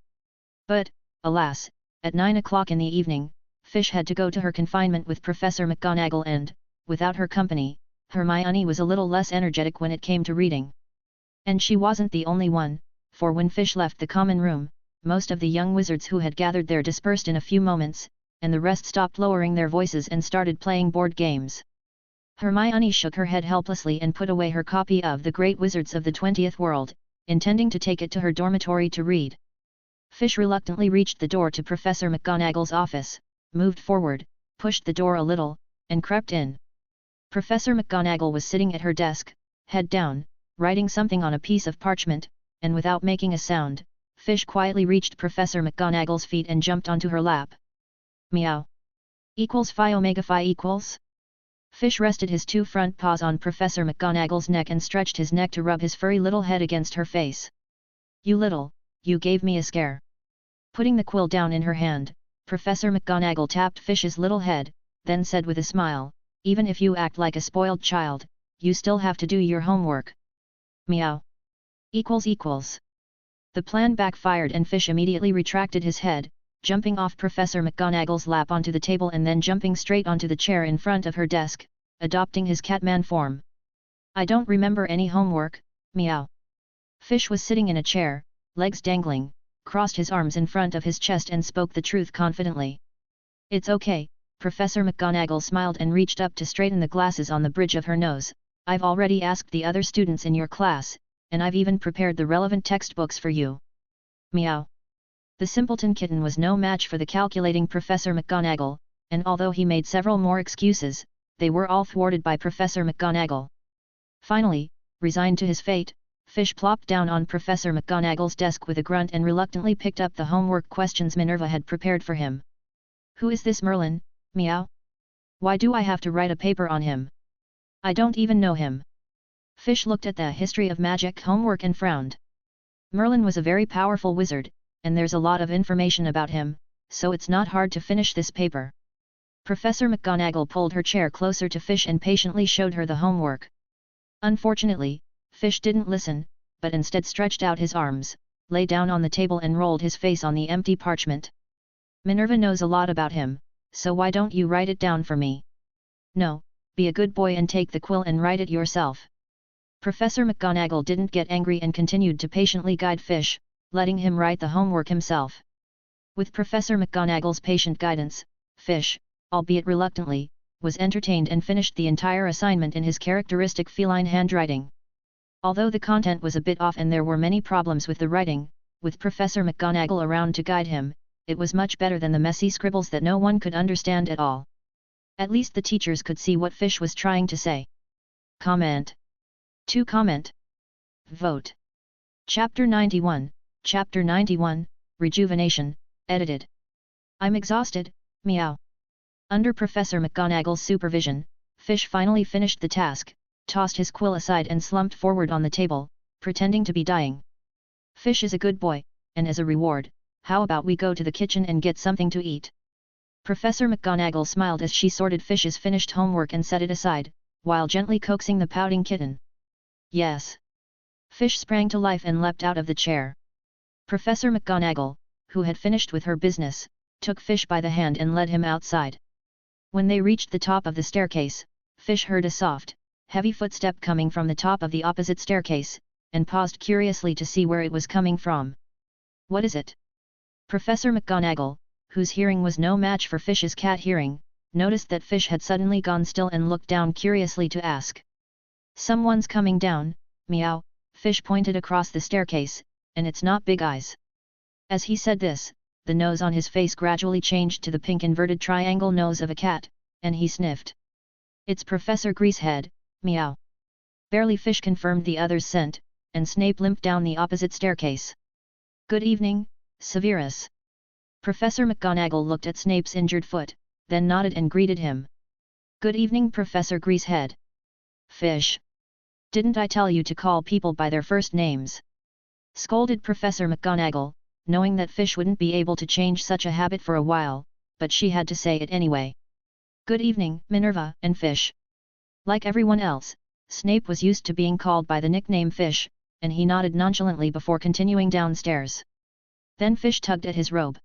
But, alas, at 9 o'clock in the evening, Fish had to go to her confinement with Professor McGonagall and, without her company, Hermione was a little less energetic when it came to reading. And she wasn't the only one, for when Fish left the common room, most of the young wizards who had gathered there dispersed in a few moments, and the rest stopped lowering their voices and started playing board games. Hermione shook her head helplessly and put away her copy of The Great Wizards of the 20th World, intending to take it to her dormitory to read. Fish reluctantly reached the door to Professor McGonagall's office, moved forward, pushed the door a little, and crept in. Professor McGonagall was sitting at her desk, head down, writing something on a piece of parchment, and without making a sound, Fish quietly reached Professor McGonagall's feet and jumped onto her lap. Meow. Equals phi omega phi equals? Fish rested his two front paws on Professor McGonagall's neck and stretched his neck to rub his furry little head against her face. You gave me a scare. Putting the quill down in her hand, Professor McGonagall tapped Fish's little head, then said with a smile, even if you act like a spoiled child, you still have to do your homework. Meow. Equals. The plan backfired and Fish immediately retracted his head, jumping off Professor McGonagall's lap onto the table and then jumping straight onto the chair in front of her desk, adopting his catman form. I don't remember any homework, meow. Fish was sitting in a chair, legs dangling, crossed his arms in front of his chest and spoke the truth confidently. It's okay, Professor McGonagall smiled and reached up to straighten the glasses on the bridge of her nose. I've already asked the other students in your class, and I've even prepared the relevant textbooks for you. Meow. The simpleton kitten was no match for the calculating Professor McGonagall, and although he made several more excuses, they were all thwarted by Professor McGonagall. Finally, resigned to his fate, Fish plopped down on Professor McGonagall's desk with a grunt and reluctantly picked up the homework questions Minerva had prepared for him. Who is this Merlin, meow? Why do I have to write a paper on him? I don't even know him. Fish looked at the History of Magic homework and frowned. Merlin was a very powerful wizard, and there's a lot of information about him, so it's not hard to finish this paper. Professor McGonagall pulled her chair closer to Fish and patiently showed her the homework. Unfortunately, Fish didn't listen, but instead stretched out his arms, lay down on the table and rolled his face on the empty parchment. Minerva knows a lot about him, so why don't you write it down for me? No, be a good boy and take the quill and write it yourself. Professor McGonagall didn't get angry and continued to patiently guide Fish, letting him write the homework himself. With Professor McGonagall's patient guidance, Fish, albeit reluctantly, was entertained and finished the entire assignment in his characteristic feline handwriting. Although the content was a bit off and there were many problems with the writing, with Professor McGonagall around to guide him, it was much better than the messy scribbles that no one could understand at all. At least the teachers could see what Fish was trying to say. Comment. To comment. Vote. Chapter 91, Chapter 91, Rejuvenation, edited. I'm exhausted, meow. Under Professor McGonagall's supervision, Fish finally finished the task, tossed his quill aside and slumped forward on the table, pretending to be dying. Fish is a good boy, and as a reward, how about we go to the kitchen and get something to eat? Professor McGonagall smiled as she sorted Fish's finished homework and set it aside, while gently coaxing the pouting kitten. Yes. Fish sprang to life and leapt out of the chair. Professor McGonagall, who had finished with her business, took Fish by the hand and led him outside. When they reached the top of the staircase, Fish heard a soft, heavy footstep coming from the top of the opposite staircase, and paused curiously to see where it was coming from. What is it? Professor McGonagall, whose hearing was no match for Fish's cat hearing, noticed that Fish had suddenly gone still and looked down curiously to ask. Someone's coming down, meow. Fish pointed across the staircase, and it's not Big Eyes. As he said this, the nose on his face gradually changed to the pink inverted triangle nose of a cat, and he sniffed. It's Professor Greasehead, meow. Barely Fish confirmed the other's scent, and Snape limped down the opposite staircase. Good evening, Severus. Professor McGonagall looked at Snape's injured foot, then nodded and greeted him. Good evening, Professor Greasehead. Fish. Didn't I tell you to call people by their first names? Scolded Professor McGonagall, knowing that Fish wouldn't be able to change such a habit for a while, but she had to say it anyway. Good evening, Minerva and Fish. Like everyone else, Snape was used to being called by the nickname Fish, and he nodded nonchalantly before continuing downstairs. Then Fish tugged at his robe.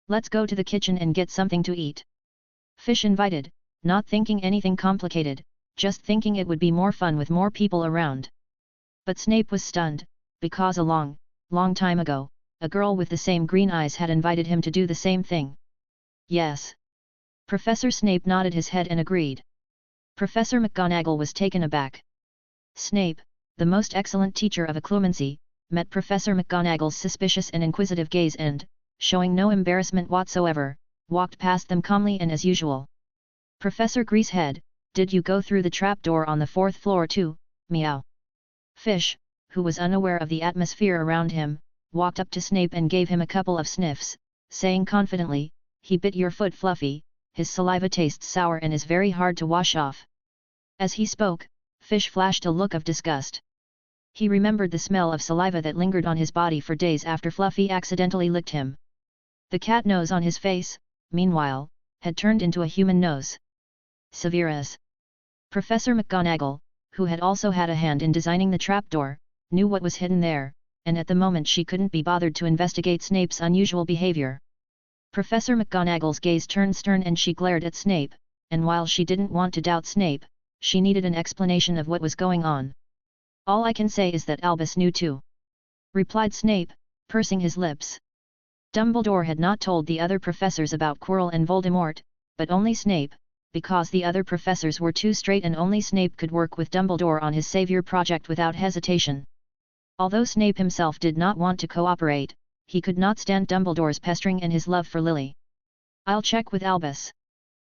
Let's go to the kitchen and get something to eat. Fish invited, not thinking anything complicated, just thinking it would be more fun with more people around. But Snape was stunned, because a long time ago, a girl with the same green eyes had invited him to do the same thing. Yes. Professor Snape nodded his head and agreed. Professor McGonagall was taken aback. Snape, the most excellent teacher of occlumency, met Professor McGonagall's suspicious and inquisitive gaze and, showing no embarrassment whatsoever, walked past them calmly and as usual. Professor Greasehead, did you go through the trapdoor on the 4th floor too, meow? Fish, who was unaware of the atmosphere around him, walked up to Snape and gave him a couple of sniffs, saying confidently, he bit your foot, Fluffy, his saliva tastes sour and is very hard to wash off. As he spoke, Fish flashed a look of disgust. He remembered the smell of saliva that lingered on his body for days after Fluffy accidentally licked him. The cat nose on his face, meanwhile, had turned into a human nose. Severus. Professor McGonagall, who had also had a hand in designing the trapdoor, knew what was hidden there, and at the moment she couldn't be bothered to investigate Snape's unusual behavior. Professor McGonagall's gaze turned stern and she glared at Snape, and while she didn't want to doubt Snape, she needed an explanation of what was going on. All I can say is that Albus knew too, replied Snape, pursing his lips. Dumbledore had not told the other professors about Quirrell and Voldemort, but only Snape, because the other professors were too straight and only Snape could work with Dumbledore on his savior project without hesitation. Although Snape himself did not want to cooperate, he could not stand Dumbledore's pestering and his love for Lily. I'll check with Albus.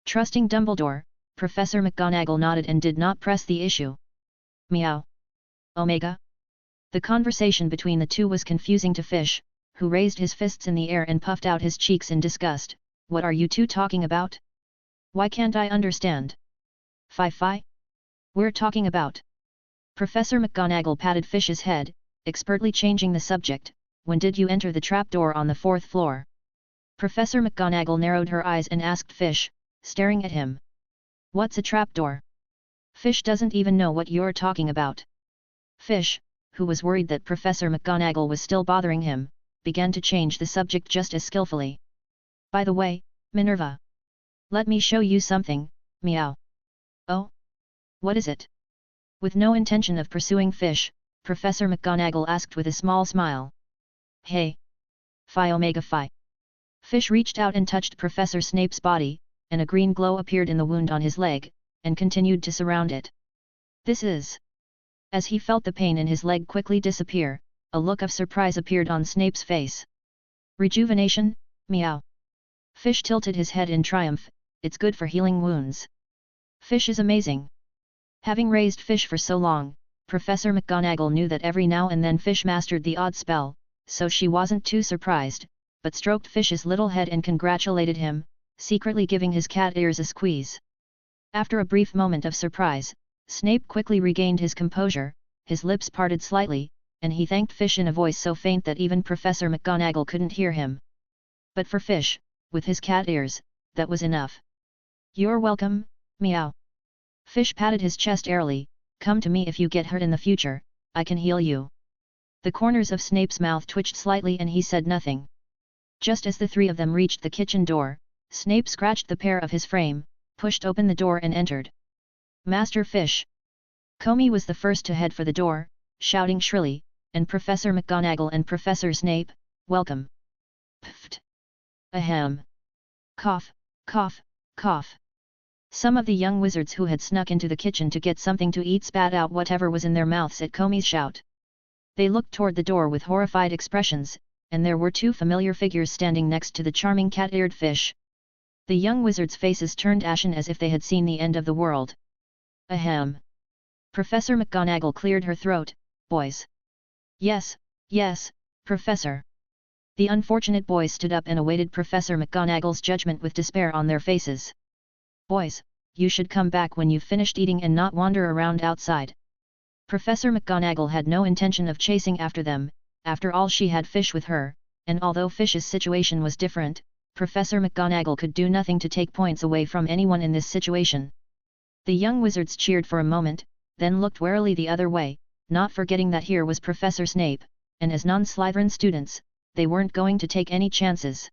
Trusting Dumbledore, Professor McGonagall nodded and did not press the issue. Meow. Omega. The conversation between the two was confusing to Fish, who raised his fists in the air and puffed out his cheeks in disgust. What are you two talking about? Why can't I understand? Fi. We're talking about. Professor McGonagall patted Fish's head, expertly changing the subject, when did you enter the trapdoor on the 4th floor? Professor McGonagall narrowed her eyes and asked Fish, staring at him. What's a trapdoor? Fish doesn't even know what you're talking about. Fish, who was worried that Professor McGonagall was still bothering him, began to change the subject just as skillfully. By the way, Minerva. Let me show you something, meow. Oh? What is it? With no intention of pursuing Fish, Professor McGonagall asked with a small smile. Hey! Phi Omega Phi. Fish reached out and touched Professor Snape's body, and a green glow appeared in the wound on his leg, and continued to surround it. This is... As he felt the pain in his leg quickly disappear, a look of surprise appeared on Snape's face. Rejuvenation, meow. Fish tilted his head in triumph, it's good for healing wounds. Fish is amazing. Having raised Fish for so long, Professor McGonagall knew that every now and then Fish mastered the odd spell, so she wasn't too surprised, but stroked Fish's little head and congratulated him, secretly giving his cat ears a squeeze. After a brief moment of surprise, Snape quickly regained his composure, his lips parted slightly, and he thanked Fish in a voice so faint that even Professor McGonagall couldn't hear him. But for Fish, with his cat ears, that was enough. You're welcome, meow. Fish patted his chest airily, come to me if you get hurt in the future, I can heal you. The corners of Snape's mouth twitched slightly and he said nothing. Just as the three of them reached the kitchen door, Snape scratched the pair of his frame, pushed open the door and entered. Master Fish. Comey was the first to head for the door, shouting shrilly, and Professor McGonagall and Professor Snape, welcome. Pfft. Ahem. Cough, cough, cough. Some of the young wizards who had snuck into the kitchen to get something to eat spat out whatever was in their mouths at Comey's shout. They looked toward the door with horrified expressions, and there were two familiar figures standing next to the charming cat-eared Fish. The young wizards' faces turned ashen as if they had seen the end of the world. Ahem. Professor McGonagall cleared her throat, boys. Yes, yes, Professor. The unfortunate boys stood up and awaited Professor McGonagall's judgment with despair on their faces. Boys, you should come back when you've finished eating and not wander around outside. Professor McGonagall had no intention of chasing after them, after all she had Fish with her, and although Fish's situation was different, Professor McGonagall could do nothing to take points away from anyone in this situation. The young wizards cheered for a moment, then looked warily the other way, not forgetting that here was Professor Snape, and as non-Slytherin students, they weren't going to take any chances.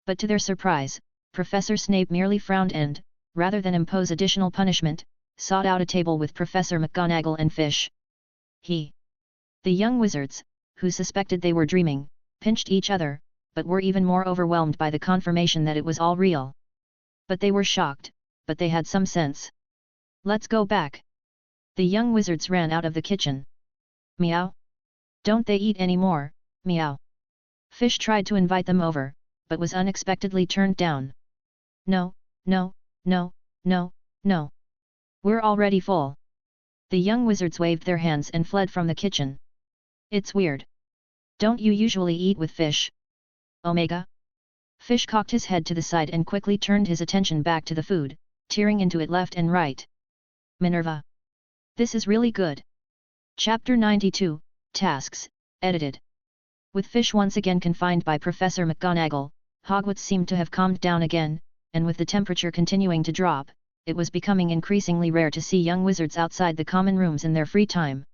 But to their surprise, Professor Snape merely frowned and, rather than impose additional punishment, sought out a table with Professor McGonagall and Fish. The young wizards, who suspected they were dreaming, pinched each other, but were even more overwhelmed by the confirmation that it was all real. But they were shocked, but they had some sense. Let's go back. The young wizards ran out of the kitchen. Meow. Don't they eat any more, meow. Fish tried to invite them over, but was unexpectedly turned down. No, no, no, no, no. We're already full. The young wizards waved their hands and fled from the kitchen. It's weird. Don't you usually eat with Fish? Omega? Fish cocked his head to the side and quickly turned his attention back to the food, tearing into it left and right. Minerva. This is really good. Chapter 92, Tasks, edited. With Fish once again confined by Professor McGonagall, Hogwarts seemed to have calmed down again, and with the temperature continuing to drop, it was becoming increasingly rare to see young wizards outside the common rooms in their free time.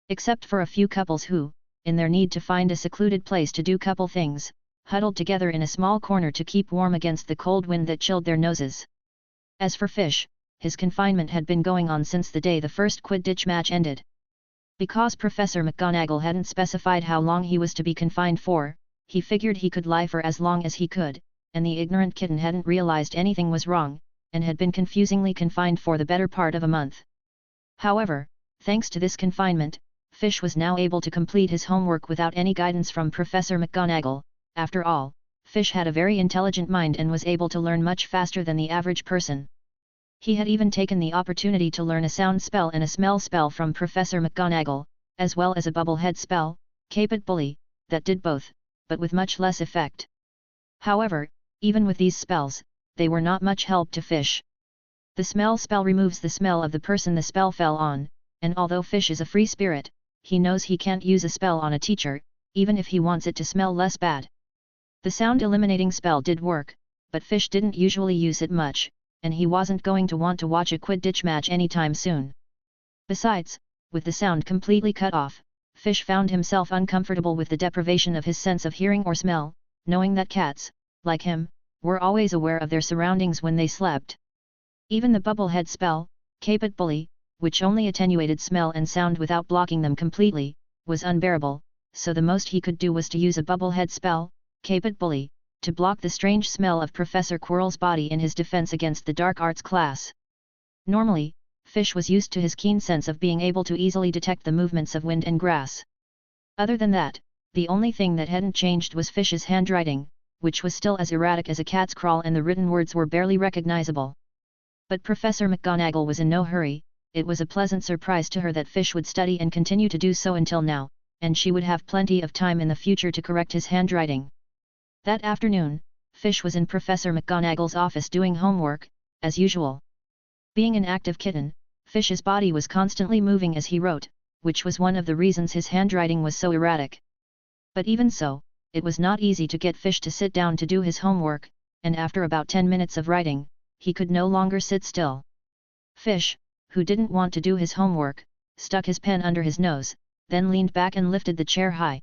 Except for a few couples who, in their need to find a secluded place to do couple things, huddled together in a small corner to keep warm against the cold wind that chilled their noses. As for Fish, his confinement had been going on since the day the first Quidditch match ended. Because Professor McGonagall hadn't specified how long he was to be confined for, he figured he could lie for as long as he could, and the ignorant kitten hadn't realized anything was wrong, and had been confusingly confined for the better part of a month. However, thanks to this confinement, Fish was now able to complete his homework without any guidance from Professor McGonagall. After all, Fish had a very intelligent mind and was able to learn much faster than the average person. He had even taken the opportunity to learn a sound spell and a smell spell from Professor McGonagall, as well as a bubble head spell, Caped Bully, that did both, but with much less effect. However, even with these spells, they were not much help to Fish. The smell spell removes the smell of the person the spell fell on, and although Fish is a free spirit, he knows he can't use a spell on a teacher, even if he wants it to smell less bad. The sound eliminating spell did work, but Fish didn't usually use it much, and he wasn't going to want to watch a Quidditch match anytime soon. Besides, with the sound completely cut off, Fish found himself uncomfortable with the deprivation of his sense of hearing or smell, knowing that cats, like him, were always aware of their surroundings when they slept. Even the bubblehead spell, catboy, which only attenuated smell and sound without blocking them completely, was unbearable, so the most he could do was to use a bubblehead spell, catboy, to block the strange smell of Professor Quirrell's body in his defense against the dark arts class. Normally, Fish was used to his keen sense of being able to easily detect the movements of wind and grass. Other than that, the only thing that hadn't changed was Fish's handwriting, which was still as erratic as a cat's crawl, and the written words were barely recognizable. But Professor McGonagall was in no hurry. It was a pleasant surprise to her that Fish would study and continue to do so until now, and she would have plenty of time in the future to correct his handwriting. That afternoon, Fish was in Professor McGonagall's office doing homework, as usual. Being an active kitten, Fish's body was constantly moving as he wrote, which was one of the reasons his handwriting was so erratic. But even so, it was not easy to get Fish to sit down to do his homework, and after about 10 minutes of writing, he could no longer sit still. Fish, who didn't want to do his homework, stuck his pen under his nose, then leaned back and lifted the chair high.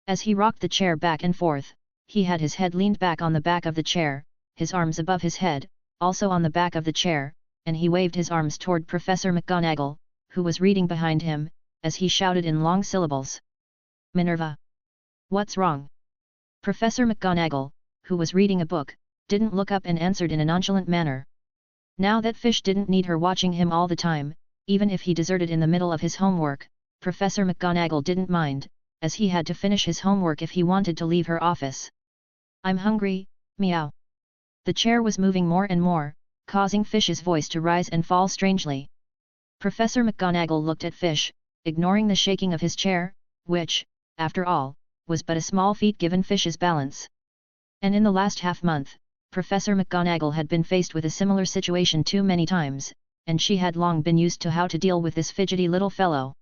As he rocked the chair back and forth, he had his head leaned back on the back of the chair, his arms above his head, also on the back of the chair, and he waved his arms toward Professor McGonagall, who was reading behind him, as he shouted in long syllables. "Minerva! What's wrong?" Professor McGonagall, who was reading a book, didn't look up and answered in a nonchalant manner. Now that Fish didn't need her watching him all the time, even if he deserted in the middle of his homework, Professor McGonagall didn't mind, as he had to finish his homework if he wanted to leave her office. "I'm hungry, meow." The chair was moving more and more, causing Fish's voice to rise and fall strangely. Professor McGonagall looked at Fish, ignoring the shaking of his chair, which, after all, was but a small feat given Fish's balance. And in the last half-month, Professor McGonagall had been faced with a similar situation too many times, and she had long been used to how to deal with this fidgety little fellow.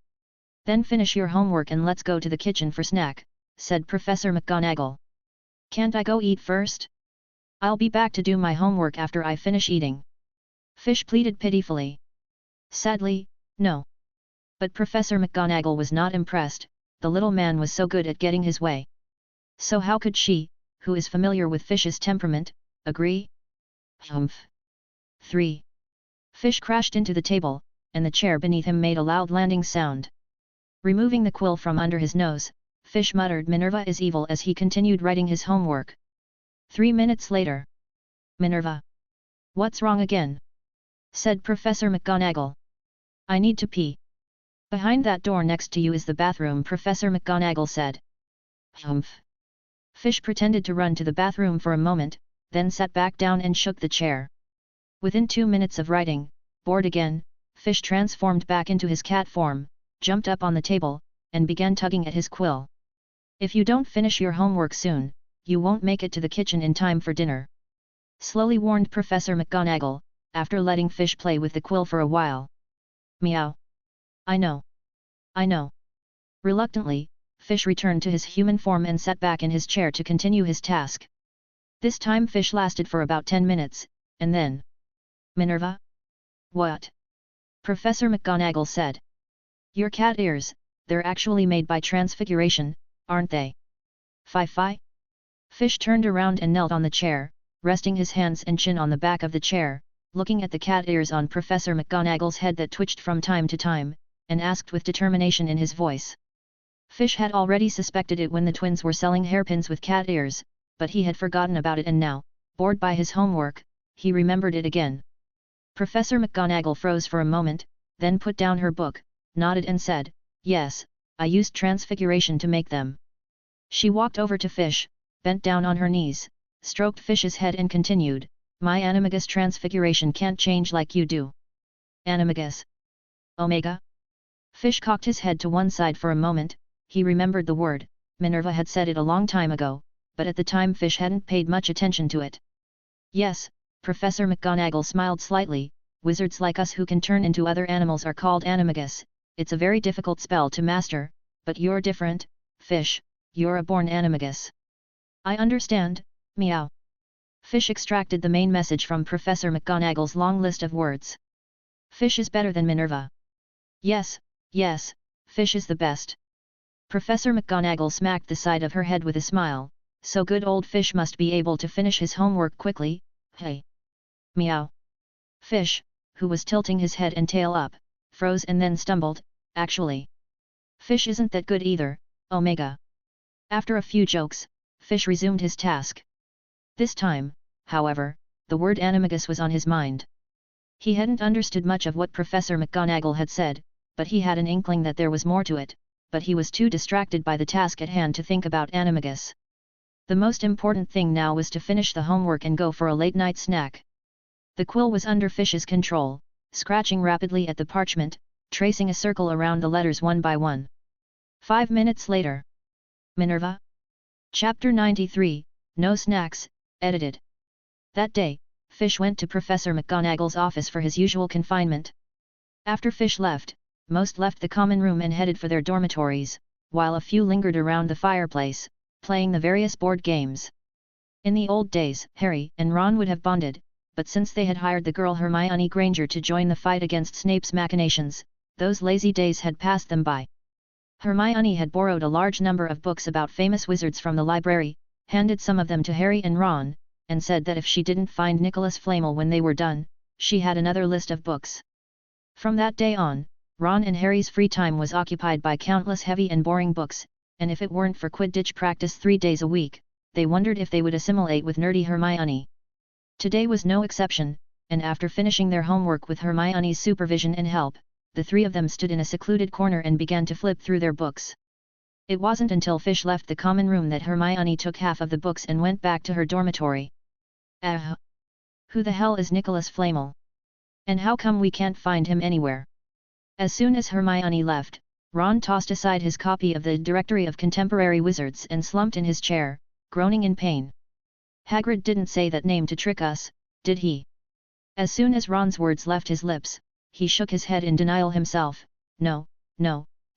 "Then finish your homework and let's go to the kitchen for snack," said Professor McGonagall. "Can't I go eat first? I'll be back to do my homework after I finish eating." Fish pleaded pitifully. "Sadly, no." But Professor McGonagall was not impressed. The little man was so good at getting his way. So how could she, who is familiar with Fish's temperament, agree? Humph. 3. Fish crashed into the table, and the chair beneath him made a loud landing sound. Removing the quill from under his nose, Fish muttered "Minerva is evil" as he continued writing his homework. 3 minutes later. "Minerva! What's wrong again?" said Professor McGonagall. "I need to pee." "Behind that door next to you is the bathroom," Professor McGonagall said. Humph. Fish pretended to run to the bathroom for a moment, then sat back down and shook the chair. Within 2 minutes of writing, bored again, Fish transformed back into his cat form, jumped up on the table, and began tugging at his quill. "If you don't finish your homework soon, you won't make it to the kitchen in time for dinner," slowly warned Professor McGonagall, after letting Fish play with the quill for a while. "Meow. I know. I know." Reluctantly, Fish returned to his human form and sat back in his chair to continue his task. This time Fish lasted for about 10 minutes, and then... "Minerva? What?" Professor McGonagall said. "Your cat ears, they're actually made by transfiguration, aren't they?" "Fi-fi?" Fish turned around and knelt on the chair, resting his hands and chin on the back of the chair, looking at the cat ears on Professor McGonagall's head that twitched from time to time, and asked with determination in his voice. Fish had already suspected it when the twins were selling hairpins with cat ears, but he had forgotten about it, and now, bored by his homework, he remembered it again. Professor McGonagall froze for a moment, then put down her book, nodded and said, "Yes, I used transfiguration to make them." She walked over to Fish, bent down on her knees, stroked Fish's head and continued, "My Animagus transfiguration can't change like you do." "Animagus? Omega?" Fish cocked his head to one side for a moment. He remembered the word. Minerva had said it a long time ago, but at the time Fish hadn't paid much attention to it. "Yes," Professor McGonagall smiled slightly, "wizards like us who can turn into other animals are called Animagus, it's a very difficult spell to master, but you're different, Fish, you're a born Animagus. I understand, meow. Fish extracted the main message from Professor McGonagall's long list of words. Fish is better than Minerva. Yes, yes, Fish is the best. Professor McGonagall smacked the side of her head with a smile, so good old Fish must be able to finish his homework quickly, hey. Meow. Fish, who was tilting his head and tail up, froze and then stumbled, actually. Fish isn't that good either, Omega. After a few jokes, Fish resumed his task. This time, however, the word Animagus was on his mind. He hadn't understood much of what Professor McGonagall had said, but he had an inkling that there was more to it, but he was too distracted by the task at hand to think about Animagus. The most important thing now was to finish the homework and go for a late-night snack. The quill was under Fish's control, scratching rapidly at the parchment, tracing a circle around the letters one by one. 5 minutes later. Minerva? Chapter 93, No Snacks, edited. That day, Fish went to Professor McGonagall's office for his usual confinement. After Fish left, most left the common room and headed for their dormitories, while a few lingered around the fireplace, playing the various board games. In the old days, Harry and Ron would have bonded, but since they had hired the girl Hermione Granger to join the fight against Snape's machinations, those lazy days had passed them by. Hermione had borrowed a large number of books about famous wizards from the library, handed some of them to Harry and Ron, and said that if she didn't find Nicholas Flamel when they were done, she had another list of books. From that day on, Ron and Harry's free time was occupied by countless heavy and boring books, and if it weren't for Quidditch practice 3 days a week, they wondered if they would assimilate with nerdy Hermione. Today was no exception, and after finishing their homework with Hermione's supervision and help, the three of them stood in a secluded corner and began to flip through their books. It wasn't until Fish left the common room that Hermione took half of the books and went back to her dormitory. Who the hell is Nicholas Flamel? And how come we can't find him anywhere? As soon as Hermione left, Ron tossed aside his copy of the Directory of Contemporary Wizards and slumped in his chair, groaning in pain. Hagrid didn't say that name to trick us, did he? As soon as Ron's words left his lips, he shook his head in denial himself. No,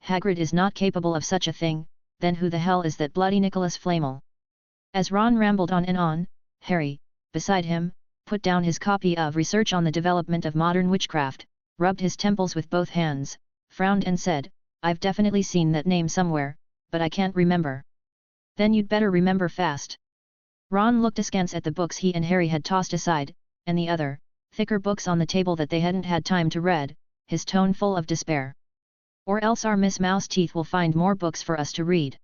Hagrid is not capable of such a thing, then who the hell is that bloody Nicholas Flamel? As Ron rambled on and on, Harry, beside him, put down his copy of Research on the Development of Modern Witchcraft, rubbed his temples with both hands, frowned and said, I've definitely seen that name somewhere, but I can't remember. Then you'd better remember fast. Ron looked askance at the books he and Harry had tossed aside, and the other, thicker books on the table that they hadn't had time to read, his tone full of despair. Or else our Miss Mouseteeth will find more books for us to read.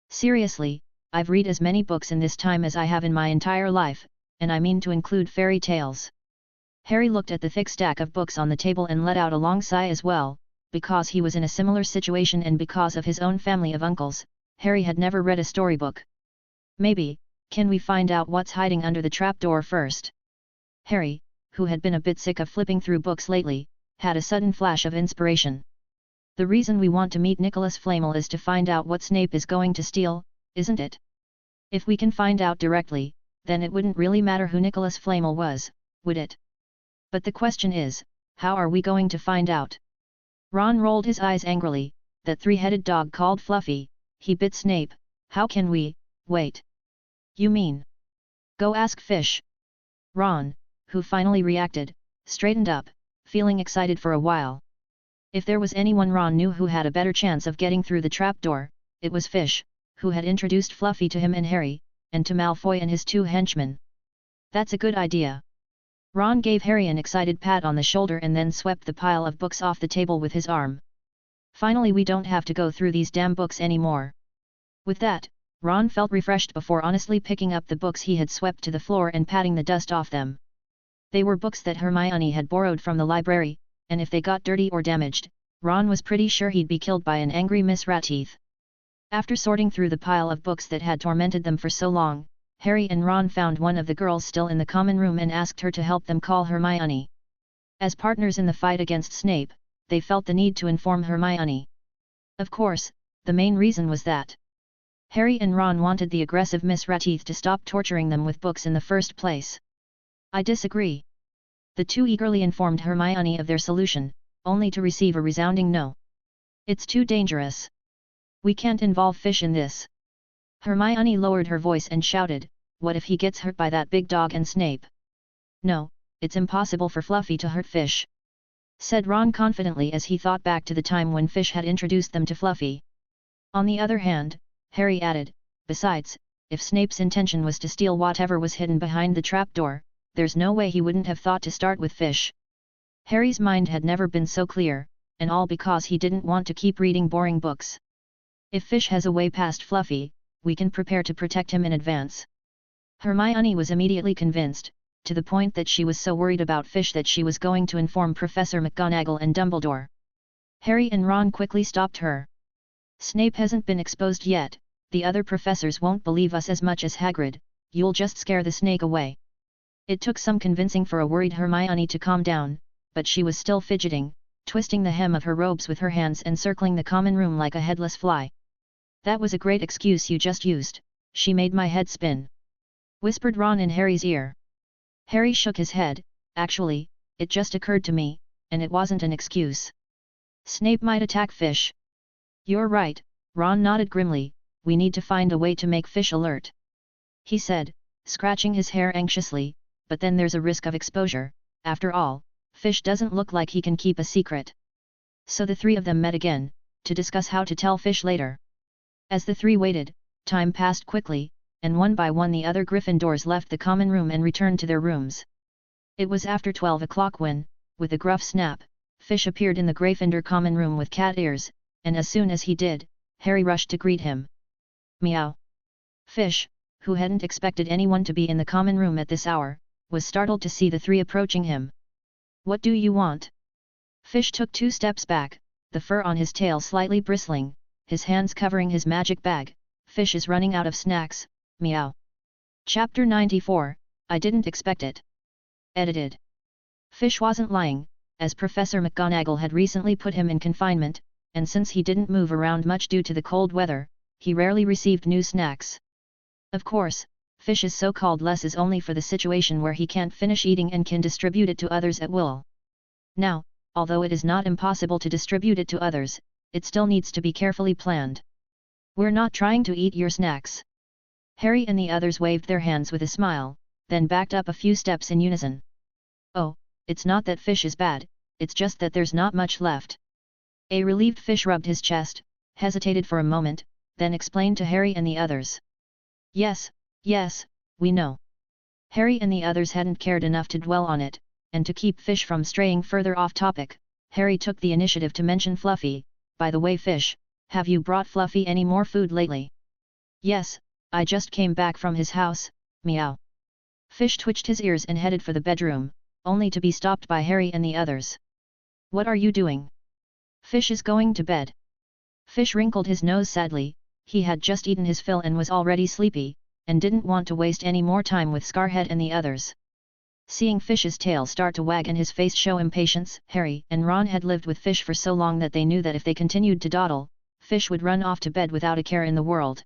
Seriously, I've read as many books in this time as I have in my entire life, and I mean to include fairy tales. Harry looked at the thick stack of books on the table and let out a long sigh as well, because he was in a similar situation and because of his own family of uncles, Harry had never read a storybook. Maybe, can we find out what's hiding under the trapdoor first? Harry, who had been a bit sick of flipping through books lately, had a sudden flash of inspiration. The reason we want to meet Nicholas Flamel is to find out what Snape is going to steal, isn't it? If we can find out directly, then it wouldn't really matter who Nicholas Flamel was, would it? But the question is, how are we going to find out? Ron rolled his eyes angrily. That three-headed dog called Fluffy, he bit Snape. How can we, wait? You mean? Go ask Fish. Ron, who finally reacted, straightened up, feeling excited for a while. If there was anyone Ron knew who had a better chance of getting through the trapdoor, it was Fish, who had introduced Fluffy to him and Harry, and to Malfoy and his 2 henchmen. That's a good idea. Ron gave Harry an excited pat on the shoulder and then swept the pile of books off the table with his arm. Finally, we don't have to go through these damn books anymore. With that, Ron felt refreshed before honestly picking up the books he had swept to the floor and patting the dust off them. They were books that Hermione had borrowed from the library, and if they got dirty or damaged, Ron was pretty sure he'd be killed by an angry Miss Ratteeth. After sorting through the pile of books that had tormented them for so long, Harry and Ron found one of the girls still in the common room and asked her to help them call Hermione. As partners in the fight against Snape, they felt the need to inform Hermione. Of course, the main reason was that Harry and Ron wanted the aggressive Miss Ratteeth to stop torturing them with books in the first place. I disagree. The two eagerly informed Hermione of their solution, only to receive a resounding no. It's too dangerous. We can't involve fish in this. Hermione lowered her voice and shouted, what if he gets hurt by that big dog and Snape? No, it's impossible for Fluffy to hurt fish, said Ron confidently as he thought back to the time when Fish had introduced them to Fluffy. On the other hand, Harry added, besides, if Snape's intention was to steal whatever was hidden behind the trapdoor, there's no way he wouldn't have thought to start with Fish. Harry's mind had never been so clear, and all because he didn't want to keep reading boring books. If Fish has a way past Fluffy, we can prepare to protect him in advance. Hermione was immediately convinced, to the point that she was so worried about Fish that she was going to inform Professor McGonagall and Dumbledore. Harry and Ron quickly stopped her. Snape hasn't been exposed yet, the other professors won't believe us as much as Hagrid, you'll just scare the snake away. It took some convincing for a worried Hermione to calm down, but she was still fidgeting, twisting the hem of her robes with her hands and circling the common room like a headless fly. That was a great excuse you just used, she made my head spin, whispered Ron in Harry's ear. Harry shook his head, actually, it just occurred to me, and it wasn't an excuse. Snape might attack Fish. You're right, Ron nodded grimly, we need to find a way to make Fish alert, he said, scratching his hair anxiously, but then there's a risk of exposure, after all, Fish doesn't look like he can keep a secret. So the three of them met again, to discuss how to tell Fish later. As the three waited, time passed quickly, and one by one the other Gryffindors left the common room and returned to their rooms. It was after 12 o'clock when, with a gruff snap, Fish appeared in the Gryffindor common room with cat ears, and as soon as he did, Harry rushed to greet him. Meow. Fish, who hadn't expected anyone to be in the common room at this hour, was startled to see the three approaching him. What do you want? Fish took 2 steps back, the fur on his tail slightly bristling, his hands covering his magic bag. Fish is running out of snacks, meow. Chapter 94, I didn't expect it. Edited. Fish wasn't lying, as Professor McGonagall had recently put him in confinement, and since he didn't move around much due to the cold weather, he rarely received new snacks. Of course, Fish's so-called less is only for the situation where he can't finish eating and can distribute it to others at will. Now, although it is not impossible to distribute it to others, it still needs to be carefully planned. We're not trying to eat your snacks. Harry and the others waved their hands with a smile, then backed up a few steps in unison. Oh, it's not that Fish is bad, it's just that there's not much left. A relieved Fish rubbed his chest, hesitated for a moment, then explained to Harry and the others. Yes, we know. Harry and the others hadn't cared enough to dwell on it, and to keep Fish from straying further off topic, Harry took the initiative to mention Fluffy. By the way, Fish, have you brought Fluffy any more food lately? Yes, I just came back from his house, meow. Fish twitched his ears and headed for the bedroom, only to be stopped by Harry and the others. What are you doing? Fish is going to bed. Fish wrinkled his nose sadly, he had just eaten his fill and was already sleepy, and didn't want to waste any more time with Scarhead and the others. Seeing Fish's tail start to wag and his face show impatience, Harry and Ron had lived with Fish for so long that they knew that if they continued to dawdle, Fish would run off to bed without a care in the world.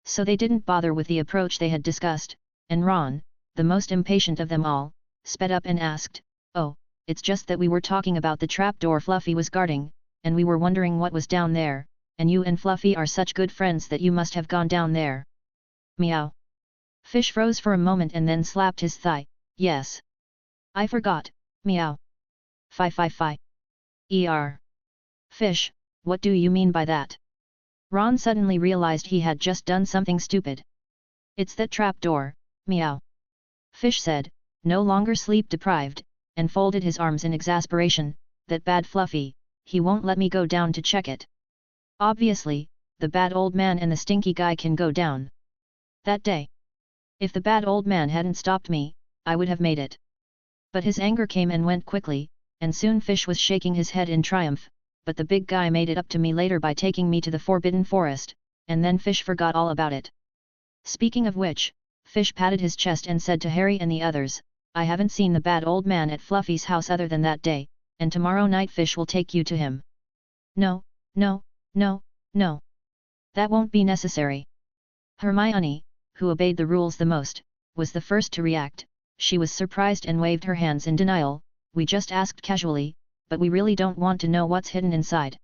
So they didn't bother with the approach they had discussed, and Ron, the most impatient of them all, sped up and asked, "Oh, it's just that we were talking about the trapdoor Fluffy was guarding, and we were wondering what was down there, and you and Fluffy are such good friends that you must have gone down there." Meow. Fish froze for a moment and then slapped his thigh. Yes. I forgot, meow. Fi. Fish, what do you mean by that? Ron suddenly realized he had just done something stupid. It's that trapdoor, meow. Fish said, no longer sleep-deprived, and folded his arms in exasperation, that bad Fluffy, he won't let me go down to check it. Obviously, the bad old man and the stinky guy can go down. That day. If the bad old man hadn't stopped me, I would have made it. But his anger came and went quickly, and soon Fish was shaking his head in triumph, but the big guy made it up to me later by taking me to the Forbidden Forest, and then Fish forgot all about it. Speaking of which, Fish patted his chest and said to Harry and the others, I haven't seen the bad old man at Fluffy's house other than that day, and tomorrow night Fish will take you to him. No. That won't be necessary. Hermione, who obeyed the rules the most, was the first to react. She was surprised and waved her hands in denial. We just asked casually, but we really don't want to know what's hidden inside.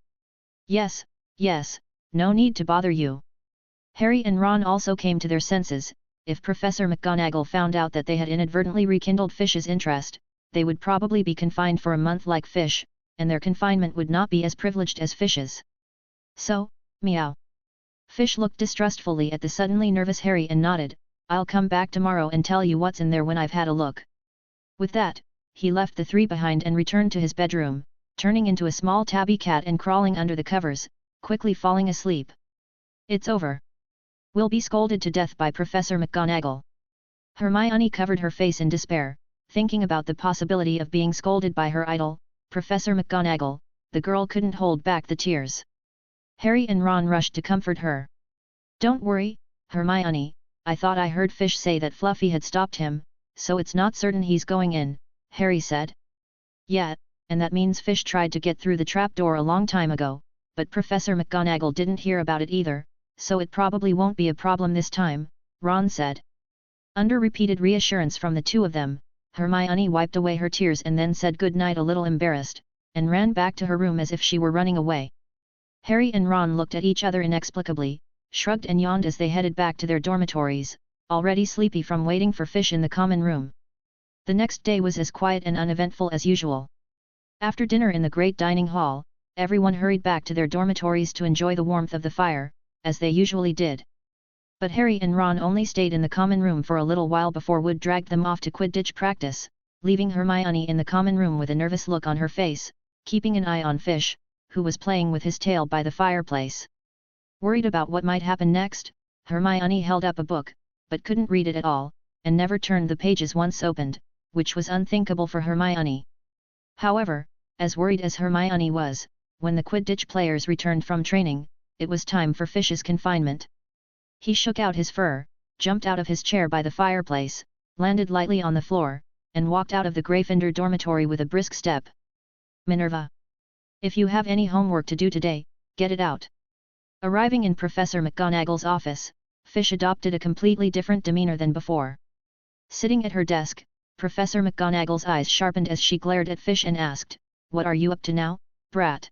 Yes, yes, no need to bother you. Harry and Ron also came to their senses. If Professor McGonagall found out that they had inadvertently rekindled Fish's interest, they would probably be confined for a month like Fish, and their confinement would not be as privileged as Fish's. So, meow. Fish looked distrustfully at the suddenly nervous Harry and nodded. I'll come back tomorrow and tell you what's in there when I've had a look. With that, he left the three behind and returned to his bedroom, turning into a small tabby cat and crawling under the covers, quickly falling asleep. It's over. We'll be scolded to death by Professor McGonagall. Hermione covered her face in despair, thinking about the possibility of being scolded by her idol, Professor McGonagall. The girl couldn't hold back the tears. Harry and Ron rushed to comfort her. Don't worry, Hermione, I thought I heard Fish say that Fluffy had stopped him, so it's not certain he's going in, Harry said. Yeah, and that means Fish tried to get through the trapdoor a long time ago, but Professor McGonagall didn't hear about it either, so it probably won't be a problem this time, Ron said. Under repeated reassurance from the two of them, Hermione wiped away her tears and then said goodnight a little embarrassed, and ran back to her room as if she were running away. Harry and Ron looked at each other inexplicably, shrugged and yawned as they headed back to their dormitories, already sleepy from waiting for Fish in the common room. The next day was as quiet and uneventful as usual. After dinner in the great dining hall, everyone hurried back to their dormitories to enjoy the warmth of the fire, as they usually did. But Harry and Ron only stayed in the common room for a little while before Wood dragged them off to Quidditch practice, leaving Hermione in the common room with a nervous look on her face, keeping an eye on Fish, who was playing with his tail by the fireplace. Worried about what might happen next, Hermione held up a book, but couldn't read it at all, and never turned the pages once opened, which was unthinkable for Hermione. However, as worried as Hermione was, when the Quidditch players returned from training, it was time for Fish's confinement. He shook out his fur, jumped out of his chair by the fireplace, landed lightly on the floor, and walked out of the Gryffindor dormitory with a brisk step. Minerva! If you have any homework to do today, get it out. Arriving in Professor McGonagall's office, Fish adopted a completely different demeanor than before. Sitting at her desk, Professor McGonagall's eyes sharpened as she glared at Fish and asked, "What are you up to now, brat?"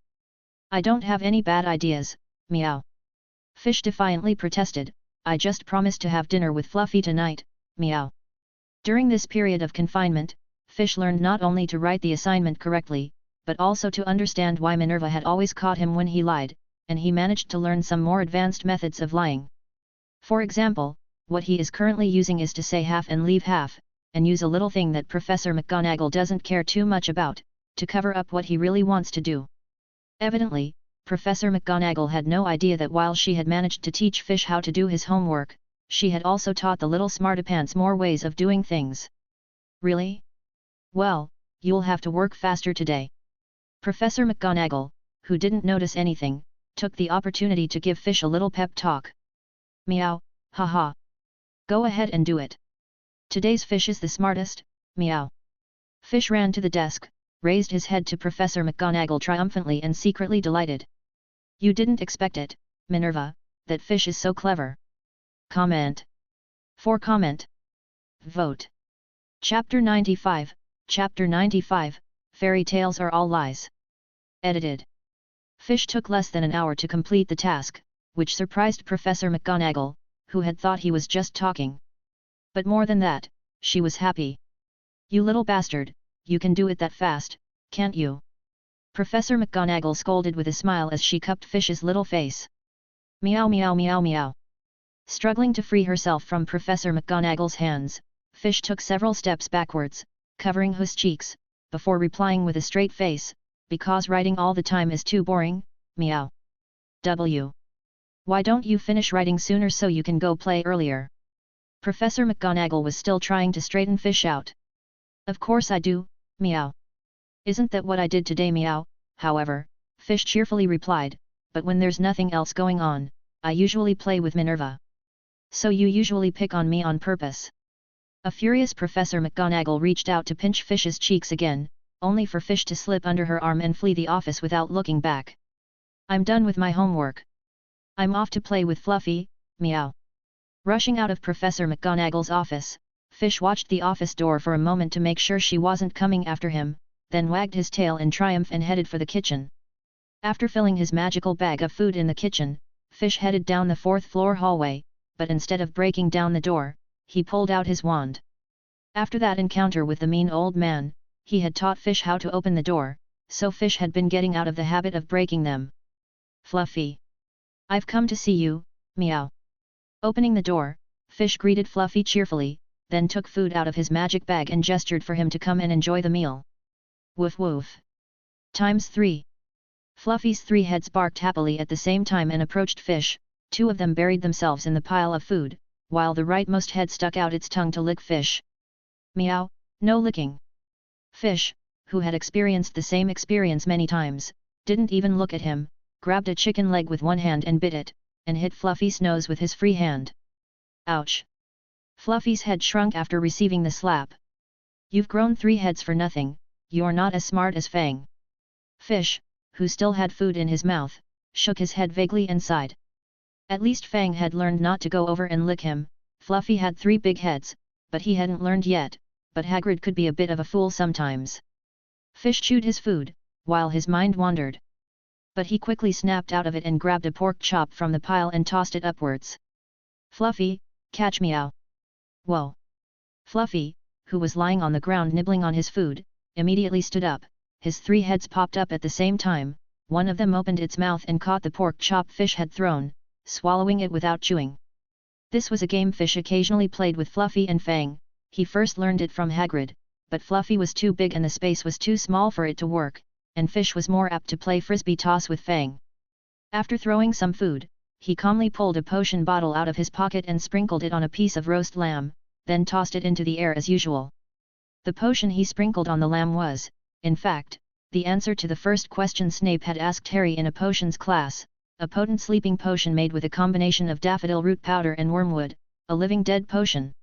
"I don't have any bad ideas, meow." Fish defiantly protested, "I just promised to have dinner with Fluffy tonight, meow." During this period of confinement, Fish learned not only to write the assignment correctly, but also to understand why Minerva had always caught him when he lied, and he managed to learn some more advanced methods of lying. For example, what he is currently using is to say half and leave half, and use a little thing that Professor McGonagall doesn't care too much about, to cover up what he really wants to do. Evidently, Professor McGonagall had no idea that while she had managed to teach Fish how to do his homework, she had also taught the little smartapants more ways of doing things. Really? Well, you'll have to work faster today. Professor McGonagall, who didn't notice anything, took the opportunity to give Fish a little pep talk. Meow, haha. Go ahead and do it. Today's Fish is the smartest, meow. Fish ran to the desk, raised his head to Professor McGonagall triumphantly and secretly delighted. You didn't expect it, Minerva, that Fish is so clever. Comment. For comment. Vote. Chapter 95, Chapter 95, Fairy Tales Are All Lies. Edited. Fish took less than an hour to complete the task, which surprised Professor McGonagall, who had thought he was just talking. But more than that, she was happy. You little bastard, you can do it that fast, can't you? Professor McGonagall scolded with a smile as she cupped Fish's little face. Meow meow meow meow. Struggling to free herself from Professor McGonagall's hands, Fish took several steps backwards, covering his cheeks, before replying with a straight face, "Because writing all the time is too boring, meow." W. Why don't you finish writing sooner so you can go play earlier? Professor McGonagall was still trying to straighten Fish out. Of course I do, meow. Isn't that what I did today, meow? However, Fish cheerfully replied, but when there's nothing else going on, I usually play with Minerva. So you usually pick on me on purpose. A furious Professor McGonagall reached out to pinch Fish's cheeks again, only for Fish to slip under her arm and flee the office without looking back. I'm done with my homework. I'm off to play with Fluffy, meow. Rushing out of Professor McGonagall's office, Fish watched the office door for a moment to make sure she wasn't coming after him, then wagged his tail in triumph and headed for the kitchen. After filling his magical bag of food in the kitchen, Fish headed down the 4th floor hallway, but instead of breaking down the door, he pulled out his wand. After that encounter with the mean old man, he had taught Fish how to open the door, so Fish had been getting out of the habit of breaking them. Fluffy. I've come to see you, meow. Opening the door, Fish greeted Fluffy cheerfully, then took food out of his magic bag and gestured for him to come and enjoy the meal. Woof woof. ×3. Fluffy's 3 heads barked happily at the same time and approached Fish. 2 of them buried themselves in the pile of food, while the rightmost head stuck out its tongue to lick Fish. Meow, no licking. Fish, who had experienced the same experience many times, didn't even look at him, grabbed a chicken leg with one hand and bit it, and hit Fluffy's nose with his free hand. Ouch! Fluffy's head shrunk after receiving the slap. You've grown 3 heads for nothing, you're not as smart as Fang. Fish, who still had food in his mouth, shook his head vaguely and sighed. At least Fang had learned not to go over and lick him. Fluffy had 3 big heads, but he hadn't learned yet, but Hagrid could be a bit of a fool sometimes. Fish chewed his food, while his mind wandered. But he quickly snapped out of it and grabbed a pork chop from the pile and tossed it upwards. Fluffy, catch meow. Whoa! Fluffy, who was lying on the ground nibbling on his food, immediately stood up. His 3 heads popped up at the same time. One of them opened its mouth and caught the pork chop Fish had thrown, swallowing it without chewing. This was a game Fish occasionally played with Fluffy and Fang. He first learned it from Hagrid, but Fluffy was too big and the space was too small for it to work, and Fish was more apt to play frisbee toss with Fang. After throwing some food, he calmly pulled a potion bottle out of his pocket and sprinkled it on a piece of roast lamb, then tossed it into the air as usual. The potion he sprinkled on the lamb was, in fact, the answer to the first question Snape had asked Harry in a potions class, a potent sleeping potion made with a combination of daffodil root powder and wormwood, a living dead potion.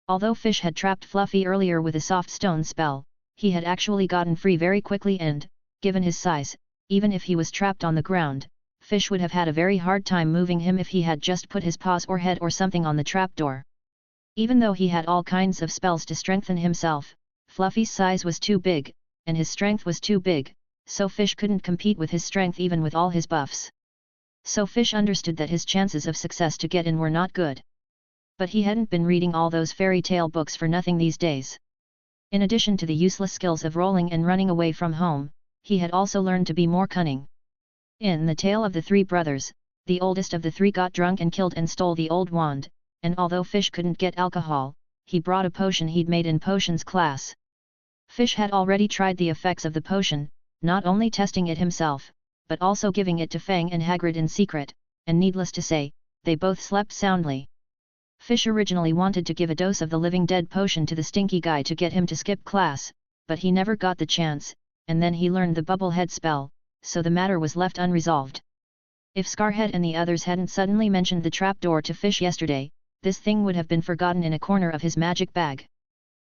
Although Fish had trapped Fluffy earlier with a soft stone spell, he had actually gotten free very quickly and, given his size, even if he was trapped on the ground, Fish would have had a very hard time moving him if he had just put his paws or head or something on the trapdoor. Even though he had all kinds of spells to strengthen himself, Fluffy's size was too big, and his strength was too big, so Fish couldn't compete with his strength even with all his buffs. So Fish understood that his chances of success to get in were not good. But he hadn't been reading all those fairy tale books for nothing these days. In addition to the useless skills of rolling and running away from home, he had also learned to be more cunning. In the tale of the 3 brothers, the oldest of the 3 got drunk and killed and stole the old wand, and although Fish couldn't get alcohol, he brought a potion he'd made in potions class. Fish had already tried the effects of the potion, not only testing it himself, but also giving it to Fang and Hagrid in secret, and needless to say, they both slept soundly. Fish originally wanted to give a dose of the living dead potion to the stinky guy to get him to skip class, but he never got the chance, and then he learned the bubblehead spell, so the matter was left unresolved. If Scarhead and the others hadn't suddenly mentioned the trapdoor to Fish yesterday, this thing would have been forgotten in a corner of his magic bag.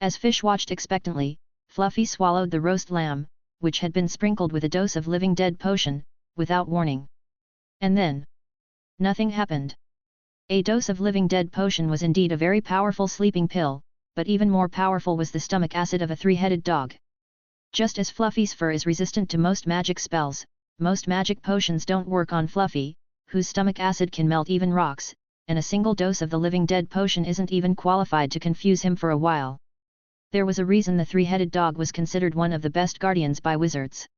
As Fish watched expectantly, Fluffy swallowed the roast lamb, which had been sprinkled with a dose of living dead potion, without warning. And then, nothing happened. A dose of living dead potion was indeed a very powerful sleeping pill, but even more powerful was the stomach acid of a 3-headed dog. Just as Fluffy's fur is resistant to most magic spells, most magic potions don't work on Fluffy, whose stomach acid can melt even rocks, and a single dose of the living dead potion isn't even qualified to confuse him for a while. There was a reason the 3-headed dog was considered one of the best guardians by wizards.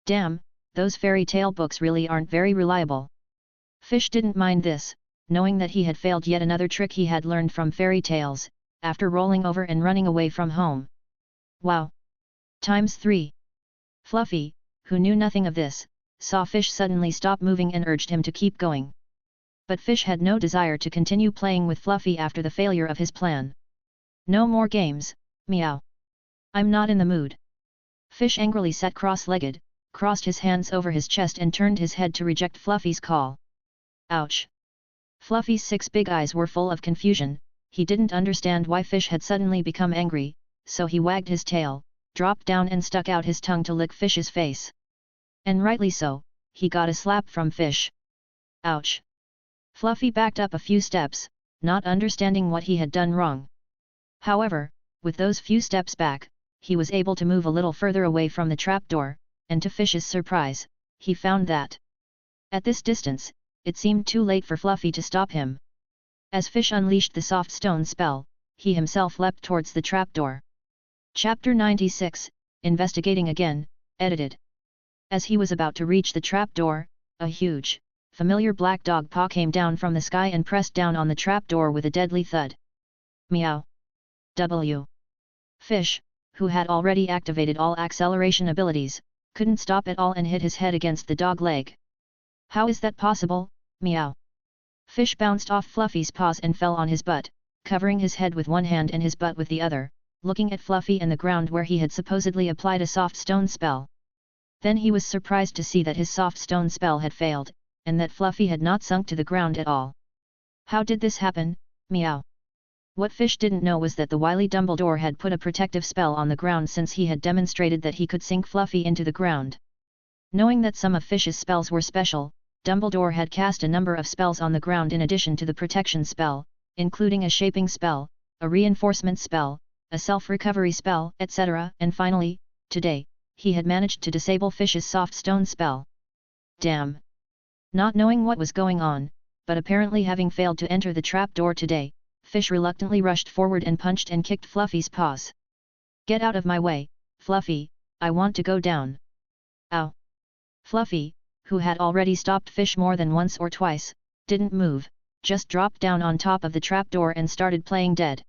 Damn, those fairy tale books really aren't very reliable. Fish didn't mind this, knowing that he had failed yet another trick he had learned from fairy tales, after rolling over and running away from home. Wow! ×3. Fluffy, who knew nothing of this, saw Fish suddenly stop moving and urged him to keep going. But Fish had no desire to continue playing with Fluffy after the failure of his plan. No more games, meow. I'm not in the mood. Fish angrily sat cross-legged, crossed his hands over his chest and turned his head to reject Fluffy's call. Ouch! Fluffy's 6 big eyes were full of confusion. He didn't understand why Fish had suddenly become angry, so he wagged his tail, dropped down and stuck out his tongue to lick Fish's face. And rightly so, he got a slap from Fish. Ouch! Fluffy backed up a few steps, not understanding what he had done wrong. However, with those few steps back, he was able to move a little further away from the trapdoor, and to Fish's surprise, he found that at this distance, it seemed too late for Fluffy to stop him. As Fish unleashed the soft stone spell, he himself leapt towards the trapdoor. Chapter 96, Investigating Again, edited. As he was about to reach the trapdoor, a huge, familiar black dog paw came down from the sky and pressed down on the trapdoor with a deadly thud. Meow. W. Fish, who had already activated all acceleration abilities, couldn't stop at all and hit his head against the dog leg. How is that possible? Meow. Fish bounced off Fluffy's paws and fell on his butt, covering his head with one hand and his butt with the other, looking at Fluffy and the ground where he had supposedly applied a soft stone spell. Then he was surprised to see that his soft stone spell had failed, and that Fluffy had not sunk to the ground at all. How did this happen? Meow. What Fish didn't know was that the wily Dumbledore had put a protective spell on the ground since he had demonstrated that he could sink Fluffy into the ground. Knowing that some of Fish's spells were special, Dumbledore had cast a number of spells on the ground in addition to the protection spell, including a shaping spell, a reinforcement spell, a self-recovery spell, etc., and finally, today, he had managed to disable Fish's soft stone spell. Damn! Not knowing what was going on, but apparently having failed to enter the trapdoor today, Fish reluctantly rushed forward and punched and kicked Fluffy's paws. Get out of my way, Fluffy, I want to go down. Ow! Fluffy, who had already stopped Fish more than once or twice, didn't move, just dropped down on top of the trapdoor and started playing dead.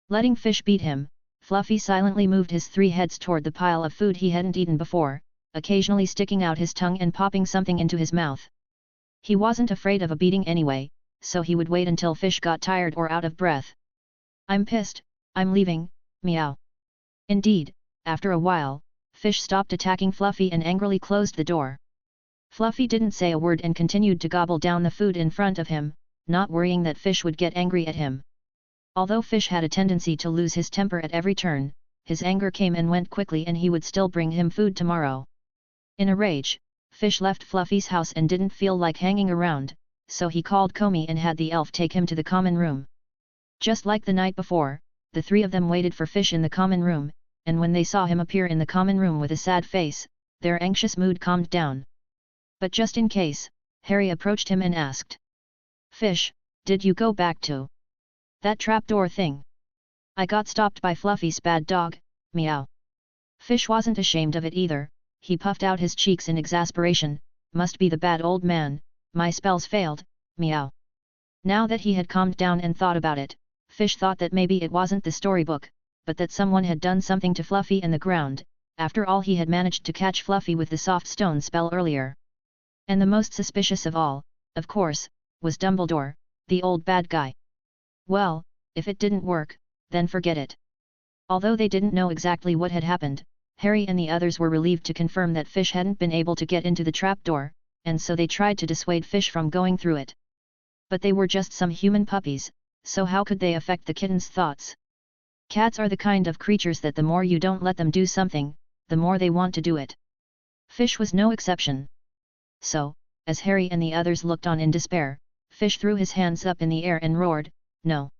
Letting Fish beat him, Fluffy silently moved his three heads toward the pile of food he hadn't eaten before, occasionally sticking out his tongue and popping something into his mouth. He wasn't afraid of a beating anyway, so he would wait until Fish got tired or out of breath. I'm pissed, I'm leaving, meow. Indeed, after a while, Fish stopped attacking Fluffy and angrily closed the door. Fluffy didn't say a word and continued to gobble down the food in front of him, not worrying that Fish would get angry at him. Although Fish had a tendency to lose his temper at every turn, his anger came and went quickly and he would still bring him food tomorrow. In a rage, Fish left Fluffy's house and didn't feel like hanging around, so he called Comey and had the elf take him to the common room. Just like the night before, the three of them waited for Fish in the common room, and when they saw him appear in the common room with a sad face, their anxious mood calmed down. But just in case, Harry approached him and asked. Fish, did you go back to that trapdoor thing? I got stopped by Fluffy's bad dog, meow. Fish wasn't ashamed of it either, he puffed out his cheeks in exasperation, must be the bad old man, my spells failed, meow. Now that he had calmed down and thought about it, Fish thought that maybe it wasn't the storybook, but that someone had done something to Fluffy and the ground. After all, he had managed to catch Fluffy with the soft stone spell earlier. And the most suspicious of all, of course, was Dumbledore, the old bad guy. Well, if it didn't work, then forget it. Although they didn't know exactly what had happened, Harry and the others were relieved to confirm that Fish hadn't been able to get into the trapdoor, and so they tried to dissuade Fish from going through it. But they were just some human puppies, so how could they affect the kitten's thoughts? Cats are the kind of creatures that the more you don't let them do something, the more they want to do it. Fish was no exception. So, as Harry and the others looked on in despair, Fish threw his hands up in the air and roared, no.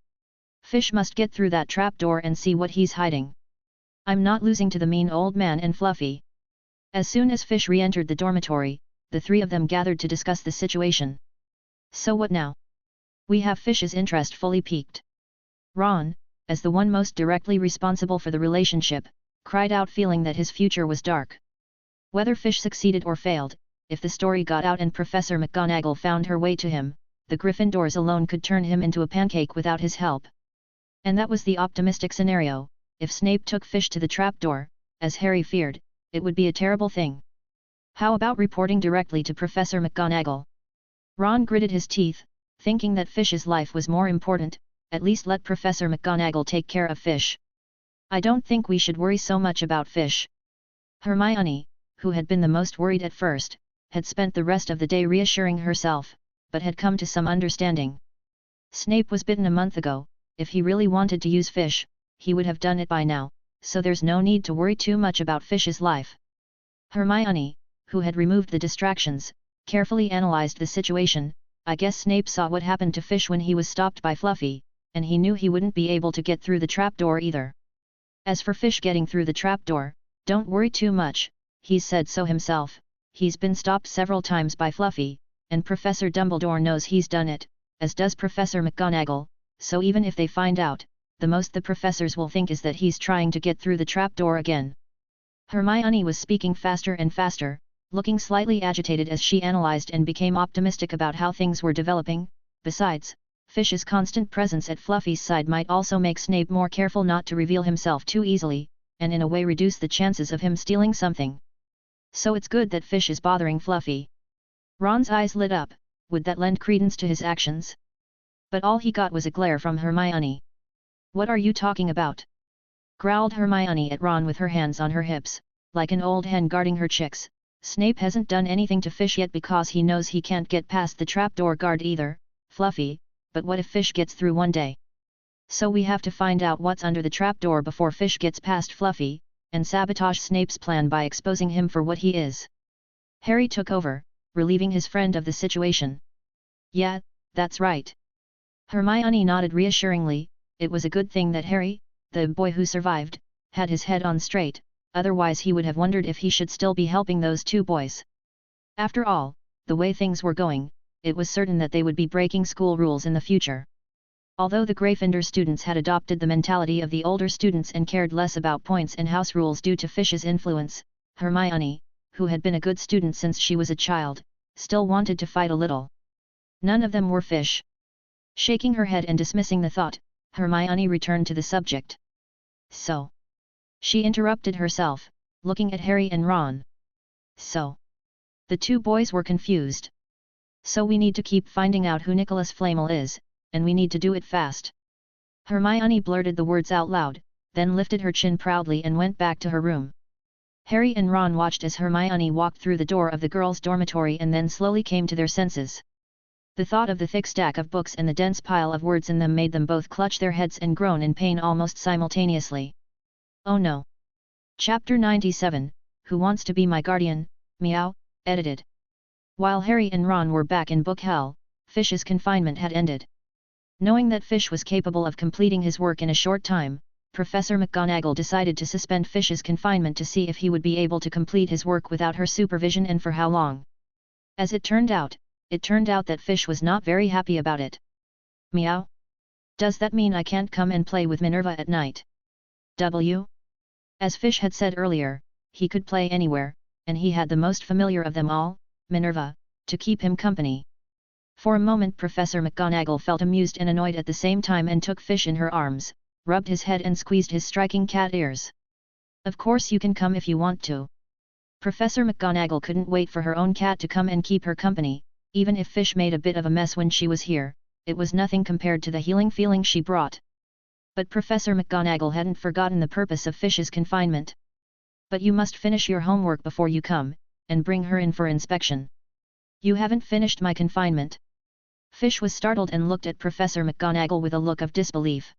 Fish must get through that trapdoor and see what he's hiding. I'm not losing to the mean old man and Fluffy. As soon as Fish re-entered the dormitory, the three of them gathered to discuss the situation. So what now? We have Fish's interest fully piqued. Ron, as the one most directly responsible for the relationship, cried out, feeling that his future was dark. Whether Fish succeeded or failed, if the story got out and Professor McGonagall found her way to him, the Gryffindors alone could turn him into a pancake without his help. And that was the optimistic scenario. If Snape took Fish to the trapdoor, as Harry feared, it would be a terrible thing. How about reporting directly to Professor McGonagall? Ron gritted his teeth, thinking that Fish's life was more important. At least let Professor McGonagall take care of Fish. I don't think we should worry so much about Fish. Hermione, who had been the most worried at first, had spent the rest of the day reassuring herself, but had come to some understanding. Snape was bitten a month ago. If he really wanted to use Fish, he would have done it by now, so there's no need to worry too much about Fish's life. Hermione, who had removed the distractions, carefully analyzed the situation. I guess Snape saw what happened to Fish when he was stopped by Fluffy, and he knew he wouldn't be able to get through the trapdoor either. As for Fish getting through the trapdoor, don't worry too much, he said so himself, he's been stopped several times by Fluffy, and Professor Dumbledore knows he's done it, as does Professor McGonagall, so even if they find out, the most the professors will think is that he's trying to get through the trapdoor again. Hermione was speaking faster and faster, looking slightly agitated as she analyzed and became optimistic about how things were developing. Besides, Fish's constant presence at Fluffy's side might also make Snape more careful not to reveal himself too easily, and in a way reduce the chances of him stealing something. So it's good that Fish is bothering Fluffy. Ron's eyes lit up. Would that lend credence to his actions? But all he got was a glare from Hermione. "What are you talking about?" growled Hermione at Ron with her hands on her hips, like an old hen guarding her chicks. "Snape hasn't done anything to Fish yet because he knows he can't get past the trapdoor guard either, Fluffy, but what if Fish gets through one day? So we have to find out what's under the trapdoor before Fish gets past Fluffy, and sabotage Snape's plan by exposing him for what he is." Harry took over, relieving his friend of the situation. "Yeah, that's right." Hermione nodded reassuringly. It was a good thing that Harry, the boy who survived, had his head on straight, otherwise he would have wondered if he should still be helping those two boys. After all, the way things were going, it was certain that they would be breaking school rules in the future. Although the Gryffindor students had adopted the mentality of the older students and cared less about points and house rules due to Fish's influence, Hermione, who had been a good student since she was a child, still wanted to fight a little. None of them were Fish. Shaking her head and dismissing the thought, Hermione returned to the subject. "So?" she interrupted herself, looking at Harry and Ron. "So?" The two boys were confused. "So we need to keep finding out who Nicholas Flamel is, and we need to do it fast." Hermione blurted the words out loud, then lifted her chin proudly and went back to her room. Harry and Ron watched as Hermione walked through the door of the girls' dormitory and then slowly came to their senses. The thought of the thick stack of books and the dense pile of words in them made them both clutch their heads and groan in pain almost simultaneously. "Oh no!" Chapter 97, Who Wants to Be My Guardian? Meow, edited. While Harry and Ron were back in book hell, Fish's confinement had ended. Knowing that Fish was capable of completing his work in a short time, Professor McGonagall decided to suspend Fish's confinement to see if he would be able to complete his work without her supervision and for how long. As it turned out that Fish was not very happy about it. "Meow? Does that mean I can't come and play with Minerva at night?" As Fish had said earlier, he could play anywhere, and he had the most familiar of them all, Minerva, to keep him company. For a moment Professor McGonagall felt amused and annoyed at the same time and took Fish in her arms, rubbed his head and squeezed his striking cat ears. "Of course you can come if you want to." Professor McGonagall couldn't wait for her own cat to come and keep her company. Even if Fish made a bit of a mess when she was here, it was nothing compared to the healing feeling she brought. But Professor McGonagall hadn't forgotten the purpose of Fish's confinement. "But you must finish your homework before you come, and bring her in for inspection." "You haven't finished my confinement." Fish was startled and looked at Professor McGonagall with a look of disbelief.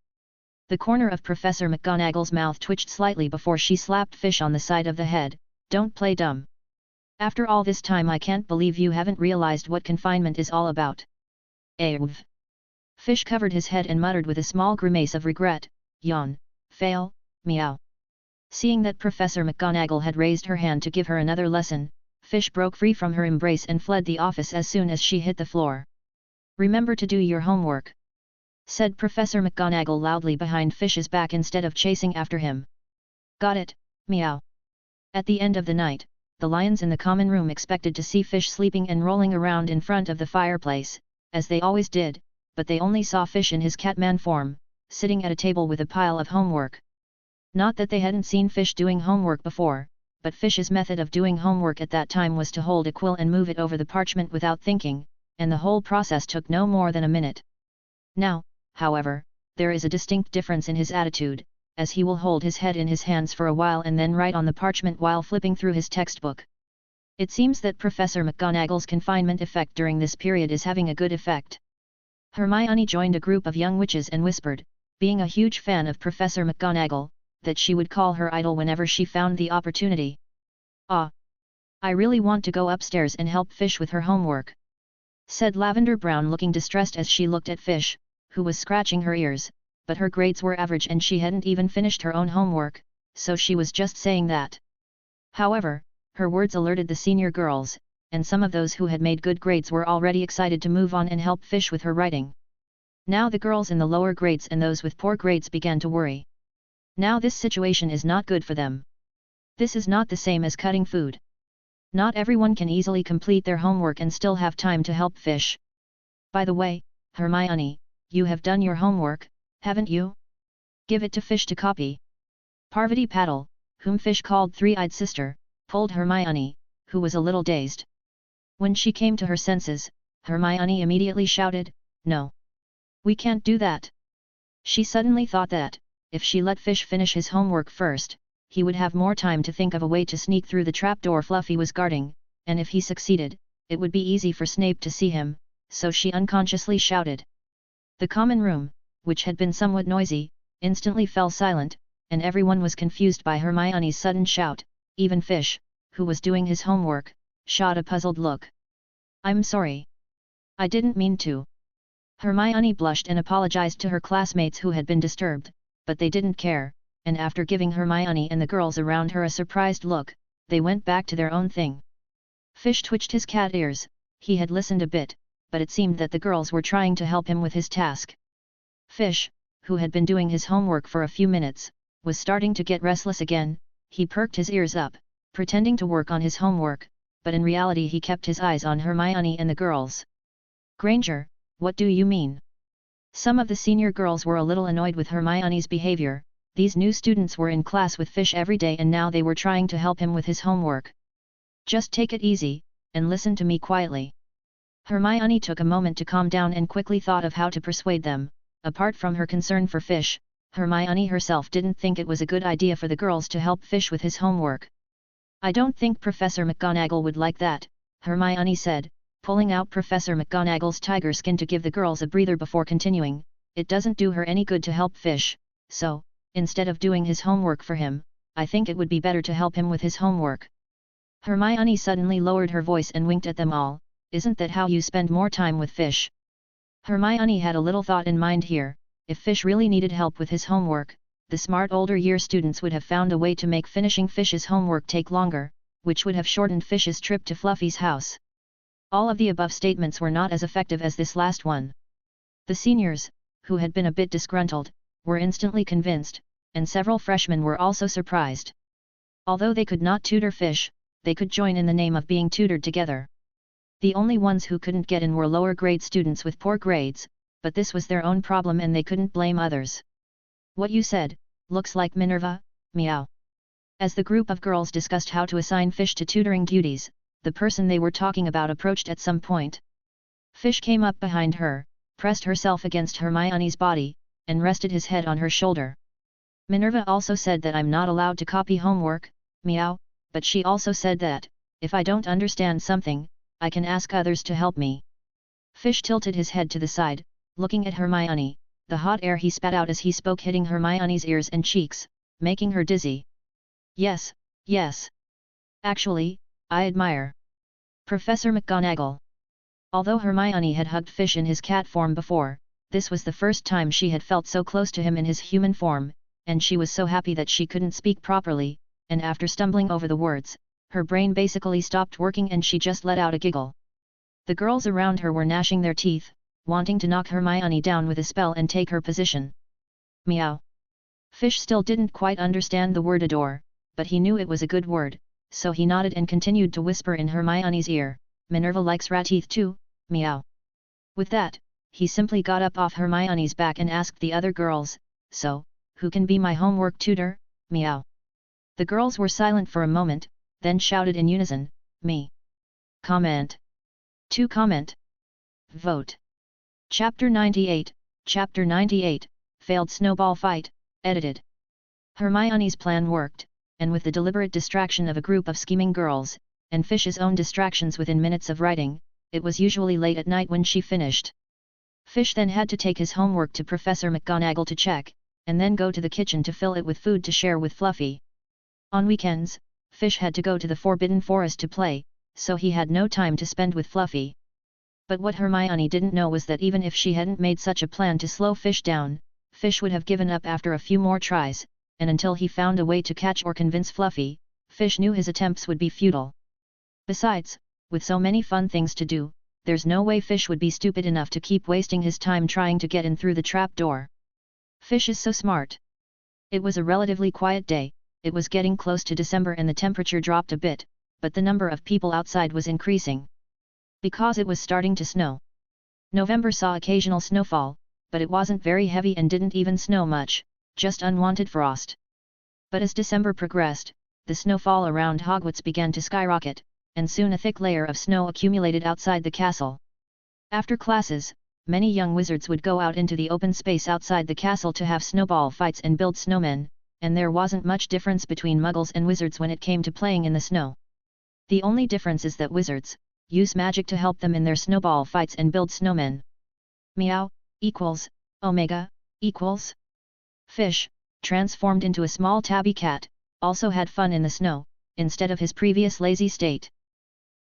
The corner of Professor McGonagall's mouth twitched slightly before she slapped Fish on the side of the head. "Don't play dumb. After all this time I can't believe you haven't realized what confinement is all about." "Ev." Fish covered his head and muttered with a small grimace of regret, "Yawn, fail, meow." Seeing that Professor McGonagall had raised her hand to give her another lesson, Fish broke free from her embrace and fled the office as soon as she hit the floor. "Remember to do your homework," said Professor McGonagall loudly behind Fish's back instead of chasing after him. "Got it, meow." At the end of the night, the lions in the common room expected to see Fish sleeping and rolling around in front of the fireplace, as they always did, but they only saw Fish in his Catman form, sitting at a table with a pile of homework. Not that they hadn't seen Fish doing homework before, but Fish's method of doing homework at that time was to hold a quill and move it over the parchment without thinking, and the whole process took no more than a minute. Now, however, there is a distinct difference in his attitude, as he will hold his head in his hands for a while and then write on the parchment while flipping through his textbook. It seems that Professor McGonagall's confinement effect during this period is having a good effect. Hermione joined a group of young witches and whispered, being a huge fan of Professor McGonagall, that she would call her idol whenever she found the opportunity. "Ah! I really want to go upstairs and help Fish with her homework," said Lavender Brown looking distressed as she looked at Fish, who was scratching her ears, but her grades were average and she hadn't even finished her own homework, so she was just saying that. However, Her words alerted the senior girls, and some of those who had made good grades were already excited to move on and help Fish with her writing. Now the girls in the lower grades and those with poor grades began to worry. Now this situation is not good for them. This is not the same as cutting food. Not everyone can easily complete their homework and still have time to help Fish. By the way, Hermione, you have done your homework, haven't you? Give it to Fish to copy. Parvati Patil, whom Fish called Three-Eyed Sister, pulled Hermione, who was a little dazed. When she came to her senses, Hermione immediately shouted, "No! We can't do that!" She suddenly thought that, if she let Fish finish his homework first, he would have more time to think of a way to sneak through the trapdoor Fluffy was guarding, and if he succeeded, it would be easy for Snape to see him, so she unconsciously shouted. The common room, which had been somewhat noisy, instantly fell silent, and everyone was confused by Hermione's sudden shout. Even Fish, who was doing his homework, shot a puzzled look. "I'm sorry. I didn't mean to." Hermione blushed and apologized to her classmates who had been disturbed, but they didn't care, and after giving Hermione and the girls around her a surprised look, they went back to their own thing. Fish twitched his cat ears. He had listened a bit, but it seemed that the girls were trying to help him with his task. Fish, who had been doing his homework for a few minutes, was starting to get restless again. He perked his ears up, pretending to work on his homework, but in reality he kept his eyes on Hermione and the girls. "Granger, what do you mean?" Some of the senior girls were a little annoyed with Hermione's behavior. These new students were in class with Fish every day and now they were trying to help him with his homework. "Just take it easy, and listen to me quietly." Hermione took a moment to calm down and quickly thought of how to persuade them. Apart from her concern for Fish, Hermione herself didn't think it was a good idea for the girls to help Fish with his homework. "I don't think Professor McGonagall would like that," Hermione said, pulling out Professor McGonagall's tiger skin to give the girls a breather before continuing. "It doesn't do her any good to help Fish, so, instead of doing his homework for him, I think it would be better to help him with his homework." Hermione suddenly lowered her voice and winked at them all. "Isn't that how you spend more time with Fish?" Hermione had a little thought in mind here. If Fish really needed help with his homework, the smart older year students would have found a way to make finishing Fish's homework take longer, which would have shortened Fish's trip to Fluffy's house. All of the above statements were not as effective as this last one. The seniors, who had been a bit disgruntled, were instantly convinced, and several freshmen were also surprised. Although they could not tutor Fish, they could join in the name of being tutored together. The only ones who couldn't get in were lower grade students with poor grades, but this was their own problem and they couldn't blame others. "What you said, looks like Minerva, meow." As the group of girls discussed how to assign Fish to tutoring duties, the person they were talking about approached at some point. Fish came up behind her, pressed herself against Hermione's body, and rested his head on her shoulder. "Minerva also said that I'm not allowed to copy homework, meow, but she also said that, if I don't understand something, I can ask others to help me." Fish tilted his head to the side, looking at Hermione, the hot air he spat out as he spoke hitting Hermione's ears and cheeks, making her dizzy. "Yes, yes. Actually, I admire Professor McGonagall." Although Hermione had hugged Fish in his cat form before, this was the first time she had felt so close to him in his human form, and she was so happy that she couldn't speak properly, and after stumbling over the words, her brain basically stopped working and she just let out a giggle. The girls around her were gnashing their teeth, wanting to knock Hermione down with a spell and take her position. "Meow." Fish still didn't quite understand the word adore, but he knew it was a good word, so he nodded and continued to whisper in Hermione's ear, "Minerva likes rat teeth too, meow." With that, he simply got up off Hermione's back and asked the other girls, "So, who can be my homework tutor, meow?" The girls were silent for a moment, then shouted in unison, "Me." Comment. To comment. Vote. Chapter 98, Chapter 98, Failed Snowball Fight, edited. Hermione's plan worked, and with the deliberate distraction of a group of scheming girls, and Fish's own distractions within minutes of writing, it was usually late at night when she finished. Fish then had to take his homework to Professor McGonagall to check, and then go to the kitchen to fill it with food to share with Fluffy. On weekends, Fish had to go to the Forbidden Forest to play, so he had no time to spend with Fluffy. But what Hermione didn't know was that even if she hadn't made such a plan to slow Fish down, Fish would have given up after a few more tries, and until he found a way to catch or convince Fluffy, Fish knew his attempts would be futile. Besides, with so many fun things to do, there's no way Fish would be stupid enough to keep wasting his time trying to get in through the trapdoor. Fish is so smart. It was a relatively quiet day, it was getting close to December and the temperature dropped a bit, but the number of people outside was increasing. Because it was starting to snow. November saw occasional snowfall, but it wasn't very heavy and didn't even snow much, just unwanted frost. But as December progressed, the snowfall around Hogwarts began to skyrocket, and soon a thick layer of snow accumulated outside the castle. After classes, many young wizards would go out into the open space outside the castle to have snowball fights and build snowmen, and there wasn't much difference between muggles and wizards when it came to playing in the snow. The only difference is that wizards use magic to help them in their snowball fights and build snowmen. Meow equals Omega equals Fish, transformed into a small tabby cat, also had fun in the snow, instead of his previous lazy state.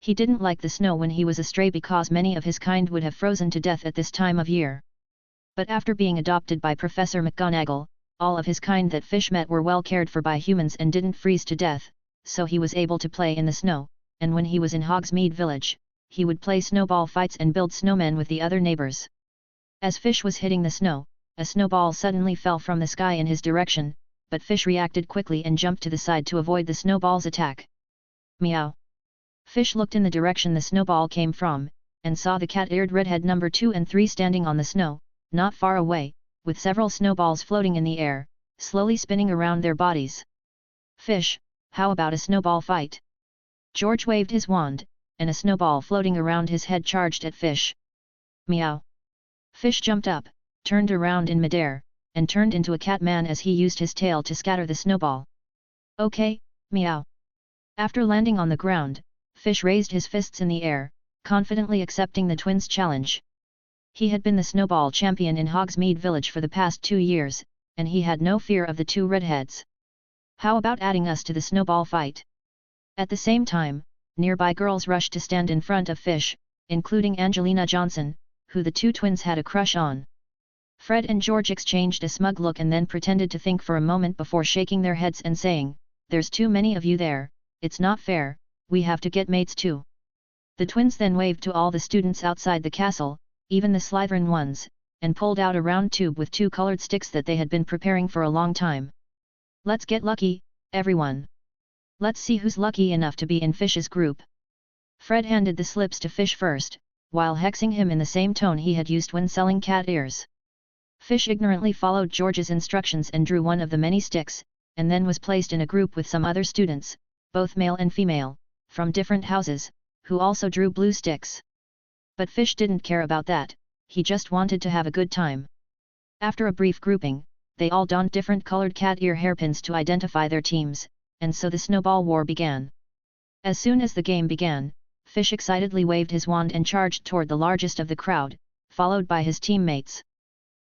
He didn't like the snow when he was a stray because many of his kind would have frozen to death at this time of year. But after being adopted by Professor McGonagall, all of his kind that Fish met were well cared for by humans and didn't freeze to death, so he was able to play in the snow, and when he was in Hogsmeade Village, he would play snowball fights and build snowmen with the other neighbors. As Fish was hitting the snow, a snowball suddenly fell from the sky in his direction, but Fish reacted quickly and jumped to the side to avoid the snowball's attack. Meow. Fish looked in the direction the snowball came from, and saw the cat-eared redhead number 2 and 3 standing on the snow, not far away, with several snowballs floating in the air, slowly spinning around their bodies. Fish, how about a snowball fight? George waved his wand, and a snowball floating around his head charged at Fish. Meow. Fish jumped up, turned around in midair, and turned into a catman as he used his tail to scatter the snowball. Okay, meow. After landing on the ground, Fish raised his fists in the air, confidently accepting the twins' challenge. He had been the snowball champion in Hogsmeade Village for the past 2 years, and he had no fear of the 2 redheads. How about adding us to the snowball fight? At the same time, nearby girls rushed to stand in front of Fish, including Angelina Johnson, who the 2 twins had a crush on. Fred and George exchanged a smug look and then pretended to think for a moment before shaking their heads and saying, "There's too many of you there, it's not fair, we have to get mates too." The twins then waved to all the students outside the castle, even the Slytherin ones, and pulled out a round tube with 2 colored sticks that they had been preparing for a long time. "Let's get lucky, everyone. Let's see who's lucky enough to be in Fish's group." Fred handed the slips to Fish first, while hexing him in the same tone he had used when selling cat ears. Fish ignorantly followed George's instructions and drew one of the many sticks, and then was placed in a group with some other students, both male and female, from different houses, who also drew blue sticks. But Fish didn't care about that, he just wanted to have a good time. After a brief grouping, they all donned different colored cat ear hairpins to identify their teams, and so the snowball war began. As soon as the game began, Fish excitedly waved his wand and charged toward the largest of the crowd, followed by his teammates.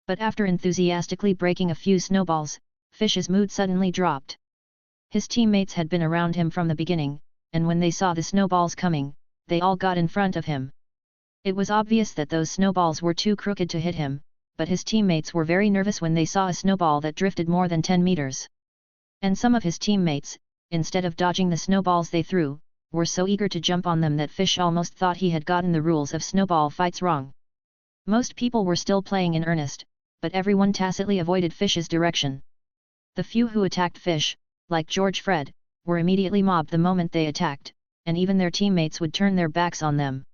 But after enthusiastically breaking a few snowballs, Fish's mood suddenly dropped. His teammates had been around him from the beginning, and when they saw the snowballs coming, they all got in front of him. It was obvious that those snowballs were too crooked to hit him, but his teammates were very nervous when they saw a snowball that drifted more than 10 meters. And some of his teammates, instead of dodging the snowballs they threw, were so eager to jump on them that Fish almost thought he had gotten the rules of snowball fights wrong. Most people were still playing in earnest, but everyone tacitly avoided Fish's direction. The few who attacked Fish, like George Fred, were immediately mobbed the moment they attacked, and even their teammates would turn their backs on them.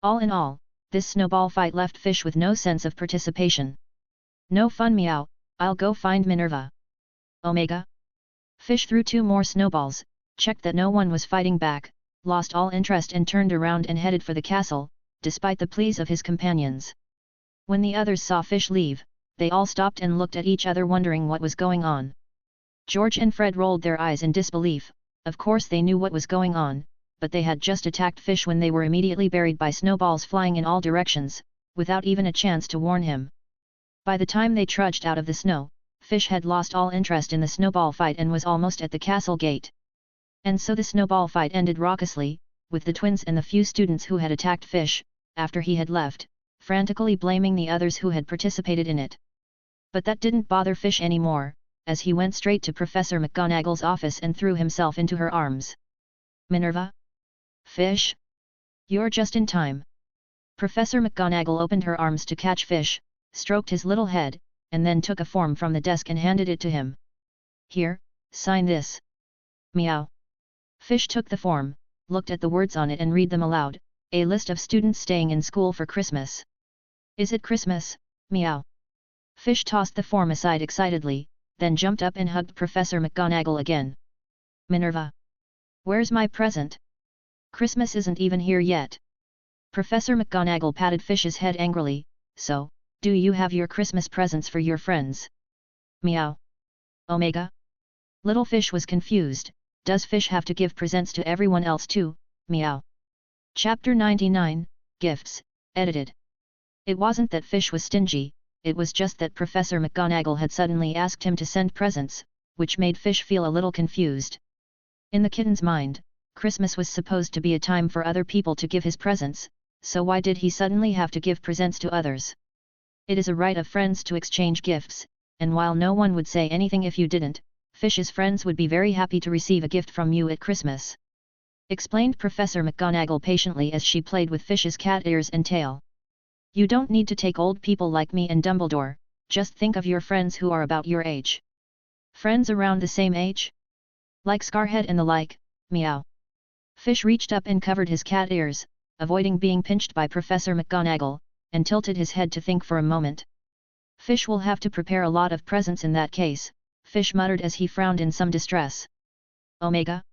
All in all, this snowball fight left Fish with no sense of participation. "No fun, meow, I'll go find Minerva." Omega. Fish threw 2 more snowballs, checked that no one was fighting back, lost all interest and turned around and headed for the castle, despite the pleas of his companions. When the others saw Fish leave, they all stopped and looked at each other wondering what was going on. George and Fred rolled their eyes in disbelief. Of course they knew what was going on, but they had just attacked Fish when they were immediately buried by snowballs flying in all directions, without even a chance to warn him. By the time they trudged out of the snow, Fish had lost all interest in the snowball fight and was almost at the castle gate. And so the snowball fight ended raucously, with the twins and the few students who had attacked Fish, after he had left, frantically blaming the others who had participated in it. But that didn't bother Fish anymore. as he went straight to Professor McGonagall's office and threw himself into her arms. "Minerva? Fish? You're just in time." Professor McGonagall opened her arms to catch Fish, stroked his little head, and then took a form from the desk and handed it to him. "Here, sign this." Meow. Fish took the form, looked at the words on it and read them aloud. A list of students staying in school for Christmas. "Is it Christmas?" Meow. Fish tossed the form aside excitedly, then jumped up and hugged Professor McGonagall again. "Minerva! Where's my present? Christmas isn't even here yet." Professor McGonagall patted Fish's head angrily. "So, do you have your Christmas presents for your friends?" Meow. "Omega?" Little Fish was confused. Does Fish have to give presents to everyone else too? Meow. Chapter 99, Gifts, edited. It wasn't that Fish was stingy, it was just that Professor McGonagall had suddenly asked him to send presents, which made Fish feel a little confused. In the kitten's mind, Christmas was supposed to be a time for other people to give his presents, so why did he suddenly have to give presents to others? It is a right of friends to exchange gifts, and while no one would say anything if you didn't, Fish's friends would be very happy to receive a gift from you at Christmas. Explained Professor McGonagall patiently as she played with Fish's cat ears and tail. You don't need to take old people like me and Dumbledore, just think of your friends who are about your age. Friends around the same age? Like Scarhead and the like, meow. Fish reached up and covered his cat ears, avoiding being pinched by Professor McGonagall, and tilted his head to think for a moment. Fish will have to prepare a lot of presents in that case, Fish muttered as he frowned in some distress. Omega?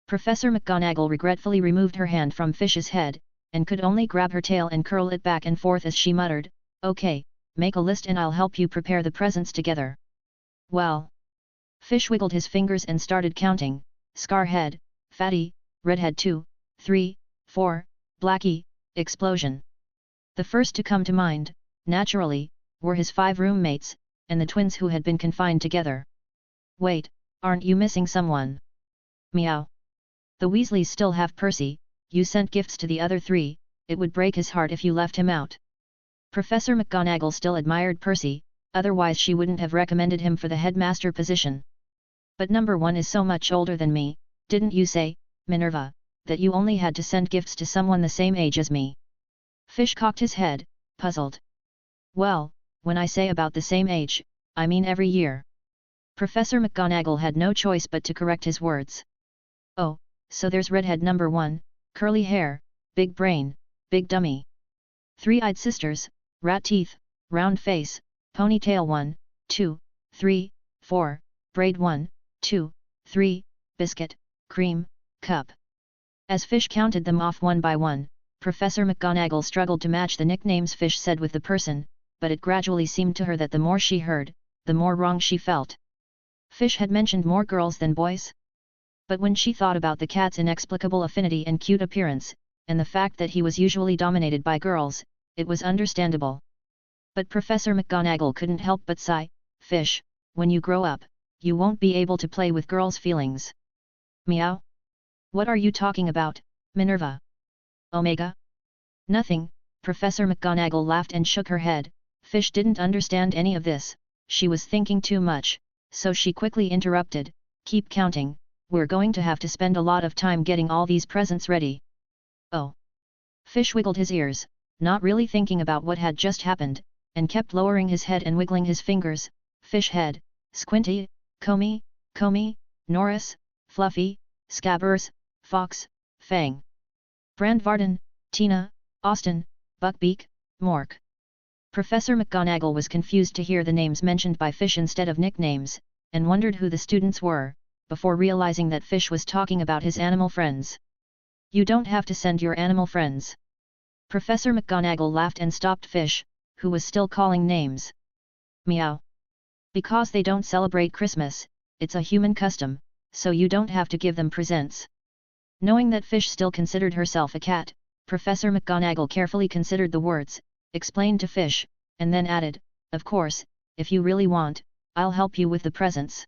Professor McGonagall regretfully removed her hand from Fish's head, and could only grab her tail and curl it back and forth as she muttered, "Okay, make a list and I'll help you prepare the presents together." Well. Fish wiggled his fingers and started counting: Scarhead, Fatty, Redhead 2, 3, 4, Blackie, Explosion. The first to come to mind, naturally, were his 5 roommates, and the twins who had been confined together. Wait, aren't you missing someone? Meow. The Weasleys still have Percy, you sent gifts to the other 3, it would break his heart if you left him out. Professor McGonagall still admired Percy, otherwise she wouldn't have recommended him for the headmaster position. But number 1 is so much older than me, didn't you say, Minerva, that you only had to send gifts to someone the same age as me? Fish cocked his head, puzzled. Well, when I say about the same age, I mean every year. Professor McGonagall had no choice but to correct his words. Oh, so there's Redhead number 1, curly hair, big brain, big dummy. 3-eyed sisters, rat teeth, round face, ponytail 1, 2, 3, 4, braid 1, 2, 3, biscuit, cream, cup. As Fish counted them off one by one, Professor McGonagall struggled to match the nicknames Fish said with the person, but it gradually seemed to her that the more she heard, the more wrong she felt. Fish had mentioned more girls than boys? But when she thought about the cat's inexplicable affinity and cute appearance, and the fact that he was usually dominated by girls, it was understandable. But Professor McGonagall couldn't help but sigh, Fish, when you grow up, you won't be able to play with girls' feelings. Meow? What are you talking about, Minerva? Omega? Nothing, Professor McGonagall laughed and shook her head. Fish didn't understand any of this, she was thinking too much, so she quickly interrupted, keep counting, we're going to have to spend a lot of time getting all these presents ready. Oh. Fish wiggled his ears, not really thinking about what had just happened, and kept lowering his head and wiggling his fingers. Fish head, Squinty, Comey, Norris, Fluffy, Scabbers, Fox, Fang. Brandvarden, Tina, Austin, Buckbeak, Mork. Professor McGonagall was confused to hear the names mentioned by Fish instead of nicknames, and wondered who the students were, before realizing that Fish was talking about his animal friends. You don't have to send your animal friends. Professor McGonagall laughed and stopped Fish, who was still calling names. Meow. Because they don't celebrate Christmas, it's a human custom, so you don't have to give them presents. Knowing that Fish still considered herself a cat, Professor McGonagall carefully considered the words, explained to Fish, and then added, of course, if you really want, I'll help you with the presents.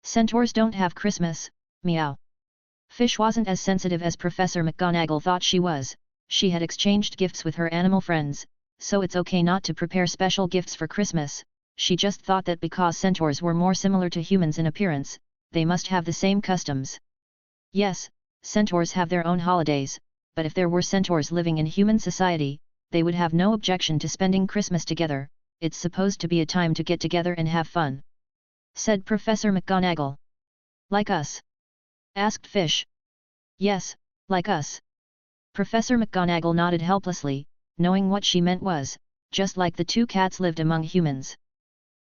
Centaurs don't have Christmas, meow. Fish wasn't as sensitive as Professor McGonagall thought she was, she had exchanged gifts with her animal friends, so it's okay not to prepare special gifts for Christmas, she just thought that because centaurs were more similar to humans in appearance, they must have the same customs. Yes, centaurs have their own holidays, but if there were centaurs living in human society, they would have no objection to spending Christmas together. It's supposed to be a time to get together and have fun," said Professor McGonagall. "Like us?" asked Fish. "Yes, like us." Professor McGonagall nodded helplessly, knowing what she meant was, just like the two cats lived among humans.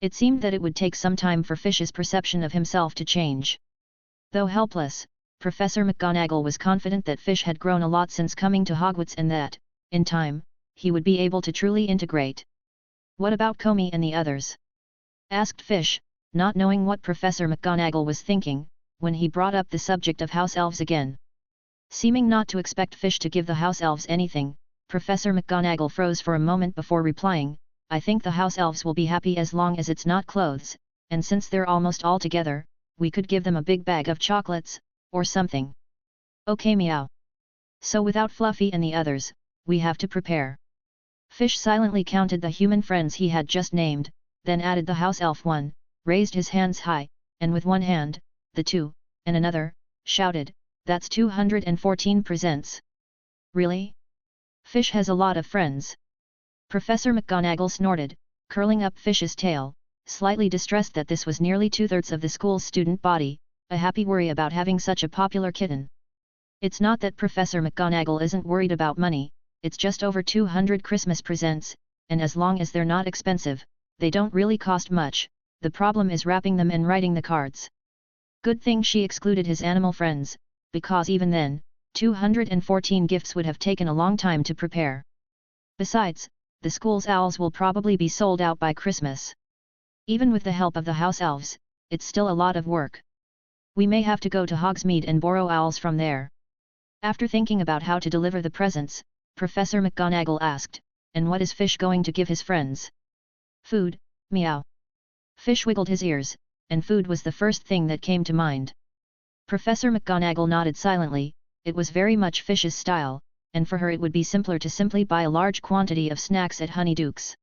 It seemed that it would take some time for Fish's perception of himself to change. Though helpless, Professor McGonagall was confident that Fish had grown a lot since coming to Hogwarts and that, in time, he would be able to truly integrate. "What about Comey and the others?" asked Fish, not knowing what Professor McGonagall was thinking, when he brought up the subject of house elves again. Seeming not to expect Fish to give the house elves anything, Professor McGonagall froze for a moment before replying, "I think the house elves will be happy as long as it's not clothes, and since they're almost all together, we could give them a big bag of chocolates, or something." "Okay, meow. So without Fluffy and the others, we have to prepare." Fish silently counted the human friends he had just named, then added the house elf one, raised his hands high, and with one hand, the two, and another, shouted, "That's 214 presents." "Really? Fish has a lot of friends." Professor McGonagall snorted, curling up Fish's tail, slightly distressed that this was nearly 2/3 of the school's student body, a happy worry about having such a popular kitten. It's not that Professor McGonagall isn't worried about money, it's just over 200 Christmas presents, and as long as they're not expensive, they don't really cost much. The problem is wrapping them and writing the cards. Good thing she excluded his animal friends, because even then, 214 gifts would have taken a long time to prepare. Besides, the school's owls will probably be sold out by Christmas. Even with the help of the house elves, it's still a lot of work. We may have to go to Hogsmeade and borrow owls from there. After thinking about how to deliver the presents, Professor McGonagall asked, "And what is Fish going to give his friends?" "Food, meow." Fish wiggled his ears, and food was the first thing that came to mind. Professor McGonagall nodded silently. It was very much Fish's style, and for her it would be simpler to simply buy a large quantity of snacks at Honeyduke's.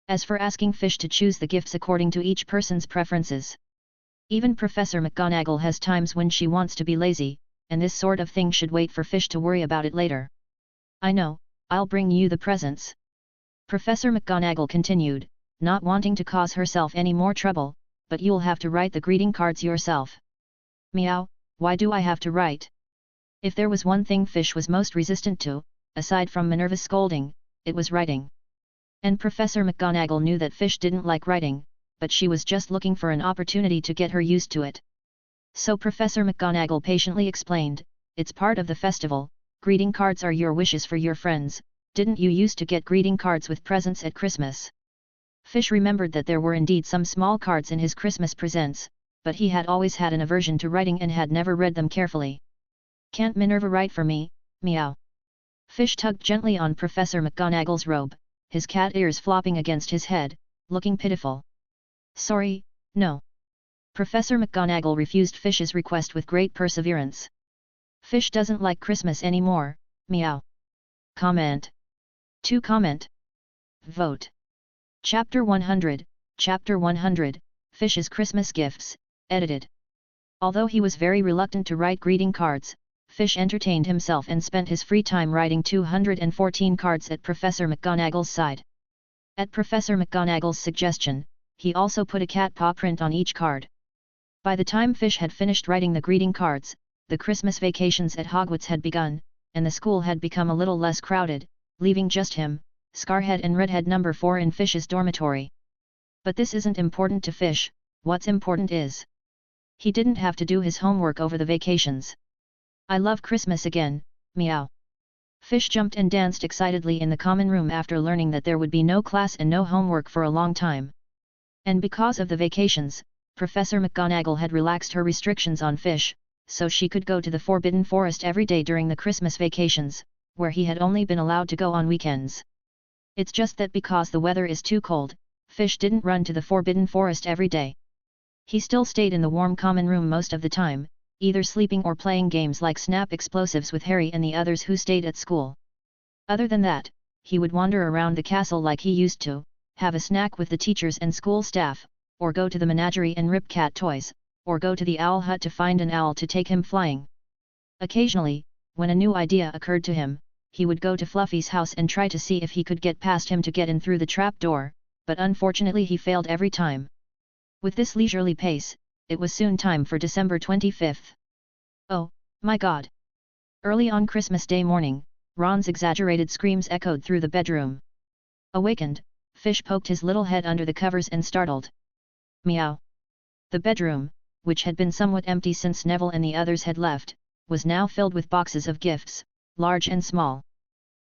As for asking Fish to choose the gifts according to each person's preferences, even Professor McGonagall has times when she wants to be lazy, and this sort of thing should wait for Fish to worry about it later. "I know, I'll bring you the presents," Professor McGonagall continued, not wanting to cause herself any more trouble, "but you'll have to write the greeting cards yourself." "Meow, why do I have to write?" If there was one thing Fish was most resistant to, aside from Minerva's scolding, it was writing. And Professor McGonagall knew that Fish didn't like writing, but she was just looking for an opportunity to get her used to it. So Professor McGonagall patiently explained, "It's part of the festival, greeting cards are your wishes for your friends. Didn't you used to get greeting cards with presents at Christmas?" Fish remembered that there were indeed some small cards in his Christmas presents, but he had always had an aversion to writing and had never read them carefully. "Can't Minerva write for me, meow?" Fish tugged gently on Professor McGonagall's robe, his cat ears flopping against his head, looking pitiful. "Sorry, no." Professor McGonagall refused Fish's request with great perseverance. "Fish doesn't like Christmas anymore, meow." Comment. To comment. Vote. Chapter 100, Chapter 100, Fish's Christmas Gifts, edited. Although he was very reluctant to write greeting cards, Fish entertained himself and spent his free time writing 214 cards at Professor McGonagall's side. At Professor McGonagall's suggestion, he also put a cat paw print on each card. By the time Fish had finished writing the greeting cards, the Christmas vacations at Hogwarts had begun, and the school had become a little less crowded, leaving just him, Scarhead and Redhead number 4 in Fish's dormitory. But this isn't important to Fish. What's important is, he didn't have to do his homework over the vacations. "I love Christmas again, meow." Fish jumped and danced excitedly in the common room after learning that there would be no class and no homework for a long time. And because of the vacations, Professor McGonagall had relaxed her restrictions on Fish, so she could go to the Forbidden Forest every day during the Christmas vacations, where he had only been allowed to go on weekends. It's just that because the weather is too cold, Fish didn't run to the Forbidden Forest every day. He still stayed in the warm common room most of the time, either sleeping or playing games like Snap Explosives with Harry and the others who stayed at school. Other than that, he would wander around the castle like he used to, have a snack with the teachers and school staff, or go to the menagerie and rip cat toys, or go to the owl hut to find an owl to take him flying. Occasionally, when a new idea occurred to him, he would go to Fluffy's house and try to see if he could get past him to get in through the trapdoor, but unfortunately he failed every time. With this leisurely pace, it was soon time for December 25th. Oh, my God! Early on Christmas Day morning, Ron's exaggerated screams echoed through the bedroom. Awakened, Fish poked his little head under the covers and startled. Meow! The bedroom, which had been somewhat empty since Neville and the others had left, was now filled with boxes of gifts, large and small.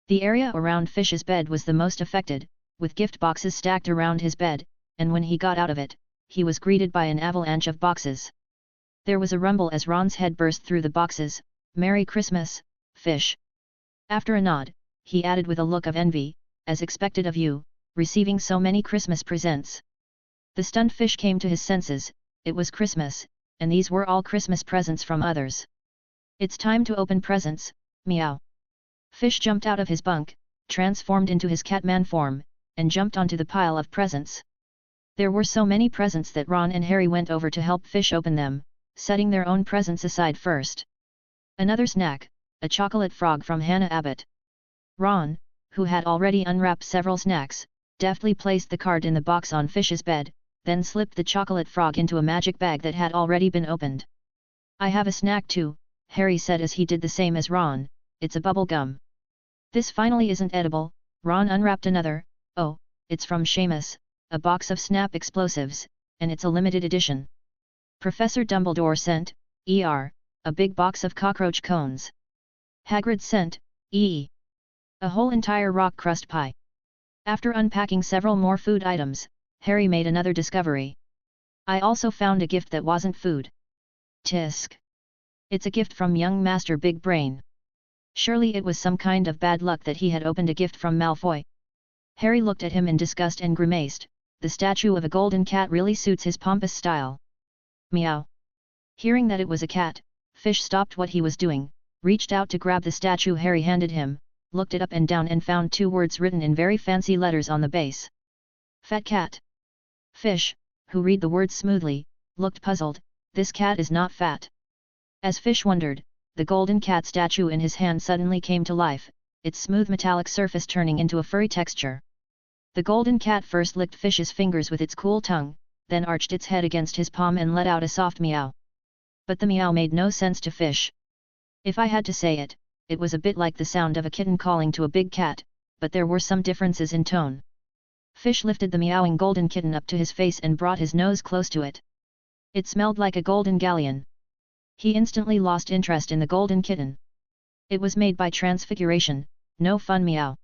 The area around Fish's bed was the most affected, with gift boxes stacked around his bed, and when he got out of it, he was greeted by an avalanche of boxes. There was a rumble as Ron's head burst through the boxes. "Merry Christmas, Fish!" After a nod, he added with a look of envy, "As expected of you, receiving so many Christmas presents." The stunned Fish came to his senses. It was Christmas, and these were all Christmas presents from others. "It's time to open presents, meow." Fish jumped out of his bunk, transformed into his Catman form, and jumped onto the pile of presents. There were so many presents that Ron and Harry went over to help Fish open them, setting their own presents aside first. Another snack, a chocolate frog from Hannah Abbott. Ron, who had already unwrapped several snacks, deftly placed the card in the box on Fish's bed, then slipped the chocolate frog into a magic bag that had already been opened. "I have a snack too," Harry said as he did the same as Ron. "It's a bubble gum." "This finally isn't edible." Ron unwrapped another. "Oh, it's from Seamus, a box of snap explosives, and it's a limited edition. Professor Dumbledore sent, a big box of cockroach cones. Hagrid sent, a whole entire rock crust pie." After unpacking several more food items, Harry made another discovery. "I also found a gift that wasn't food. Tisk. It's a gift from young Master Big Brain. Surely it was some kind of bad luck that he had opened a gift from Malfoy." Harry looked at him in disgust and grimaced. The statue of a golden cat really suits his pompous style. Meow. Hearing that it was a cat, Fish stopped what he was doing, reached out to grab the statue Harry handed him, looked it up and down and found two words written in very fancy letters on the base. "Fat cat." Fish, who read the words smoothly, looked puzzled. This cat is not fat. As Fish wondered, the golden cat statue in his hand suddenly came to life, its smooth metallic surface turning into a furry texture. The golden cat first licked Fish's fingers with its cool tongue, then arched its head against his palm and let out a soft meow. But the meow made no sense to Fish. If I had to say it, it was a bit like the sound of a kitten calling to a big cat, but there were some differences in tone. Fish lifted the meowing golden kitten up to his face and brought his nose close to it. It smelled like a golden galleon. He instantly lost interest in the golden kitten. It was made by transfiguration, no fun meow.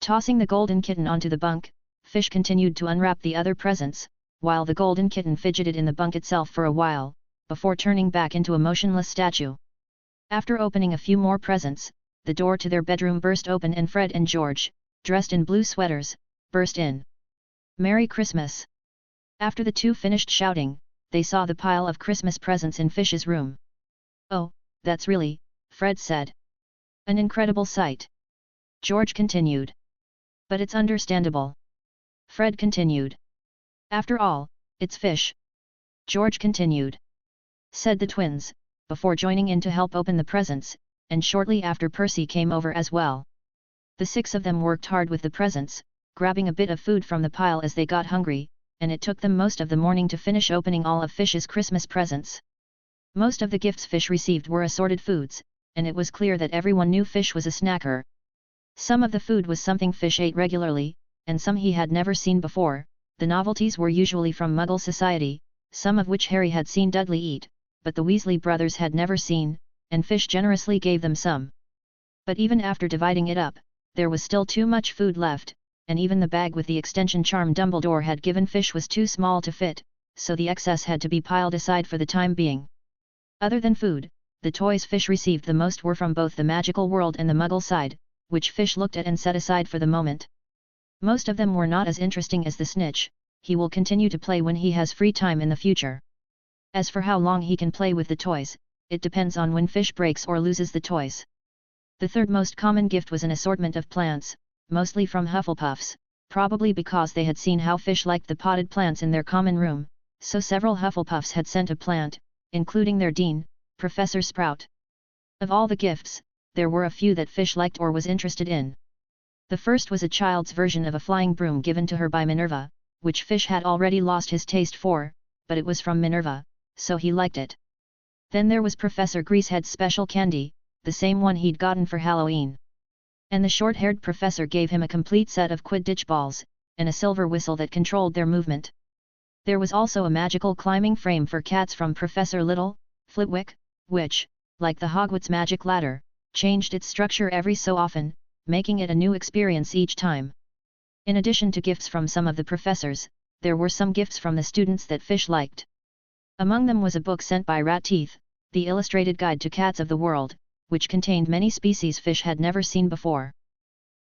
Tossing the golden kitten onto the bunk, Fish continued to unwrap the other presents, while the golden kitten fidgeted in the bunk itself for a while, before turning back into a motionless statue. After opening a few more presents, the door to their bedroom burst open and Fred and George, dressed in blue sweaters, burst in. "Merry Christmas!" After the two finished shouting, they saw the pile of Christmas presents in Fish's room. "Oh, that's really," Fred said. "An incredible sight." George continued. "But it's understandable." Fred continued. "After all, it's Fish." George continued. Said the twins, before joining in to help open the presents, and shortly after Percy came over as well. The six of them worked hard with the presents, grabbing a bit of food from the pile as they got hungry, and it took them most of the morning to finish opening all of Fish's Christmas presents. Most of the gifts Fish received were assorted foods, and it was clear that everyone knew Fish was a snacker. Some of the food was something Fish ate regularly, and some he had never seen before. The novelties were usually from Muggle society, some of which Harry had seen Dudley eat, but the Weasley brothers had never seen, and Fish generously gave them some. But even after dividing it up, there was still too much food left, and even the bag with the extension charm Dumbledore had given Fish was too small to fit, so the excess had to be piled aside for the time being. Other than food, the toys Fish received the most were from both the magical world and the Muggle side, which Fish looked at and set aside for the moment. Most of them were not as interesting as the snitch. He will continue to play when he has free time in the future. As for how long he can play with the toys, it depends on when Fish breaks or loses the toys. The third most common gift was an assortment of plants, mostly from Hufflepuffs, Probably because they had seen how fish liked the potted plants in their common room, so several Hufflepuffs had sent a plant, including their dean, Professor Sprout. Of all the gifts, there were a few that Fish liked or was interested in. The first was a child's version of a flying broom given to her by Minerva, which Fish had already lost his taste for, but it was from Minerva, so he liked it. Then there was Professor Greasehead's special candy, the same one he'd gotten for Halloween. And the short-haired professor gave him a complete set of Quidditch balls, and a silver whistle that controlled their movement. There was also a magical climbing frame for cats from Professor Little, Flitwick, which, like the Hogwarts magic ladder, changed its structure every so often, making it a new experience each time. In addition to gifts from some of the professors, there were some gifts from the students that Fish liked. Among them was a book sent by Rat Teeth, the illustrated guide to cats of the world, which contained many species Fish had never seen before.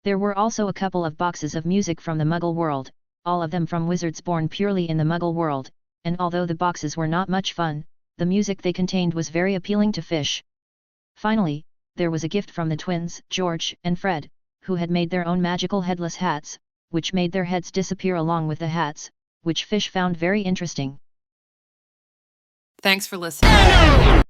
There were also a couple of boxes of music from the Muggle world, all of them from wizards born purely in the Muggle world, and although the boxes were not much fun, the music they contained was very appealing to Fish. Finally, there was a gift from the twins, George and Fred, who had made their own magical headless hats, which made their heads disappear along with the hats, which Fish found very interesting.
Thanks for listening.